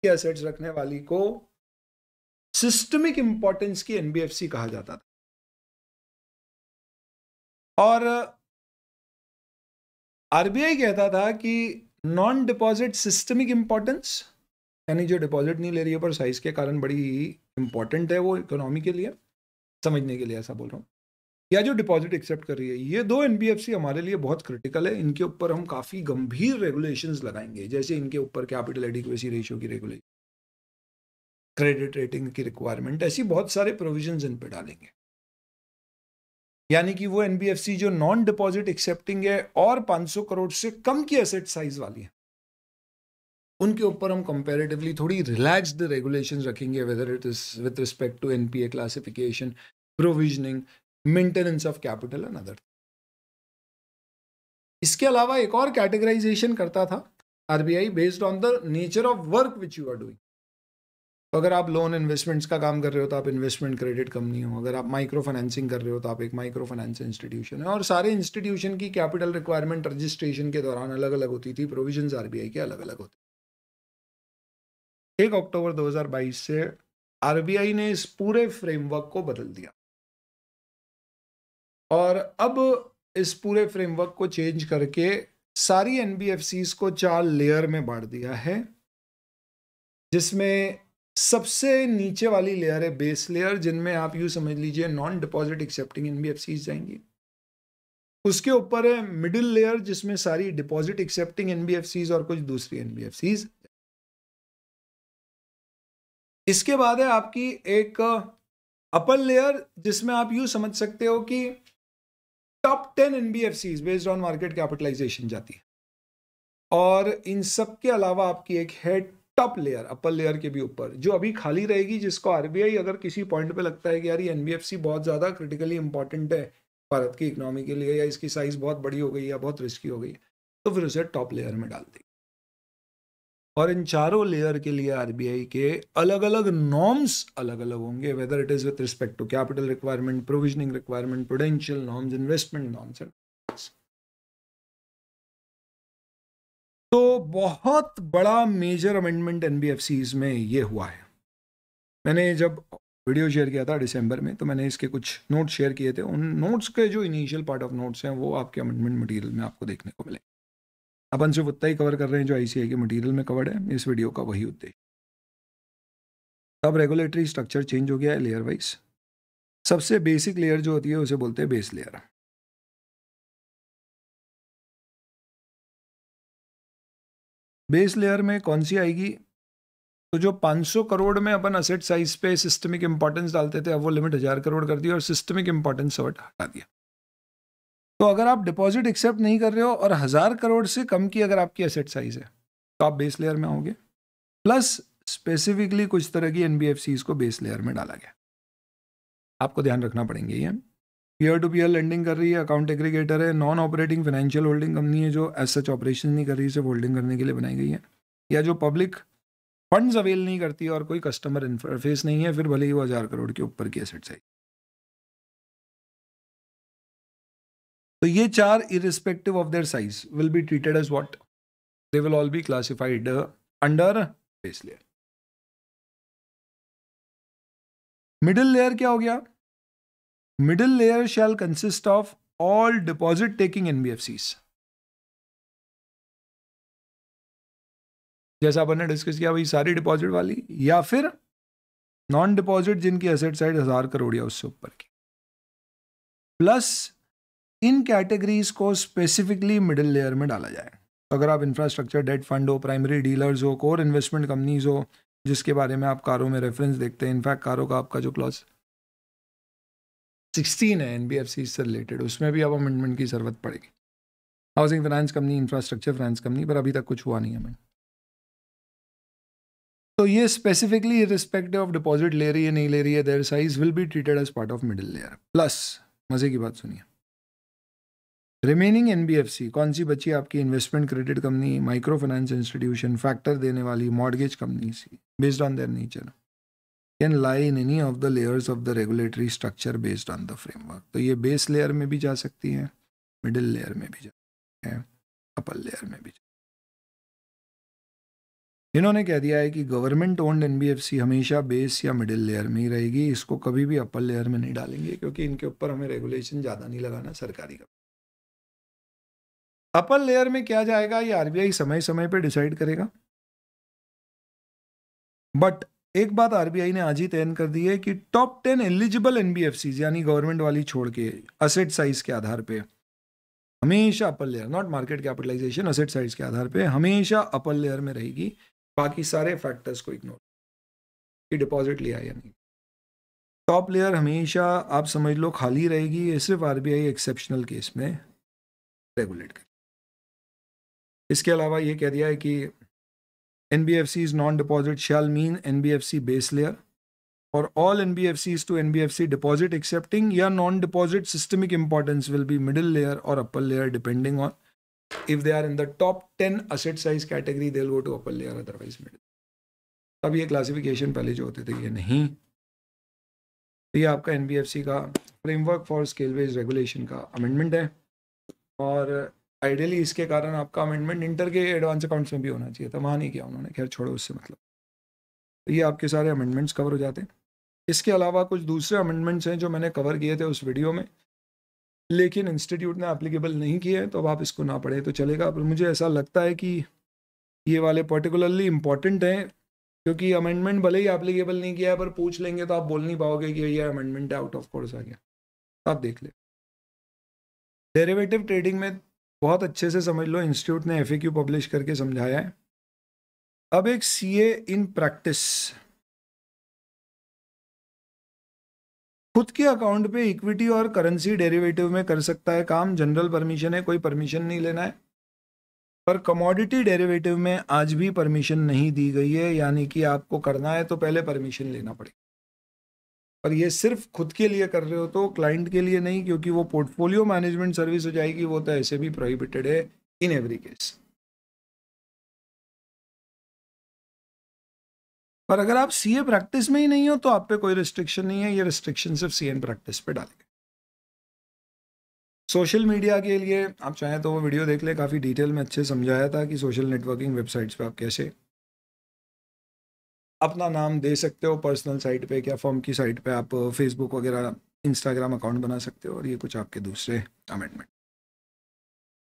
के असेट्स रखने वाली को सिस्टमिक इंपॉर्टेंस की एनबीएफसी कहा जाता था। और आरबीआई कहता था कि नॉन डिपॉजिट सिस्टमिक इंपॉर्टेंस, यानी जो डिपॉजिट नहीं ले रही है पर साइज के कारण बड़ी इंपॉर्टेंट है वो इकोनॉमी के लिए, समझने के लिए ऐसा बोल रहा हूँ, या जो डिपॉजिट एक्सेप्ट कर रही है, ये 2 एनबीएफसी हमारे लिए बहुत क्रिटिकल है। इनके ऊपर हम काफ़ी गंभीर रेगुलेशंस लगाएंगे, जैसे इनके ऊपर कैपिटल एडिक्वेसी रेशियो की रेगुलेशन, क्रेडिट रेटिंग की रिक्वायरमेंट, ऐसी बहुत सारे प्रोविजंस इन पे डालेंगे। यानी कि वो एनबीएफसी जो नॉन डिपॉजिट एक्सेप्टिंग है और 500 करोड़ से कम की एसेट साइज वाली है, उनके ऊपर हम कंपैरेटिवली थोड़ी रिलैक्स्ड रेगुलेशंस रखेंगे, whether it is with respect to NPA classification, provisioning, maintenance of capital and other. इसके अलावा एक और कैटेगराइजेशन करता था RBI based on the nature of work which you are doing. तो अगर आप लोन इन्वेस्टमेंट्स का काम कर रहे हो तो आप इन्वेस्टमेंट क्रेडिट कंपनी हो, अगर आप माइक्रो फाइनेंसिंग कर रहे हो तो आप एक माइक्रो फाइनेंस इंस्टीट्यूशन है, और सारे इंस्टीट्यूशन की कैपिटल रिक्वायरमेंट रजिस्ट्रेशन के दौरान अलग अलग होती थी, प्रोविजंस आरबीआई के अलग अलग होते। 1 अक्टूबर 2022 से आरबीआई ने इस पूरे फ्रेमवर्क को बदल दिया, और अब इस पूरे फ्रेमवर्क को चेंज करके सारी एनबीएफसीज को 4 लेयर में बांट दिया है, जिसमें सबसे नीचे वाली लेयर है बेस लेयर, जिनमें आप यूं समझ लीजिए नॉन डिपॉजिट एक्सेप्टिंग एनबीएफसीज जाएंगी। उसके ऊपर है मिडिल लेयर जिसमें सारी डिपॉजिट एक्सेप्टिंग एनबीएफसीज और कुछ दूसरी एनबीएफसीज। इसके बाद है आपकी एक अपर लेयर जिसमें आप यूं समझ सकते हो कि top 10 NBFCs based on market capitalization जाती है, और इन सब के अलावा आपकी एक है टॉप लेयर अपर लेयर के भी ऊपर जो अभी खाली रहेगी, जिसको आरबीआई अगर किसी पॉइंट पे लगता है कि यार ये एनबीएफसी बहुत ज्यादा क्रिटिकली इंपॉर्टेंट है भारत की इकोनॉमी के लिए, या इसकी साइज बहुत बड़ी हो गई या बहुत रिस्की हो गई, तो फिर उसे टॉप लेयर में डाल देगी। और इन चारों लेयर के लिए आरबीआई के अलग अलग नॉर्म्स अलग अलग होंगे, whether it is with respect to capital requirement, provisioning requirement, prudential norms, investment norms. तो बहुत बड़ा मेजर अमेंडमेंट एनबीएफसीज में ये हुआ है। मैंने जब वीडियो शेयर किया था दिसंबर में, तो मैंने इसके कुछ नोट्स शेयर किए थे। उन नोट्स के जो इनिशियल पार्ट ऑफ नोट्स हैं वो आपके अमेंडमेंट मटेरियल में आपको देखने को मिले। अपन सिर्फ उतना ही कवर कर रहे हैं जो आईसीआई के मटेरियल में कवर्ड है। इस वीडियो का वही उद्देश्य। अब रेगुलेटरी स्ट्रक्चर चेंज हो गया है लेयर वाइज। सबसे बेसिक लेयर जो होती है उसे बोलते हैं बेस लेयर। बेस लेयर में कौन सी आएगी? तो जो 500 करोड़ में अपन असेट साइज पे सिस्टमिक इंपॉर्टेंस डालते थे, अब वो लिमिट 1000 करोड़ कर दी और सिस्टमिक इंपॉर्टेंस हटा दिया। तो अगर आप डिपॉजिट एक्सेप्ट नहीं कर रहे हो और 1000 करोड़ से कम की अगर आपकी एसेट साइज है तो आप बेस लेयर में आओगे। प्लस स्पेसिफिकली कुछ तरह की एनबीएफसीज को बेस लेयर में डाला गया। आपको ध्यान रखना पड़ेंगे ये पीयर टू पीयर लेंडिंग कर रही है, अकाउंट एग्रीगेटर है, non operating financial holding company है जो एज सच ऑपरेशन नहीं कर रही, सिर्फ होल्डिंग करने के लिए बनाई गई है, या जो पब्लिक फंड्स अवेल नहीं करती और कोई कस्टमर इंटरफेस नहीं है, फिर भले ही वो 1000 करोड़ के ऊपर की एसेट साइज। तो ये चार irrespective of their size will be treated as what? They will all be classified under base layer. Middle layer क्या हो गया? Middle layer shall consist of all deposit taking NBFCs. जैसा अपन ने डिस्कस किया वही सारी डिपॉजिट वाली, या फिर नॉन डिपॉजिट जिनकी एसेट साइड 1000 करोड़ या उससे ऊपर की। प्लस इन कैटेगरीज को स्पेसिफिकली मिडिल लेयर में डाला जाए। तो अगर आप इंफ्रास्ट्रक्चर डेट फंड हो, प्राइमरी डीलर्स हो, कोर इन्वेस्टमेंट कंपनीज हो, जिसके बारे में आप कारों में रेफरेंस देखते हैं, इनफैक्ट कारों का आपका जो क्लॉज 16 है एनबीएफसी से रिलेटेड, उसमें भी अब अमेंडमेंट की जरूरत पड़ेगी। Housing finance company, infrastructure finance company, पर अभी तक कुछ हुआ नहीं है। मैं तो ये स्पेसिफिकली रिस्पेक्टिव ऑफ डिपॉजिट ले रही है नहीं ले रही है, their size will be treated as part of middle layer. Plus मजे की बात सुनिए, रिमेनिंग एनबीएफसी कौन सी बची आपकी? Investment credit company, micro finance institution, factor देने वाली, mortgage company, based on their nature can lie in any of the layers of the regulatory structure based on the framework. तो ये बेस लेयर में भी जा सकती है, मिडिल लेयर में भी जा सकती है, अपर लेयर में भी। इन्होंने कह दिया है कि गवर्नमेंट ओन्ड एनबीएफसी हमेशा बेस या मिडिल लेयर में ही रहेगी, इसको कभी भी अपर लेयर में नहीं डालेंगे, क्योंकि इनके ऊपर हमें रेगुलेशन ज़्यादा नहीं लगाना सरकारी का। अपर लेयर में क्या जाएगा ये आरबीआई समय समय पे डिसाइड करेगा। बट एक बात आरबीआई ने आज ही तय कर दी है कि टॉप 10 एलिजिबल एनबीएफसीज यानी गवर्नमेंट वाली छोड़ के असेट साइज के आधार पे हमेशा upper layer, not market capitalization, asset size के आधार पे हमेशा अपर लेयर में रहेगी। बाकी सारे फैक्टर्स को इग्नोर, कि डिपॉजिट लिया या नहीं। टॉप लेयर हमेशा आप समझ लो खाली रहेगी, ये सिर्फ आरबीआई एक्सेप्शनल केस में रेगुलेट करे। इसके अलावा ये कह दिया है कि NBFC's non-deposit shall mean NBFC base layer or all NBFCs to NBFC deposit accepting या non-deposit systemic importance will be middle layer or upper layer depending on if they are in the top 10 asset size category they'll go to upper layer, otherwise middle। अब ये classification पहले जो होते थे ये नहीं। तो ये आपका NBFC का framework for scale based regulation का अमेंडमेंट है, और आइडियली इसके कारण आपका अमेंडमेंट इंटर के एडवांस अकाउंट्स में भी होना चाहिए था, वहाँ नहीं किया उन्होंने, खैर छोड़ो उससे मतलब। तो ये आपके सारे अमेंडमेंट्स कवर हो जाते हैं। इसके अलावा कुछ दूसरे अमेंडमेंट्स हैं जो मैंने कवर किए थे उस वीडियो में, लेकिन इंस्टीट्यूट ने एप्लीकेबल नहीं किए हैं, तो अब आप इसको ना पढ़े तो चलेगा। पर मुझे ऐसा लगता है कि ये वाले पर्टिकुलरली इंपॉर्टेंट हैं, क्योंकि अमेंडमेंट भले ही एप्लीकेबल नहीं किया है पर पूछ लेंगे तो आप बोल नहीं पाओगे कि ये अमेंडमेंट आउट ऑफ कोर्स आ गया। आप देख ले। डेरिवेटिव ट्रेडिंग में बहुत अच्छे से समझ लो, इंस्टीट्यूट ने FAQ पब्लिश करके समझाया है। अब एक CA इन प्रैक्टिस, खुद के अकाउंट पे इक्विटी और करेंसी डेरिवेटिव में कर सकता है काम, जनरल परमिशन है, कोई परमिशन नहीं लेना है। पर कमोडिटी डेरिवेटिव में आज भी परमिशन नहीं दी गई है, यानी कि आपको करना है तो पहले परमिशन लेना पड़ेगा। पर ये सिर्फ खुद के लिए कर रहे हो तो क्लाइंट के लिए नहीं, क्योंकि वो पोर्टफोलियो मैनेजमेंट सर्विस हो जाएगी, वो तो ऐसे भी प्रोहिबिटेड है इन एवरी केस। पर अगर आप CA प्रैक्टिस में ही नहीं हो तो आप पे कोई रिस्ट्रिक्शन नहीं है, ये रिस्ट्रिक्शन सिर्फ CA प्रैक्टिस पे डालेंगे। सोशल मीडिया के लिए आप चाहें तो वो वीडियो देख ले, काफ़ी डिटेल में अच्छे समझाया था कि सोशल नेटवर्किंग वेबसाइट्स पे आप कैसे अपना नाम दे सकते हो, पर्सनल साइट पे क्या फर्म की साइट पे आप फेसबुक वगैरह इंस्टाग्राम अकाउंट बना सकते हो, और ये कुछ आपके दूसरे अमेंडमेंट।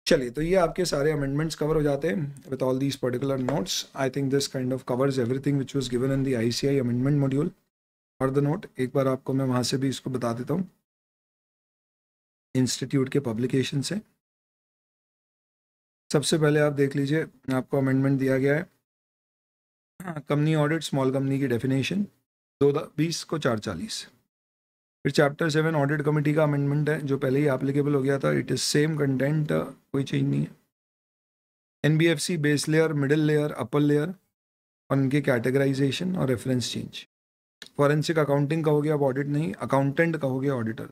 चलिए, तो ये आपके सारे अमेंडमेंट्स कवर हो जाते हैं with all these particular notes. I think this kind of covers everything which was given in the ICI amendment module और द नोट। एक बार आपको मैं वहाँ से भी इसको बता देता हूँ, इंस्टीट्यूट के पब्लिकेशन से। सबसे पहले आप देख लीजिए, आपको अमेंडमेंट दिया गया है कंपनी ऑडिट स्मॉल कंपनी की डेफिनेशन 2/20 को 440। फिर चैप्टर 7 ऑडिट कमेटी का अमेंडमेंट है जो पहले ही एप्लीकेबल हो गया था, इट इज़ सेम कंटेंट, कोई चेंज नहीं है। NBFC base layer, middle layer, upper layer और उनके कैटेगराइजेशन और रेफरेंस चेंज। फॉरेंसिक अकाउंटिंग कहोगे अब ऑडिट नहीं, अकाउंटेंट कहोगे ऑडिटर।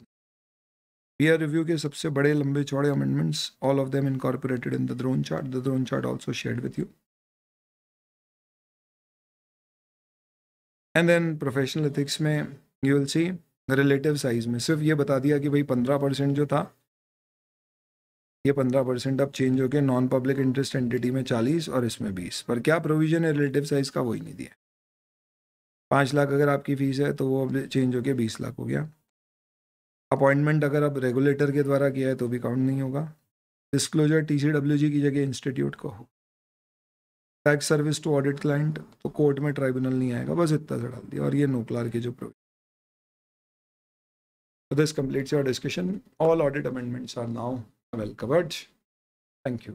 पीयर रिव्यू के सबसे बड़े लंबे चौड़े amendments, all of them incorporated in the drone chart, the drone chart also shared with you. And then professional ethics में you will see relative size में सिर्फ ये बता दिया कि भाई 15% जो था, ये 15% अब चेंज होकर नॉन पब्लिक इंटरेस्ट एंटिटी में 40 और इसमें 20। पर क्या प्रोविजन है रिलेटिव साइज का, वही नहीं दिया। 5 लाख अगर आपकी फीस है तो वो अब चेंज होकर 20 लाख हो गया। अपॉइंटमेंट अगर अब रेगुलेटर के द्वारा किया है तो भी काउंट नहीं होगा। डिस्क्लोजर TCWG की जगह इंस्टीट्यूट को हो। Tax service to audit client तो कोर्ट में ट्राइब्यूनल नहीं आएगा, बस इतना सा डाल दिया। और ये नोक्लार के जो provision. So this completes your discussion. All audit amendments are now well covered. Thank you.